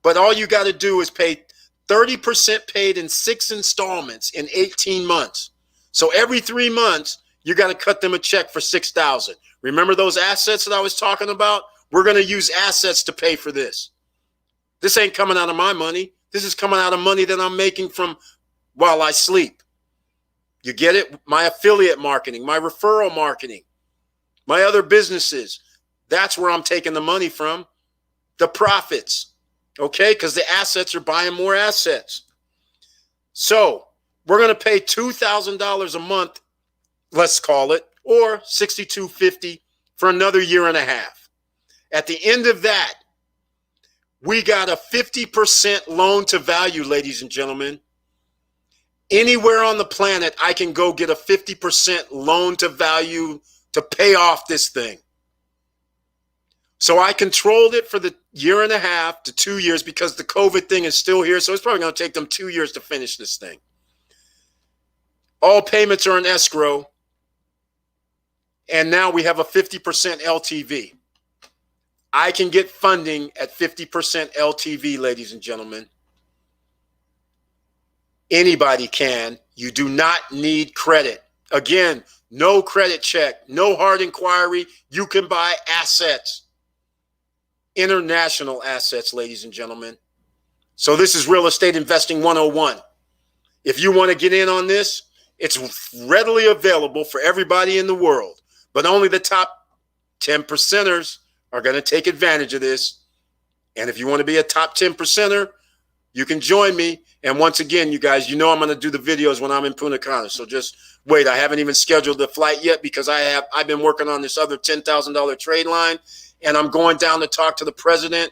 S1: But all you got to do is pay 30% paid in 6 installments in 18 months. So every 3 months, you got to cut them a check for $6,000. Remember those assets that I was talking about? We're going to use assets to pay for this. This ain't coming out of my money. This is coming out of money that I'm making from while I sleep. You get it? My affiliate marketing, my referral marketing, my other businesses. That's where I'm taking the money from, the profits. Okay, because the assets are buying more assets. So we're going to pay $2,000 a month, let's call it, or $6,250 for another year and a half. At the end of that, we got a 50% loan to value, ladies and gentlemen. Anywhere on the planet, I can go get a 50% loan to value to pay off this thing. So I controlled it for the year and a half to 2 years because the COVID thing is still here. So it's probably going to take them 2 years to finish this thing. All payments are in escrow. And now we have a 50% LTV. I can get funding at 50% LTV, ladies and gentlemen. Anybody can. You do not need credit. Again, no credit check, no hard inquiry. You can buy assets. International assets, ladies and gentlemen. So this is Real Estate Investing 101. If you want to get in on this, it's readily available for everybody in the world, but only the top 10%ers are going to take advantage of this. And if you want to be a top 10%er, you can join me. And once again, you guys, you know I'm going to do the videos when I'm in Punta Cana. So just wait. I haven't even scheduled the flight yet because I've been working on this other $10,000 trade line. And I'm going down to talk to the president,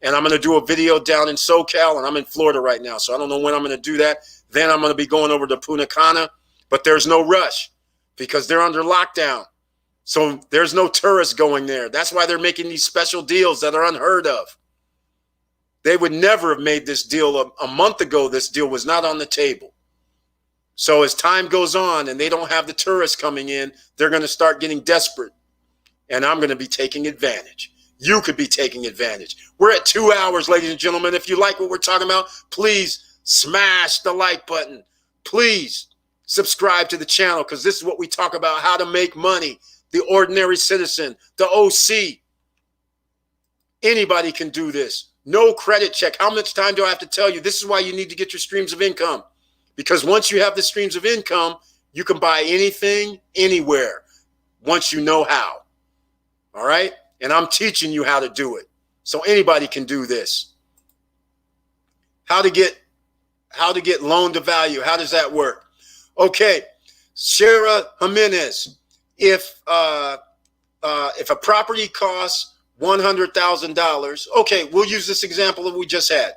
S1: and I'm going to do a video down in SoCal, and I'm in Florida right now, so I don't know when I'm going to do that. Then I'm going to be going over to Punta Cana, but there's no rush because they're under lockdown. So there's no tourists going there. That's why they're making these special deals that are unheard of. They would never have made this deal a month ago. This deal was not on the table. So as time goes on and they don't have the tourists coming in, they're going to start getting desperate. And I'm going to be taking advantage. You could be taking advantage. We're at 2 hours, ladies and gentlemen. If you like what we're talking about, please smash the like button. Please subscribe to the channel because this is what we talk about, how to make money. The ordinary citizen, the OC. Anybody can do this. No credit check. How much time do I have to tell you? This is why you need to get your streams of income. Because once you have the streams of income, you can buy anything, anywhere, once you know how. All right? And I'm teaching you how to do it. So anybody can do this. How to get loan to value. How does that work? Okay. Shara Jimenez. If a property costs $100,000, okay, we'll use this example that we just had.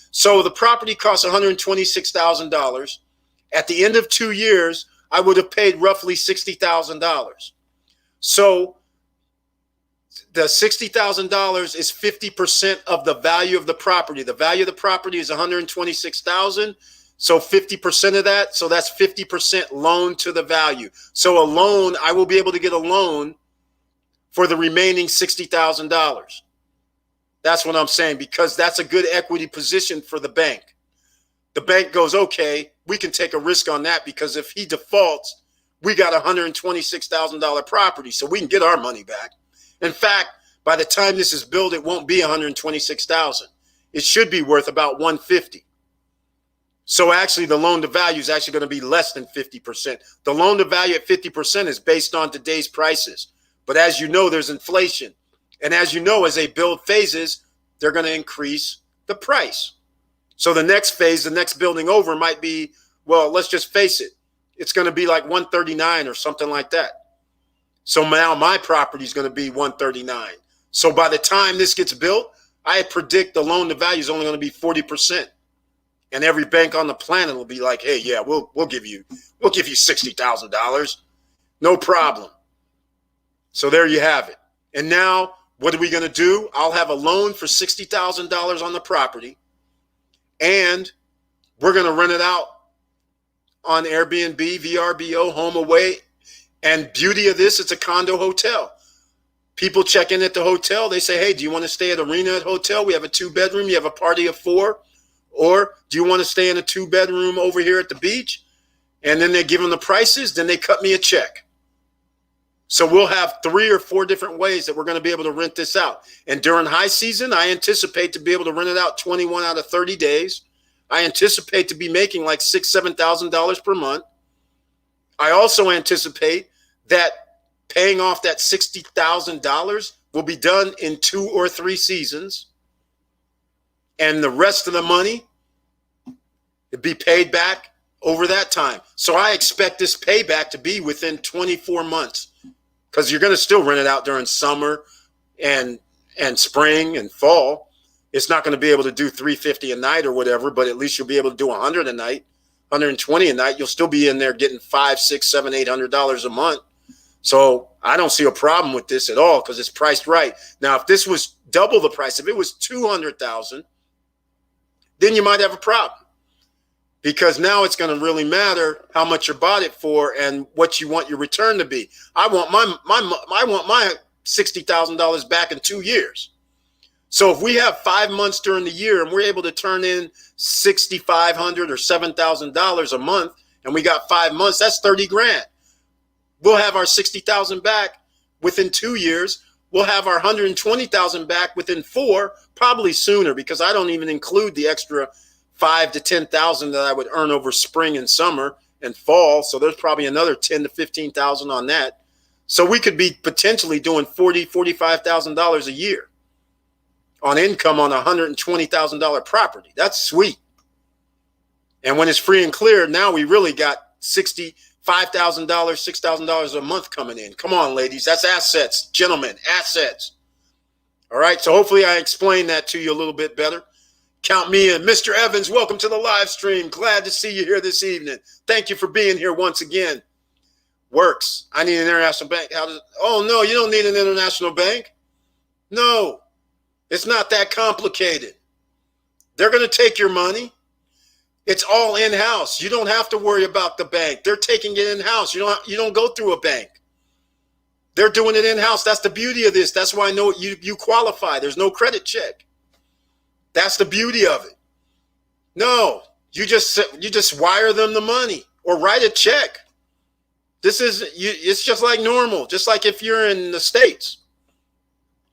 S1: So the property costs $126,000. At the end of 2 years, I would have paid roughly $60,000. So the $60,000 is 50% of the value of the property. The value of the property is $126,000. So 50% of that, so that's 50% loan to the value. So a loan, I will be able to get a loan for the remaining $60,000. That's what I'm saying, because that's a good equity position for the bank. The bank goes, okay, we can take a risk on that because if he defaults, we got a $126,000 property, so we can get our money back. In fact, by the time this is built, it won't be $126,000. It should be worth about $150,000. So actually, the loan to value is actually going to be less than 50%. The loan to value at 50% is based on today's prices. But as you know, there's inflation. And as you know, as they build phases, they're going to increase the price. So the next phase, the next building over might be, well, let's just face it. It's going to be like 139 or something like that. So now my property is going to be 139. So by the time this gets built, I predict the loan to value is only going to be 40%. And every bank on the planet will be like, hey, yeah, we'll give you $60,000. No problem. So there you have it. And now what are we going to do? I'll have a loan for $60,000 on the property, and we're going to rent it out on Airbnb, VRBO, Home Away. And beauty of this, it's a condo hotel. People check in at the hotel. They say, hey, do you want to stay at Arena Hotel? We have a 2-bedroom. You have a party of 4. Or do you want to stay in a 2-bedroom over here at the beach? And then they give them the prices. Then they cut me a check. So we'll have 3 or 4 different ways that we're going to be able to rent this out. And during high season, I anticipate to be able to rent it out 21 out of 30 days. I anticipate to be making like $6,000, $7,000 per month. I also anticipate that paying off that $60,000 will be done in 2 or 3 seasons. And the rest of the money will be paid back over that time. So I expect this payback to be within 24 months, because you're going to still rent it out during summer and spring and fall. It's not going to be able to do $350 a night or whatever, but at least you'll be able to do $100 a night, $120 a night. You'll still be in there getting $500, $600, $700, $800 a month. So I don't see a problem with this at all, because it's priced right. Now, if this was double the price, if it was $200,000, then you might have a problem, because now it's going to really matter how much you bought it for and what you want your return to be. I want my $60,000 back in 2 years. So if we have 5 months during the year and we're able to turn in $6,500 or $7,000 a month, and we got 5 months, that's $30,000. We'll have our $60,000 back within 2 years. We'll have our $120,000 back within 4, probably sooner, because I don't even include the extra $5,000 to $10,000 that I would earn over spring and summer and fall. So there's probably another $10,000 to $15,000 on that. So we could be potentially doing $40,000, $45,000 a year on income on a $120,000 property. That's sweet. And when it's free and clear, now we really got $5,000, $6,000 a month coming in. Come on, ladies. That's assets. Gentlemen, assets. All right. So hopefully I explained that to you a little bit better. Count me in. Mr. Evans, welcome to the live stream. Glad to see you here this evening. Thank you for being here once again. Works. I need an international bank. Oh, no, you don't need an international bank. No, it's not that complicated. They're going to take your money. It's all in-house. You don't have to worry about the bank. They're taking it in-house. You don't go through a bank. They're doing it in-house. That's the beauty of this. That's why I know you qualify. There's no credit check. That's the beauty of it. No, you just wire them the money or write a check. It's just like normal, just like if you're in the States.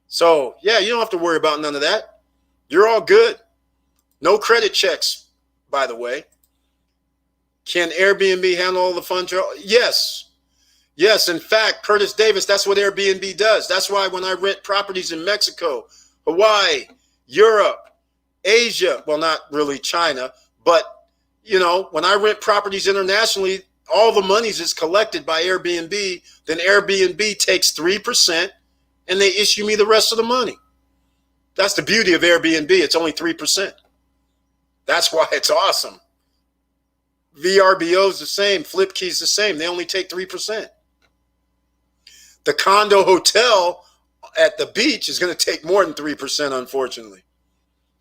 S1: So yeah, you don't have to worry about none of that. You're all good. No credit checks, by the way. Can Airbnb handle all the funds? Yes. Yes. In fact, Curtis Davis, that's what Airbnb does. That's why when I rent properties in Mexico, Hawaii, Europe, Asia, well, not really China, but, when I rent properties internationally, all the monies is collected by Airbnb. Then Airbnb takes 3% and they issue me the rest of the money. That's the beauty of Airbnb. It's only 3%. That's why it's awesome. VRBO is the same. Flipkey is the same. They only take 3%. The condo hotel at the beach is going to take more than 3%, unfortunately.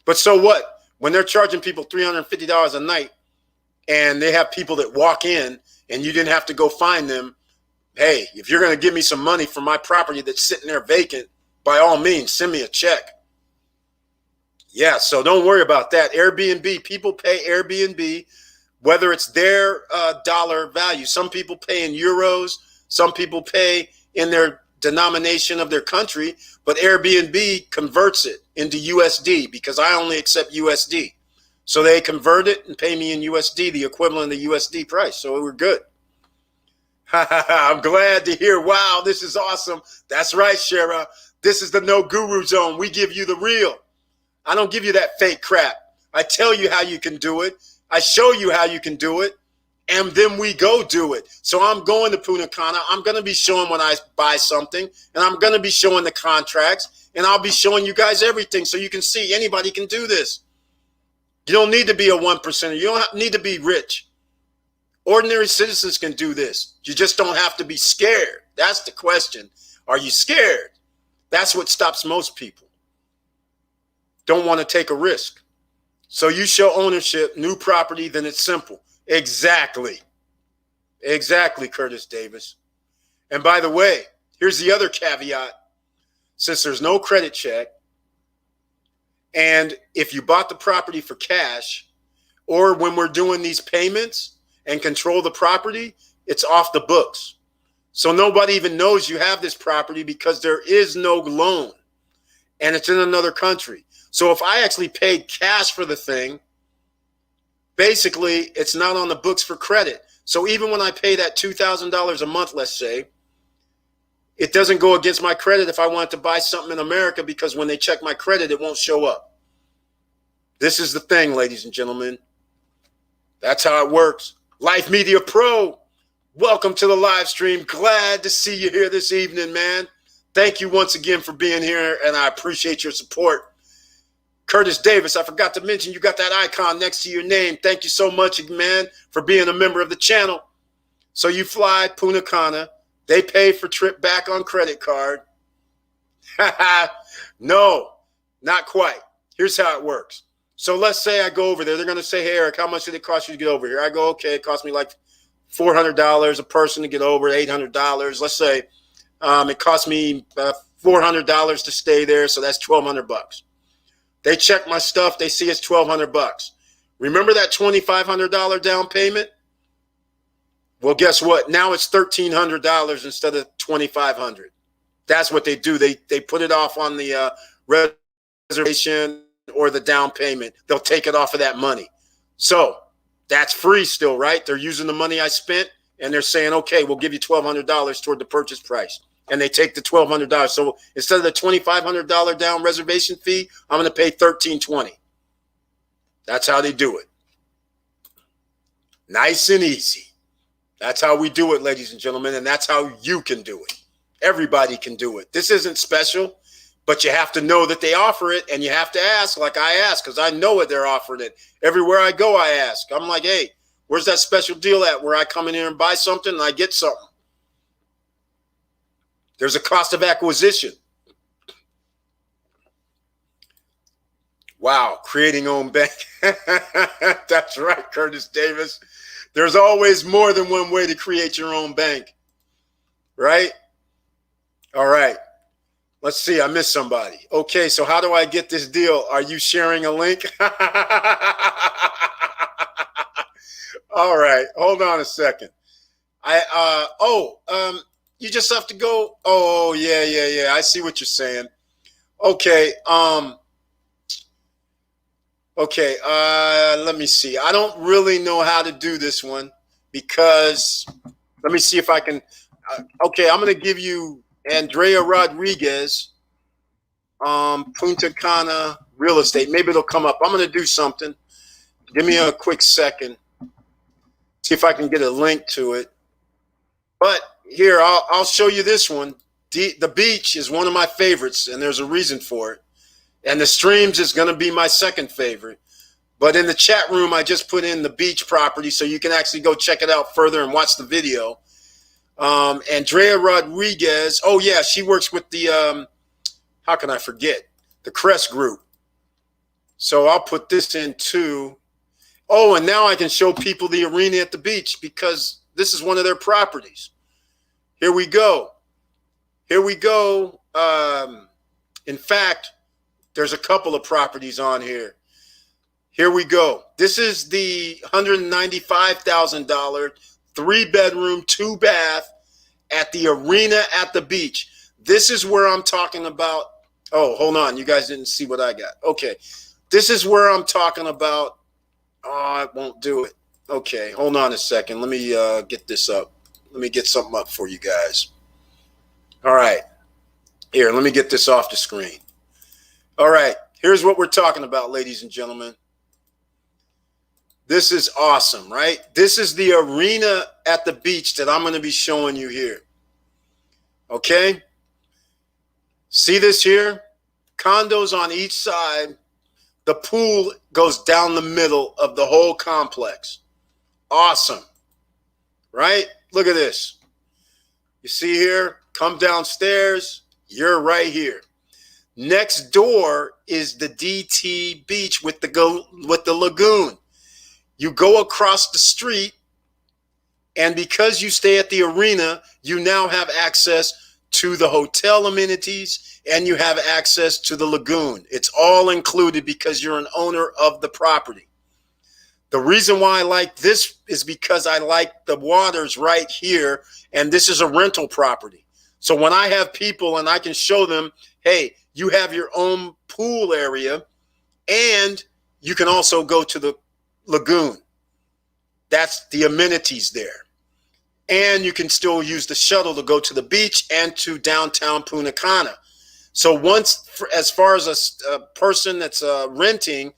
S1: But so what? When they're charging people $350 a night and they have people that walk in and you didn't have to go find them, hey, if you're going to give me some money for my property that's sitting there vacant, by all means, send me a check. Yeah, so don't worry about that. Airbnb, people pay Airbnb, whether it's their dollar value. Some people pay in euros. Some people pay in their denomination of their country, but Airbnb converts it into USD because I only accept USD. So they convert it and pay me in USD, the equivalent of the USD price. So we're good. I'm glad to hear. Wow, this is awesome. That's right, Shara. This is the No Guru Zone. We give you the real. I don't give you that fake crap. I tell you how you can do it. I show you how you can do it. And then we go do it. So I'm going to Punta Cana. I'm going to be showing when I buy something. And I'm going to be showing the contracts. And I'll be showing you guys everything so you can see anybody can do this. You don't need to be a 1%er. You don't need to be rich. Ordinary citizens can do this. You just don't have to be scared. That's the question. Are you scared? That's what stops most people. Don't want to take a risk. So you show ownership, new property, then it's simple. Exactly. Exactly, Curtis Davis. And by the way, here's the other caveat. Since there's no credit check, and if you bought the property for cash, or when we're doing these payments and control the property, it's off the books. So nobody even knows you have this property because there is no loan and it's in another country. So if I actually paid cash for the thing, basically it's not on the books for credit. So even when I pay that $2,000 a month, let's say, it doesn't go against my credit if I want to buy something in America, because when they check my credit, it won't show up. This is the thing, ladies and gentlemen. That's how it works. Life Media Pro, welcome to the live stream. Glad to see you here this evening, man. Thank you once again for being here, and I appreciate your support. Curtis Davis, I forgot to mention, you got that icon next to your name. Thank you so much, man, for being a member of the channel. So you fly Punta Cana. They pay for trip back on credit card. No, not quite. Here's how it works. So let's say I go over there. They're going to say, hey, Eric, how much did it cost you to get over here? I go, okay, it cost me like $400 a person to get over, $800. Let's say it cost me $400 to stay there, so that's $1,200. They check my stuff. They see it's $1,200. Remember that $2,500 down payment? Well, guess what? Now it's $1,300 instead of $2,500. That's what they do. They put it off on the reservation or the down payment. They'll take it off of that money. So that's free still, right? They're using the money I spent, and they're saying, okay, we'll give you $1,200 toward the purchase price. And they take the $1,200. So instead of the $2,500 down reservation fee, I'm going to pay $1,320. That's how they do it. Nice and easy. That's how we do it, ladies and gentlemen, and that's how you can do it. Everybody can do it. This isn't special, but you have to know that they offer it, and you have to ask like I ask, because I know it. They're offering it. Everywhere I go, I ask. I'm like, hey, where's that special deal at where I come in here and buy something and I get something? There's a cost of acquisition. Wow, creating own bank. That's right, Curtis Davis. There's always more than one way to create your own bank, right? All right. Let's see. I missed somebody. Okay, so how do I get this deal? Are you sharing a link? All right. Hold on a second. You just have to go. Oh, yeah. I see what you're saying. Okay. Okay, let me see. I don't really know how to do this one because let me see if I can. Okay, I'm going to give you Andrea Rodriguez, Punta Cana real estate. Maybe it'll come up. I'm going to do something. Give me a quick second. See if I can get a link to it. But here, I'll show you this one. The beach is one of my favorites, and there's a reason for it. And the streams is going to be my second favorite. But in the chat room, I just put in the beach property so you can actually go check it out further and watch the video. Andrea Rodriguez. Oh, yeah, she works with the, how can I forget? The Crest Group. So I'll put this in too. Oh, and now I can show people the arena at the beach because this is one of their properties. Here we go. Here we go. In fact, there's a couple of properties on here. Here we go. This is the $195,000 3-bedroom, 2-bath at the arena at the beach. This is where I'm talking about. Oh, hold on. You guys didn't see what I got. Okay. This is where I'm talking about. Oh, it won't do it. Okay. Hold on a second. Let me get this up. Let me get something up for you guys. All right. Here, let me get this off the screen. All right, here's what we're talking about, ladies and gentlemen. This is awesome, right? This is the arena at the beach that I'm going to be showing you here. Okay? See this here? Condos on each side, The pool goes down the middle of the whole complex. Awesome, right? Look at this. You see here, come downstairs, you're right here. Next door is the DT beach with the lagoon. You go across the street, and because you stay at the arena, you now have access to the hotel amenities and you have access to the lagoon. It's all included because you're an owner of the property. The reason why I like this is because I like the waters right here, and this is a rental property. So when I have people and I can show them, hey, you have your own pool area and you can also go to the lagoon. That's the amenities there. And you can still use the shuttle to go to the beach and to downtown Punta Cana. So as far as a person that's renting,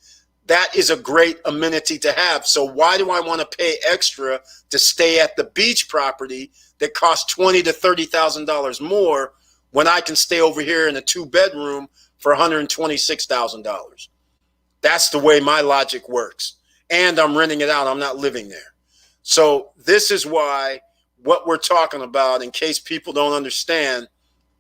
S1: that is a great amenity to have. So why do I want to pay extra to stay at the beach property that costs $20,000 to $30,000 more when I can stay over here in a 2-bedroom for $126,000? That's the way my logic works. And I'm renting it out. I'm not living there. So this is why what we're talking about, in case people don't understand,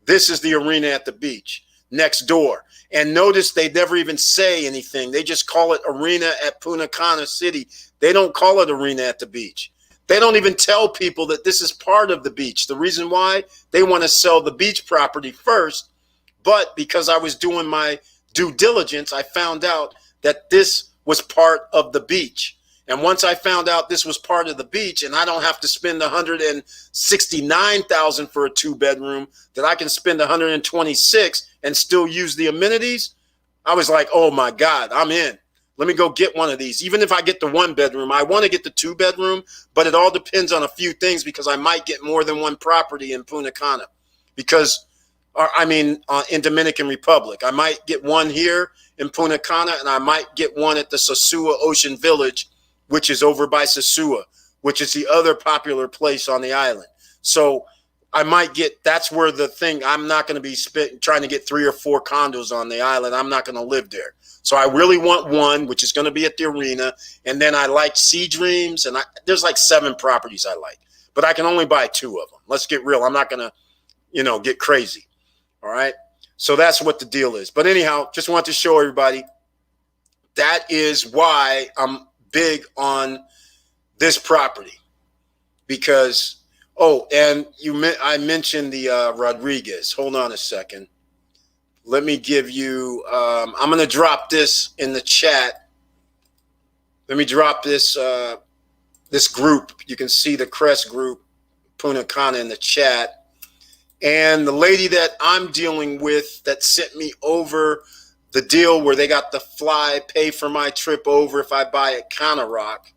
S1: this is the arena at the beach next door. And notice they never even say anything. They just call it arena at Punta Cana City. They don't call it arena at the beach. They don't even tell people that this is part of the beach. The reason why, they want to sell the beach property first. But because I was doing my due diligence, I found out that this was part of the beach. And once I found out this was part of the beach and I don't have to spend $169,000 for a 2-bedroom, that I can spend $126,000 and still use the amenities, I was like, oh my God, I'm in. Let me go get one of these. Even if I get the 1-bedroom, I want to get the 2-bedroom, but it all depends on a few things because I might get more than one property in Punta Cana. In Dominican Republic. I might get one here in Punta Cana and I might get one at the Sosua Ocean Village, which is over by Sosua, which is the other popular place on the island. So I might get, that's where the thing, I'm not going to be trying to get 3 or 4 condos on the island. I'm not going to live there. So I really want one, which is going to be at the arena. And then I like Sea Dreams, and there's like 7 properties I like, but I can only buy 2 of them. Let's get real. I'm not going to, get crazy. All right. So that's what the deal is. But anyhow, just want to show everybody that is why I'm big on this property, because I mentioned the Rodriguez. Hold on a second. Let me give you I'm going to drop this in the chat. Let me drop this this group. You can see the Crest group Punta Cana in the chat. And the lady that I'm dealing with that sent me over the deal where they got the pay for my trip over if I buy at Cana Rock.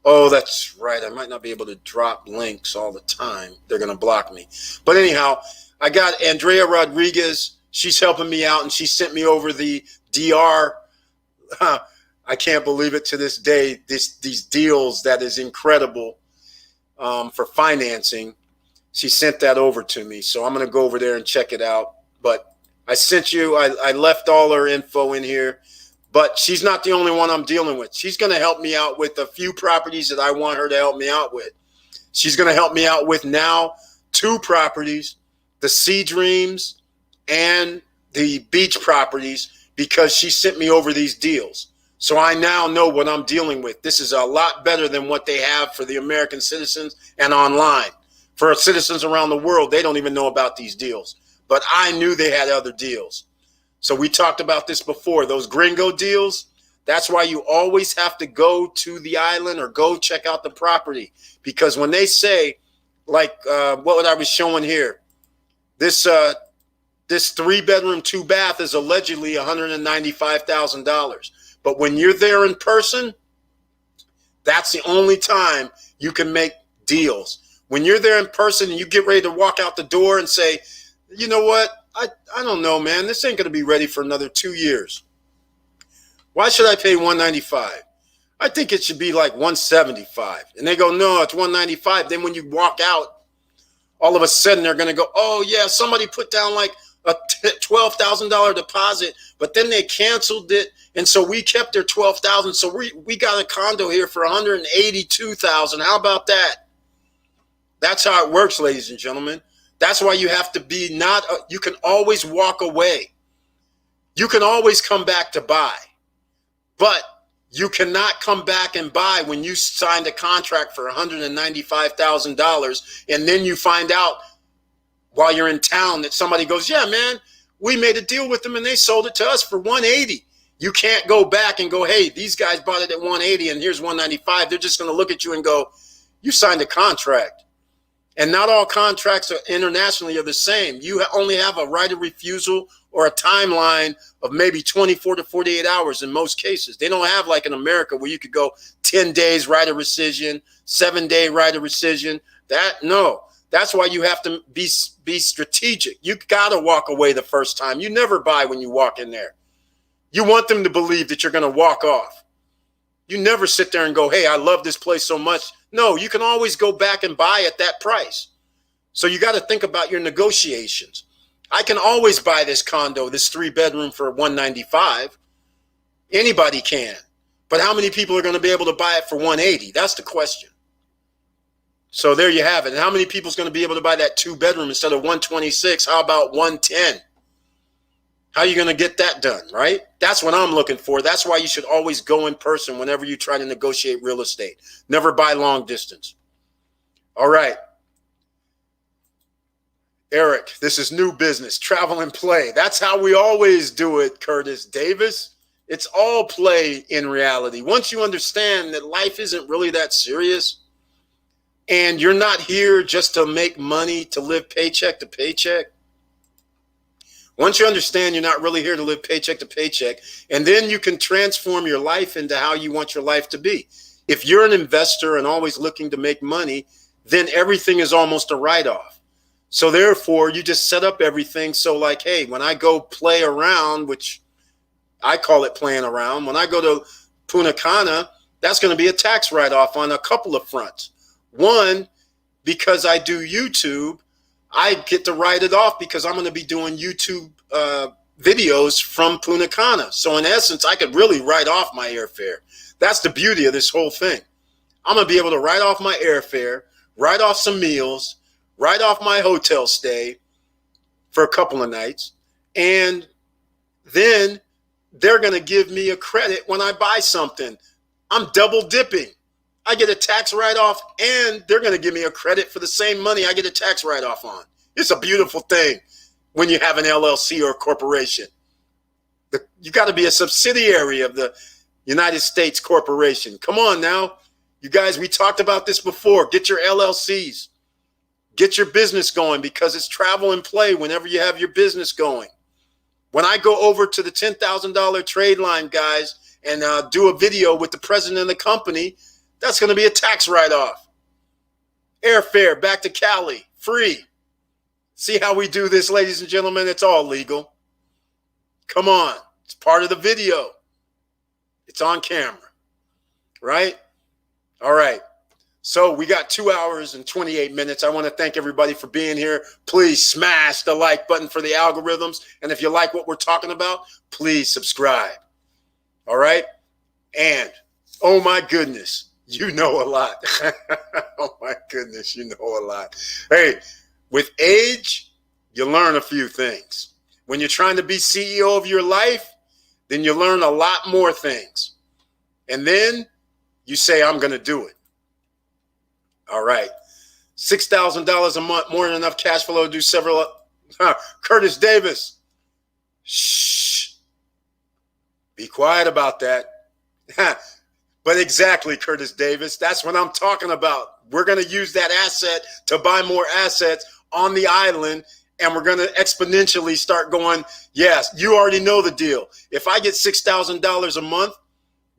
S1: Oh, that's right. I might not be able to drop links all the time. They're going to block me. But anyhow, I got Andrea Rodriguez. She's helping me out, and she sent me over the DR. I can't believe it to this day. These deals that is incredible for financing. She sent that over to me. So I'm going to go over there and check it out. But I sent you, I left all her info in here. But she's not the only one I'm dealing with. She's going to help me out with a few properties that I want her to help me out with. She's going to help me out with now 2 properties, the Sea Dreams and the beach properties, because she sent me over these deals. So I now know what I'm dealing with. This is a lot better than what they have for the American citizens and online. For citizens around the world, they don't even know about these deals. But I knew they had other deals. So we talked about this before. Those gringo deals, that's why you always have to go to the island or go check out the property. Because when they say, like what I was showing here, this 3-bedroom, 2-bath is allegedly $195,000. But when you're there in person, that's the only time you can make deals. When you're there in person and you get ready to walk out the door and say, you know what? I don't know, man. This ain't going to be ready for another 2 years. Why should I pay $195? I think it should be like $175. And they go, no, it's $195. Then when you walk out, all of a sudden they're going to go, oh, yeah, somebody put down like a $12,000 deposit, but then they canceled it. And so we kept their $12,000. So we got a condo here for $182,000. How about that? That's how it works, ladies and gentlemen. That's why you have to be you can always walk away. You can always come back to buy, but you cannot come back and buy when you signed a contract for $195,000 and then you find out while you're in town that somebody goes, yeah, man, we made a deal with them and they sold it to us for $180. You can't go back and go, hey, these guys bought it at $180 and here's $195. They're just going to look at you and go, you signed a contract. And not all contracts internationally are the same. You only have a right of refusal or a timeline of maybe 24 to 48 hours in most cases. They don't have like in America where you could go 10 days right of rescission, 7-day right of rescission. No. That's why you have to be strategic. You got to walk away the first time. You never buy when you walk in there. You want them to believe that you're going to walk off. You never sit there and go, hey, I love this place so much. No, you can always go back and buy at that price. So you got to think about your negotiations. I can always buy this condo, this 3-bedroom for $195. Anybody can. But how many people are going to be able to buy it for $180? That's the question. So there you have it. And how many people is going to be able to buy that 2-bedroom instead of $126? How about $110? How are you going to get that done, right? That's what I'm looking for. That's why you should always go in person whenever you try to negotiate real estate. Never buy long distance. All right. Eric, this is new business, travel and play. That's how we always do it, Curtis Davis. It's all play in reality. Once you understand that life isn't really that serious and you're not here just to make money, to live paycheck to paycheck. Once you understand you're not really here to live paycheck to paycheck, and then you can transform your life into how you want your life to be. If you're an investor and always looking to make money, then everything is almost a write-off. So therefore, you just set up everything. So like, hey, when I go play around, which I call it playing around, when I go to Punta Cana, that's going to be a tax write-off on a couple of fronts. One, because I do YouTube, I get to write it off because I'm going to be doing YouTube videos from Punta Cana. So in essence, I could really write off my airfare. That's the beauty of this whole thing. I'm going to be able to write off my airfare, write off some meals, write off my hotel stay for a couple of nights, and then they're going to give me a credit when I buy something. I'm double dipping. I get a tax write-off, and they're going to give me a credit for the same money I get a tax write-off on. It's a beautiful thing when you have an LLC or a corporation. You got to be a subsidiary of the United States corporation. Come on now. You guys, we talked about this before. Get your LLCs. Get your business going because it's travel and play whenever you have your business going. When I go over to the $10,000 trade line, guys, and do a video with the president of the company, that's going to be a tax write-off. Airfare back to Cali, free. See how we do this, ladies and gentlemen? It's all legal. Come on. It's part of the video. It's on camera, right? All right. So we got 2 hours and 28 minutes. I want to thank everybody for being here. Please smash the like button for the algorithms. And if you like what we're talking about, please subscribe. All right. And oh my goodness, you know a lot. Oh my goodness, you know a lot. Hey, with age, you learn a few things. When you're trying to be CEO of your life, then you learn a lot more things. And then you say, I'm going to do it. All right. $6,000 a month, more than enough cash flow to do several. Curtis Davis. Shh. Be quiet about that. But exactly, Curtis Davis. That's what I'm talking about. We're going to use that asset to buy more assets on the island. And we're going to exponentially start going. Yes, you already know the deal. If I get $6,000 a month,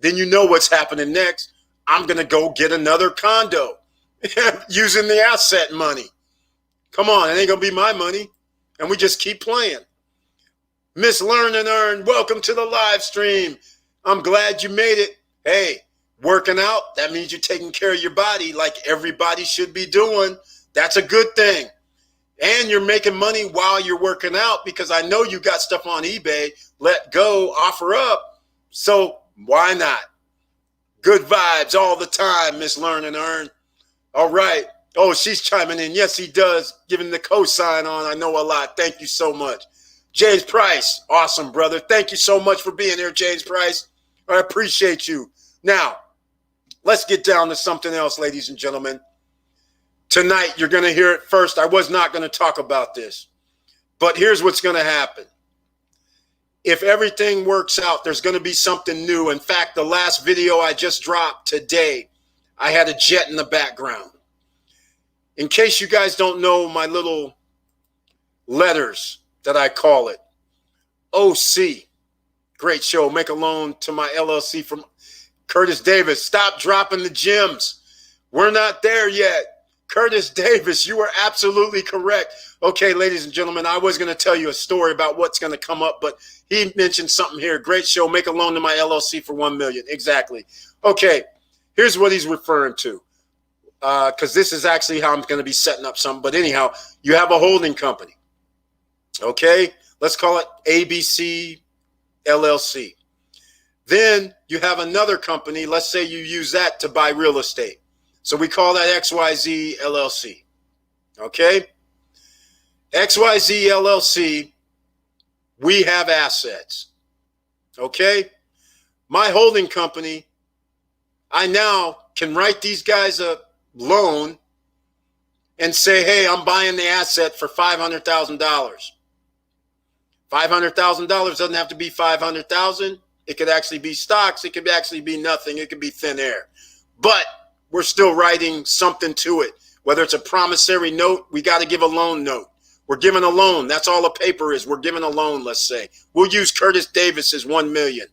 S1: then you know what's happening next. I'm going to go get another condo. Using the asset money. Come on, it ain't gonna be my money. And we just keep playing. Miss Learn and Earn, welcome to the live stream. I'm glad you made it. Hey, working out, that means you're taking care of your body like everybody should be doing. That's a good thing. and you're making money while you're working out, because I know you got stuff on eBay, let go, offer up. So why not? Good vibes all the time, Miss Learn and Earn. All right. Oh, she's chiming in. Yes, he does. Giving the cosign on. I know a lot. Thank you so much. James Price. Awesome, brother. Thank you so much for being here, James Price. I appreciate you. Now, let's get down to something else, ladies and gentlemen. Tonight, you're going to hear it first. I was not going to talk about this, but here's what's going to happen. If everything works out, there's going to be something new. In fact, the last video I just dropped today, I had a jet in the background. In case you guys don't know my little letters that I call it, OC, great show, make a loan to my LLC from Curtis Davis. Stop dropping the gems. We're not there yet. Curtis Davis, you are absolutely correct. Okay, ladies and gentlemen, I was going to tell you a story about what's going to come up, but he mentioned something here. Great show, make a loan to my LLC for $1 million. Exactly. Okay, here's what he's referring to, because this is actually how I'm going to be setting up something. But anyhow, you have a holding company. Okay, let's call it ABC LLC. Then you have another company. Let's say you use that to buy real estate. So we call that XYZ LLC. Okay? XYZ LLC, we have assets. Okay? My holding company, I now can write these guys a loan and say, hey, I'm buying the asset for $500,000. $500,000 doesn't have to be $500,000. It could actually be stocks. It could actually be nothing. It could be thin air. But we're still writing something to it. Whether it's a promissory note, we got to give a loan note. We're giving a loan. That's all a paper is. We're giving a loan, let's say. We'll use Curtis Davis's $1 million.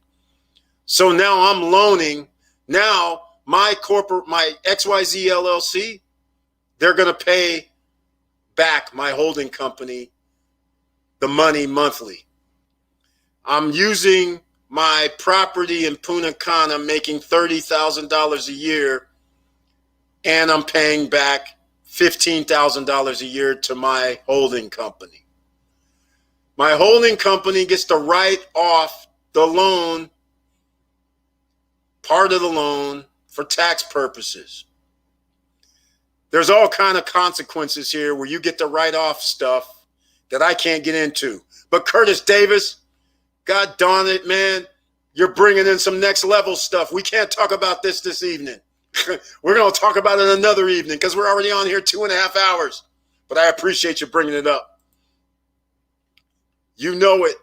S1: So now I'm loaning. Now my XYZ LLC, they're going to pay back my holding company the money monthly. I'm using my property in Punta Cana, making $30,000 a year, and I'm paying back $15,000 a year to my holding company. My holding company gets to write off the loan, part of the loan, for tax purposes. There's all kind of consequences here where you get to write off stuff that I can't get into. But Curtis Davis, God darn it, man, you're bringing in some next level stuff. We can't talk about this evening. We're going to talk about it another evening because we're already on here 2.5 hours. But I appreciate you bringing it up. You know it.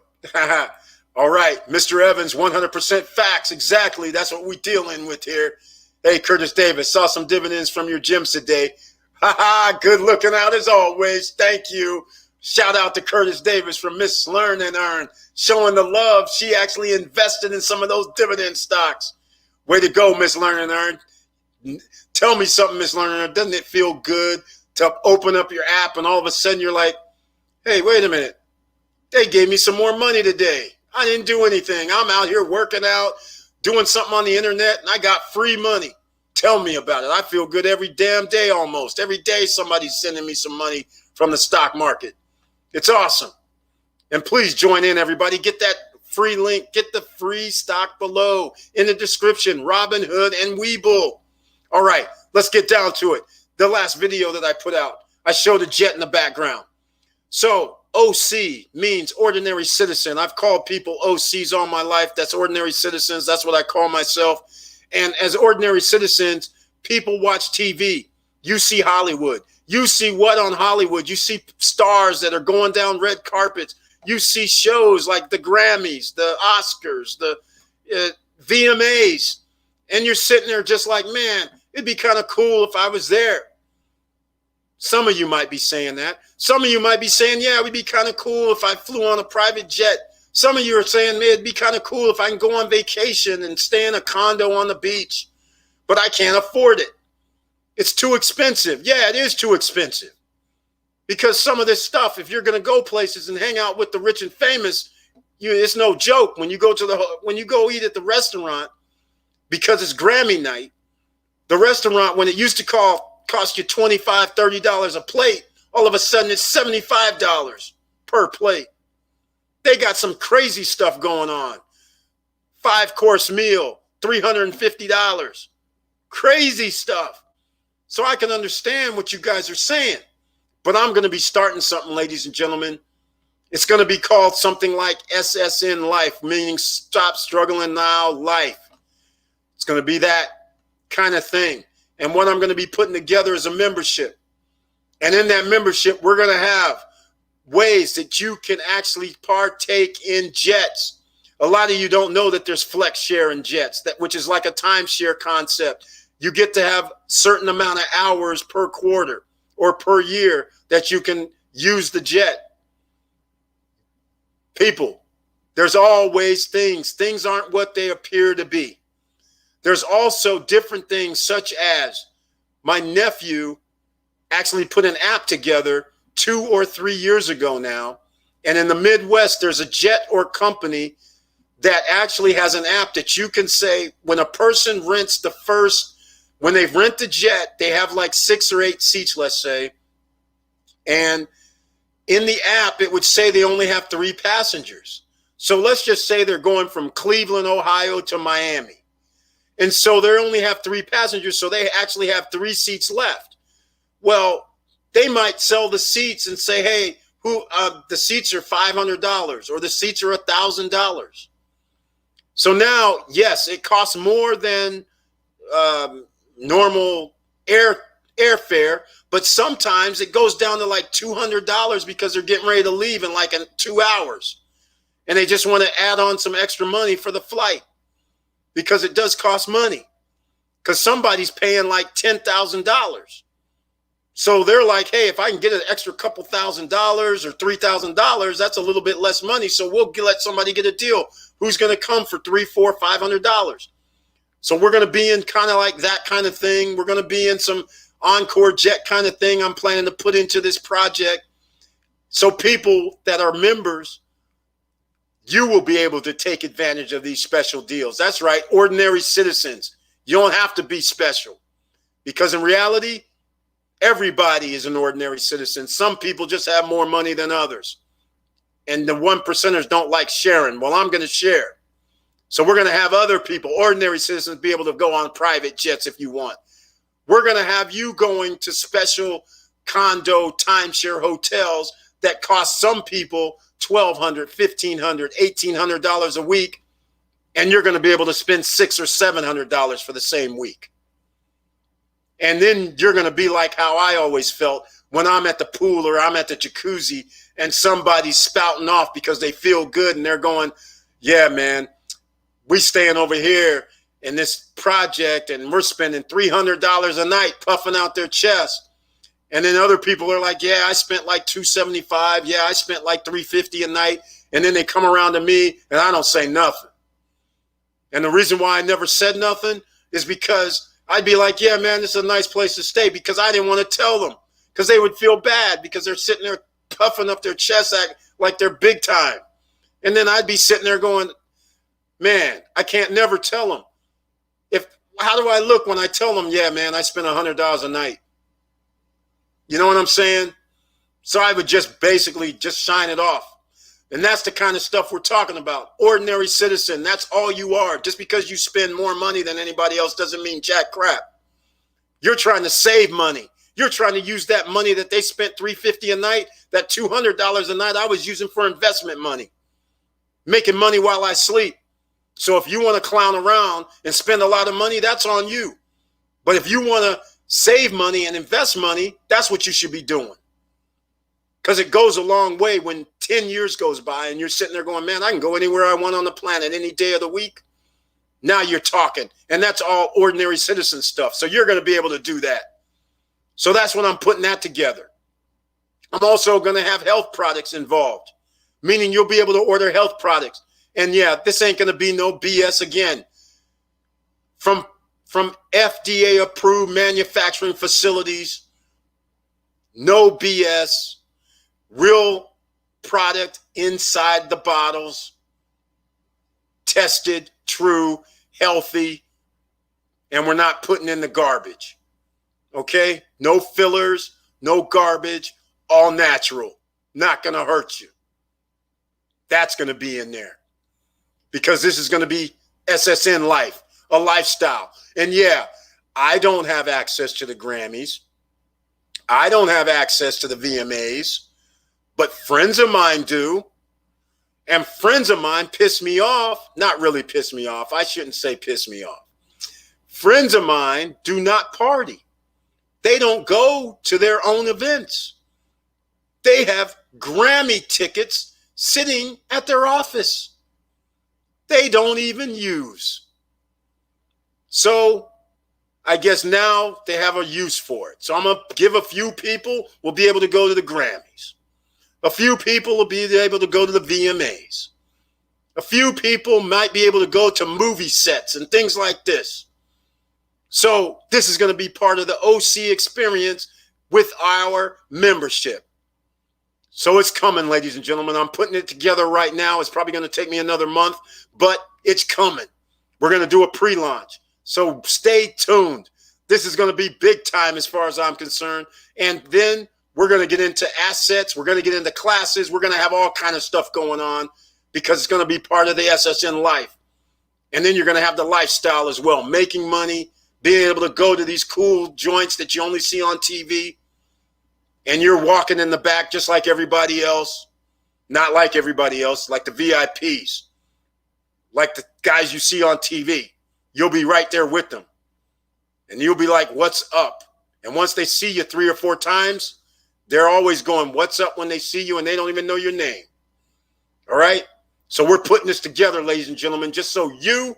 S1: All right, Mr. Evans, 100% facts. Exactly. That's what we're dealing with here. Hey, Curtis Davis, saw some dividends from your gyms today. Good looking out as always. Thank you. Shout out to Curtis Davis from Miss Learn and Earn, showing the love. She actually invested in some of those dividend stocks. Way to go, Miss Learn and Earn. Tell me something, Miss Learn and Earn. Doesn't it feel good to open up your app and all of a sudden you're like, hey, wait a minute. They gave me some more money today. I didn't do anything. I'm out here working out, doing something on the internet, and I got free money. Tell me about it. I feel good every damn day almost. Every day somebody's sending me some money from the stock market. It's awesome. And please join in, everybody. Get that free link. Get the free stock below in the description. Robinhood and Webull. All right, let's get down to it. The last video that I put out, I showed a jet in the background. So OC means ordinary citizen. I've called people OCs all my life. That's ordinary citizens. That's what I call myself. And as ordinary citizens, people watch TV. You see Hollywood. You see what on Hollywood? You see stars that are going down red carpets. You see shows like the Grammys, the Oscars, the VMAs. And you're sitting there just like, man, it'd be kind of cool if I was there. Some of you might be saying that. Some of you might be saying, yeah, it would be kind of cool if I flew on a private jet. Some of you are saying, man, it'd be kind of cool if I can go on vacation and stay in a condo on the beach, but I can't afford it. It's too expensive. Yeah, it is too expensive. Because some of this stuff, if you're going to go places and hang out with the rich and famous, it's no joke. When you go eat at the restaurant, because it's Grammy night, the restaurant, when it used to cost you $25, $30 a plate, All of a sudden it's $75 per plate. They got some crazy stuff going on. 5-course meal, $350. Crazy stuff. So I can understand what you guys are saying. But I'm going to be starting something, ladies and gentlemen. It's going to be called something like SSN Life, meaning Stop Struggling Now Life. It's going to be that kind of thing. And what I'm going to be putting together is a membership. And in that membership, we're going to have ways that you can actually partake in jets. A lot of you don't know that there's flex share in jets, which is like a timeshare concept. You get to have a certain amount of hours per quarter or per year that you can use the jet. People, there's always things. Things aren't what they appear to be. There's also different things, such as my nephew actually put an app together 2 or 3 years ago now. And in the Midwest, there's a jet or company that actually has an app that you can say when a person rents when they rent the jet, they have like 6 or 8 seats, let's say. And in the app, it would say they only have 3 passengers. So let's just say they're going from Cleveland, Ohio to Miami. And so they only have 3 passengers, so they actually have 3 seats left. Well, they might sell the seats and say, hey, the seats are $500 or the seats are $1,000. So now, yes, it costs more than normal airfare, but sometimes it goes down to like $200 because they're getting ready to leave in like 2 hours. And they just want to add on some extra money for the flight because it does cost money because somebody's paying like $10,000. So they're like, hey, if I can get an extra couple $1,000 or $3,000, that's a little bit less money. So we'll let somebody get a deal. Who's going to come for $300, $400, $500? So we're going to be in kind of like that kind of thing. We're going to be in some Encore jet kind of thing I'm planning to put into this project. So people that are members, you will be able to take advantage of these special deals. That's right, ordinary citizens. You don't have to be special because in reality, everybody is an ordinary citizen. Some people just have more money than others. And the 1%ers don't like sharing. Well, I'm going to share. So we're going to have other people, ordinary citizens, be able to go on private jets if you want. We're going to have you going to special condo timeshare hotels that cost some people $1,200, $1,500, $1,800 a week. And you're going to be able to spend $600 or $700 for the same week. And then you're going to be like how I always felt when I'm at the pool or I'm at the jacuzzi and somebody's spouting off because they feel good and they're going, yeah, man, we staying over here in this project and we're spending $300 a night puffing out their chest. And then other people are like, yeah, I spent like $275. Yeah, I spent like $350 a night. And then they come around to me and I don't say nothing. And the reason why I never said nothing is because I'd be like, yeah, man, this is a nice place to stay, because I didn't want to tell them because they would feel bad because they're sitting there puffing up their chest like they're big time. And then I'd be sitting there going, man, I can't never tell them. How do I look when I tell them, yeah, man, I spent $100 a night? You know what I'm saying? So I would just basically just shine it off. And that's the kind of stuff we're talking about. Ordinary citizen, that's all you are. Just because you spend more money than anybody else doesn't mean jack crap. You're trying to save money. You're trying to use that money that they spent $350 a night, that $200 a night I was using for investment money, making money while I sleep. So if you want to clown around and spend a lot of money, that's on you. But if you want to save money and invest money, that's what you should be doing. Because it goes a long way when 10 years goes by and you're sitting there going, man, I can go anywhere I want on the planet any day of the week. Now you're talking. And that's all ordinary citizen stuff. So you're going to be able to do that. So that's when I'm putting that together. I'm also going to have health products involved, meaning you'll be able to order health products. And yeah, this ain't going to be no BS again. From FDA approved manufacturing facilities, no BS. Real product inside the bottles, tested, true, healthy, and we're not putting in the garbage. Okay? No fillers, no garbage, all natural, not going to hurt you. That's going to be in there because this is going to be SSN life, a lifestyle. And yeah, I don't have access to the Grammys. I don't have access to the VMAs, but friends of mine do. And friends of mine piss me off. Not really piss me off. I shouldn't say piss me off. Friends of mine do not party. They don't go to their own events. They have Grammy tickets sitting at their office. They don't even use. So I guess now they have a use for it. So I'm going to give a few people will be able to go to the Grammys. A few people will be able to go to the VMAs. A few people might be able to go to movie sets and things like this. So this is going to be part of the OC experience with our membership. So it's coming, ladies and gentlemen. I'm putting it together right now. It's probably going to take me another month, but it's coming. We're going to do a pre-launch. So stay tuned. This is going to be big time as far as I'm concerned. And then we're going to get into assets. We're going to get into classes. We're going to have all kind of stuff going on because it's going to be part of the SSN life. And then you're going to have the lifestyle as well, making money, being able to go to these cool joints that you only see on TV. And you're walking in the back just like everybody else. Not like everybody else, like the VIPs, like the guys you see on TV. You'll be right there with them. And you'll be like, what's up? And once they see you 3 or 4 times, they're always going, what's up when they see you, and they don't even know your name. All right? So we're putting this together, ladies and gentlemen, just so you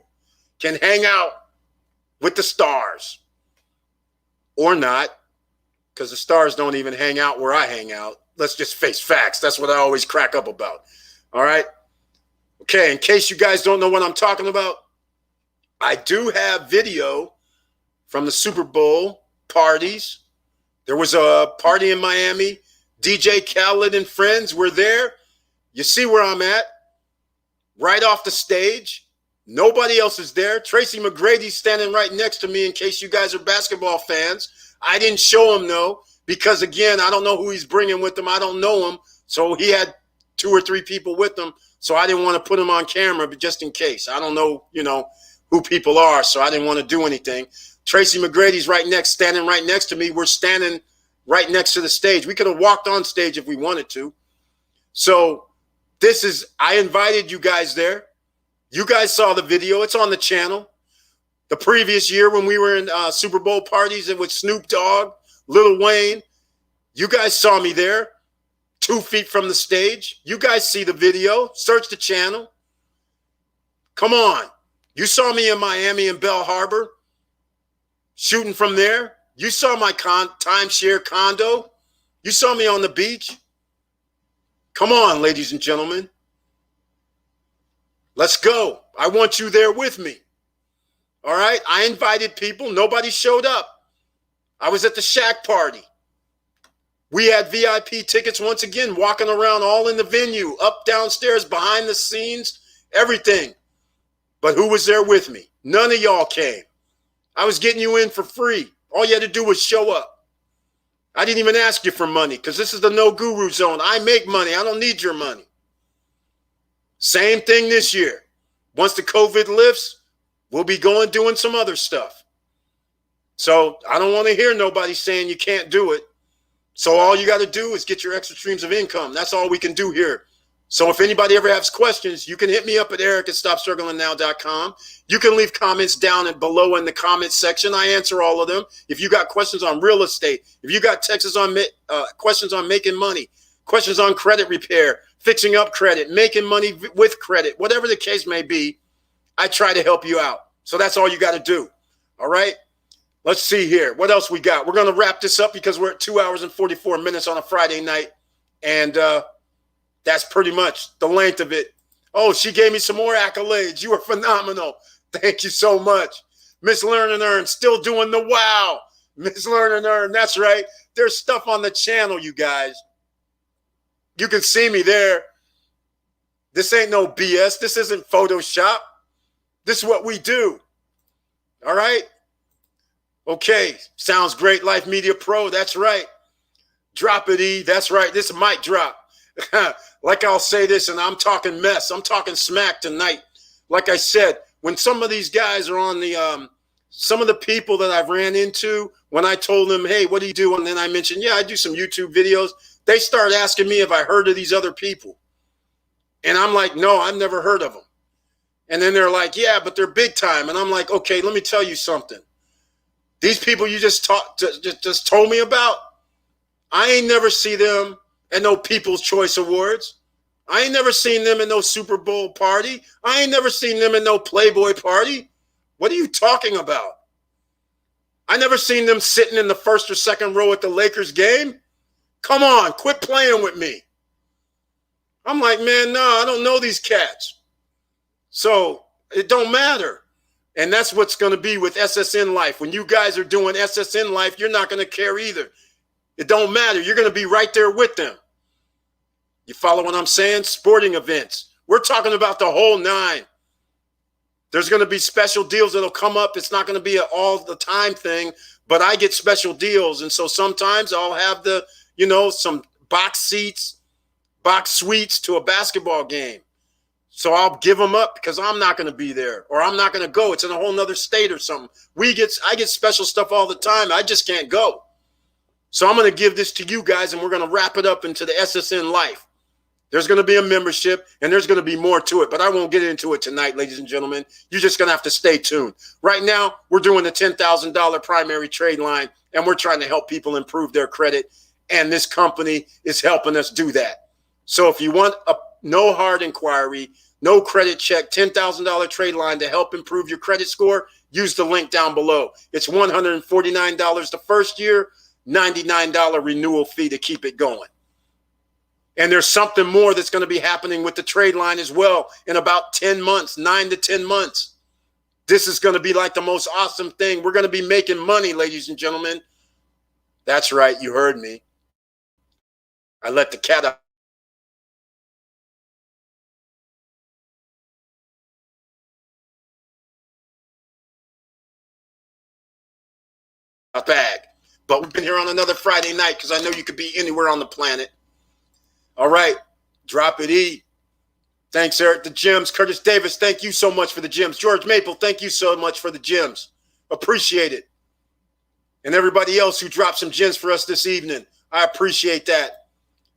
S1: can hang out with the stars. Or not, because the stars don't even hang out where I hang out. Let's just face facts. That's what I always crack up about. All right? Okay, in case you guys don't know what I'm talking about, I do have video from the Super Bowl parties. There was a party in Miami. DJ Khaled and friends were there. You see where I'm at? Right off the stage. Nobody else is there. Tracy McGrady's standing right next to me in case you guys are basketball fans. I didn't show him, though, because, again, I don't know who he's bringing with him. I don't know him. So he had 2 or 3 people with him. So I didn't want to put him on camera, but just in case. I don't know, who people are, so I didn't want to do anything. Tracy McGrady's standing right next to me. We're standing right next to the stage. We could have walked on stage if we wanted to. So I invited you guys there. You guys saw the video. It's on the channel. The previous year when we were in Super Bowl parties and with Snoop Dogg, Lil Wayne, you guys saw me there, 2 feet from the stage. You guys see the video. Search the channel. Come on. You saw me in Miami and Bell Harbor, shooting from there. You saw my timeshare condo. You saw me on the beach. Come on, ladies and gentlemen. Let's go. I want you there with me. All right? I invited people. Nobody showed up. I was at the Shaq party. We had VIP tickets once again, walking around all in the venue, up, downstairs, behind the scenes, everything. But who was there with me? None of y'all came. I was getting you in for free. All you had to do was show up. I didn't even ask you for money because this is the no guru zone. I make money. I don't need your money. Same thing this year. Once the COVID lifts, we'll be doing some other stuff. So I don't want to hear nobody saying you can't do it. So all you got to do is get your extra streams of income. That's all we can do here. So if anybody ever has questions, you can hit me up at eric@stopstrugglingnow.com. You can leave comments down and below in the comments section. I answer all of them. If you got questions on real estate, if you got questions on making money, questions on credit repair, fixing up credit, making money with credit, whatever the case may be, I try to help you out. So that's all you got to do. All right? Let's see here. What else we got? We're going to wrap this up because we're at 2 hours and 44 minutes on a Friday night. And that's pretty much the length of it. Oh, she gave me some more accolades. You were phenomenal. Thank you so much. Miss Learn and Earn, still doing the wow. Miss Learn and Earn, that's right. There's stuff on the channel, you guys. You can see me there. This ain't no BS. This isn't Photoshop. This is what we do. All right? Okay. Sounds great. Life Media Pro. That's right. Drop it, E. That's right. This is mic drop. Like I'll say this, and I'm talking mess. I'm talking smack tonight. Like I said, when some of these guys are on the, some of the people that I've ran into, when I told them, hey, what do you do? And then I mentioned, yeah, I do some YouTube videos. They start asking me if I heard of these other people. And I'm like, no, I've never heard of them. And then they're like, yeah, but they're big time. And I'm like, okay, let me tell you something. These people you just told me about, I ain't never see them at no People's Choice Awards. I ain't never seen them in no Super Bowl party. I ain't never seen them in no Playboy party. What are you talking about? I never seen them sitting in the first or second row at the Lakers game. Come on, quit playing with me. I'm like, man, no, I don't know these cats. So it don't matter. And that's what's going to be with SSN Life. When you guys are doing SSN Life, you're not going to care either. It don't matter. You're going to be right there with them. You follow what I'm saying? Sporting events. We're talking about the whole nine. There's going to be special deals that'll come up. It's not going to be an all the time thing, but I get special deals. And so sometimes I'll have the, some box seats, box suites to a basketball game. So I'll give them up because I'm not going to be there, or I'm not going to go. It's in a whole nother state or something. I get special stuff all the time. I just can't go. So I'm going to give this to you guys, and we're going to wrap it up into the SSN Life. There's going to be a membership, and there's going to be more to it, but I won't get into it tonight, ladies and gentlemen. You're just going to have to stay tuned. Right now, we're doing the $10,000 primary trade line, and we're trying to help people improve their credit, and this company is helping us do that. So if you want a no hard inquiry, no credit check, $10,000 trade line to help improve your credit score, use the link down below. It's $149 the first year, $99 renewal fee to keep it going. And there's something more that's going to be happening with the trade line as well in about 10 months, 9 to 10 months. This is going to be like the most awesome thing. We're going to be making money, ladies and gentlemen. That's right. You heard me. I let the cat out bag. But we've been here on another Friday night because I know you could be anywhere on the planet. All right. Drop it, E. Thanks, Eric. The gems. Curtis Davis, thank you so much for the gems. George Maple, thank you so much for the gems. Appreciate it. And everybody else who dropped some gems for us this evening, I appreciate that.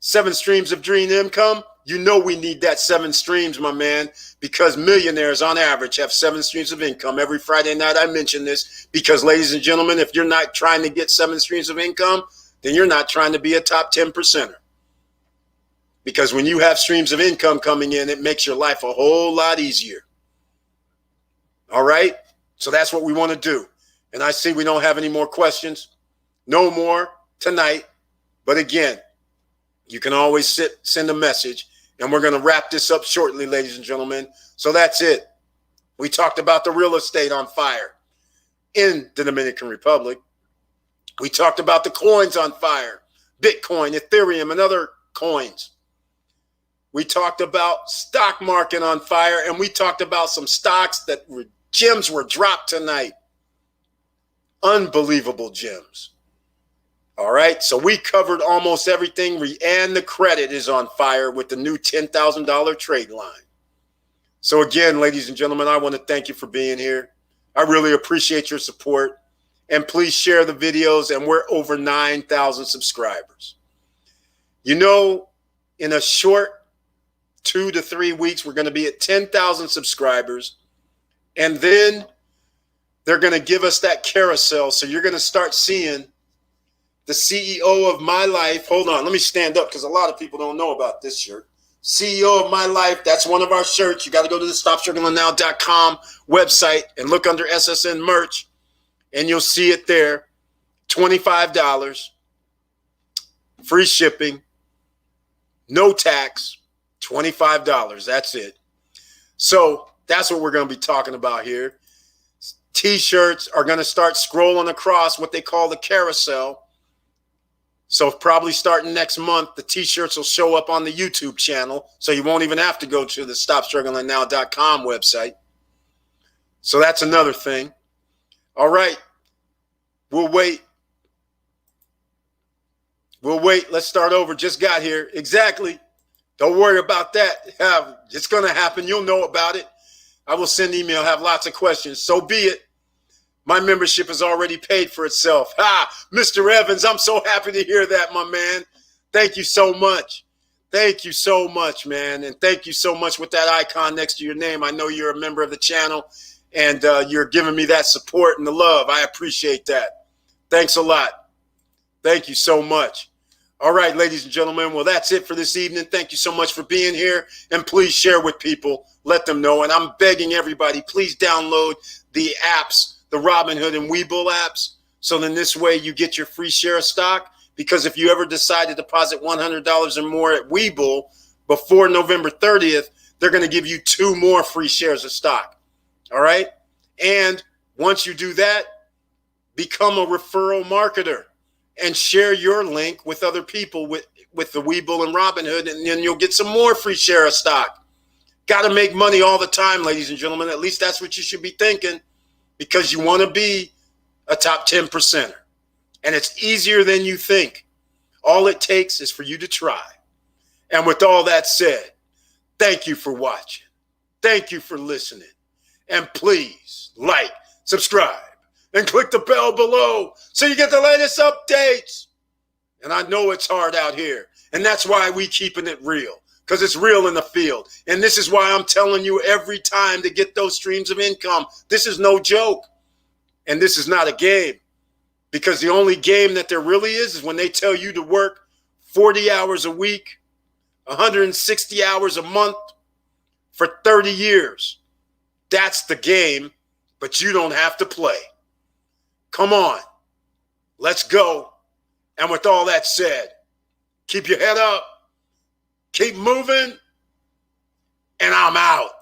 S1: 7 streams of dream income. You know we need that 7 streams, my man, because millionaires on average have 7 streams of income. Every Friday night I mention this because, ladies and gentlemen, if you're not trying to get 7 streams of income, then you're not trying to be a top 10%er. Because when you have streams of income coming in, it makes your life a whole lot easier. All right? So that's what we want to do. And I see we don't have any more questions. No more tonight. But again, you can always send a message. And we're going to wrap this up shortly, ladies and gentlemen. So that's it. We talked about the real estate on fire in the Dominican Republic. We talked about the coins on fire, Bitcoin, Ethereum, and other coins. We talked about stock market on fire, and we talked about some stocks that gems were dropped tonight. Unbelievable gems. All right, so we covered almost everything, and the credit is on fire with the new $10,000 trade line. So again, ladies and gentlemen, I want to thank you for being here. I really appreciate your support. And please share the videos, and we're over 9,000 subscribers. You know, in a short 2 to 3 weeks, we're going to be at 10,000 subscribers. And then they're going to give us that carousel. So you're going to start seeing the CEO of My Life. Hold on, let me stand up because a lot of people don't know about this shirt. CEO of My Life, that's one of our shirts. You got to go to the StopStrugglingNow.com website and look under SSN merch, and you'll see it there. $25, free shipping, no tax, $25. That's it. So that's what we're going to be talking about here. T-shirts are going to start scrolling across what they call the carousel. So probably starting next month, the T-shirts will show up on the YouTube channel. So you won't even have to go to the StopStrugglingNow.com website. So that's another thing. All right. We'll wait We'll wait. Let's start over. Just got here. Exactly. Don't worry about that. It's going to happen. You'll know about it. I will send email, have lots of questions. So be it. My membership is already paid for itself. Mr. Evans, I'm so happy to hear that, my man. Thank you so much. Thank you so much, man. And thank you so much with that icon next to your name. I know you're a member of the channel, and you're giving me that support and the love. I appreciate that. Thanks a lot. Thank you so much. All right, ladies and gentlemen. Well, that's it for this evening. Thank you so much for being here. And please share with people. Let them know. And I'm begging everybody, please download the apps, the Robinhood and Webull apps. So then this way you get your free share of stock. Because if you ever decide to deposit $100 or more at Webull before November 30th, they're going to give you 2 more free shares of stock. All right. And once you do that, become a referral marketer and share your link with other people with the Webull and Robinhood, and then you'll get some more free share of stock. Got to make money all the time, ladies and gentlemen. At least that's what you should be thinking, because you want to be a top 10%er. And it's easier than you think. All it takes is for you to try. And with all that said, thank you for watching. Thank you for listening. And please like, subscribe, and click the bell below so you get the latest updates. And I know it's hard out here. And that's why we keeping it real, because it's real in the field. And this is why I'm telling you every time to get those streams of income. This is no joke. And this is not a game. Because the only game that there really is when they tell you to work 40 hours a week, 160 hours a month for 30 years. That's the game, but you don't have to play. Come on, let's go. And with all that said, keep your head up, keep moving, and I'm out.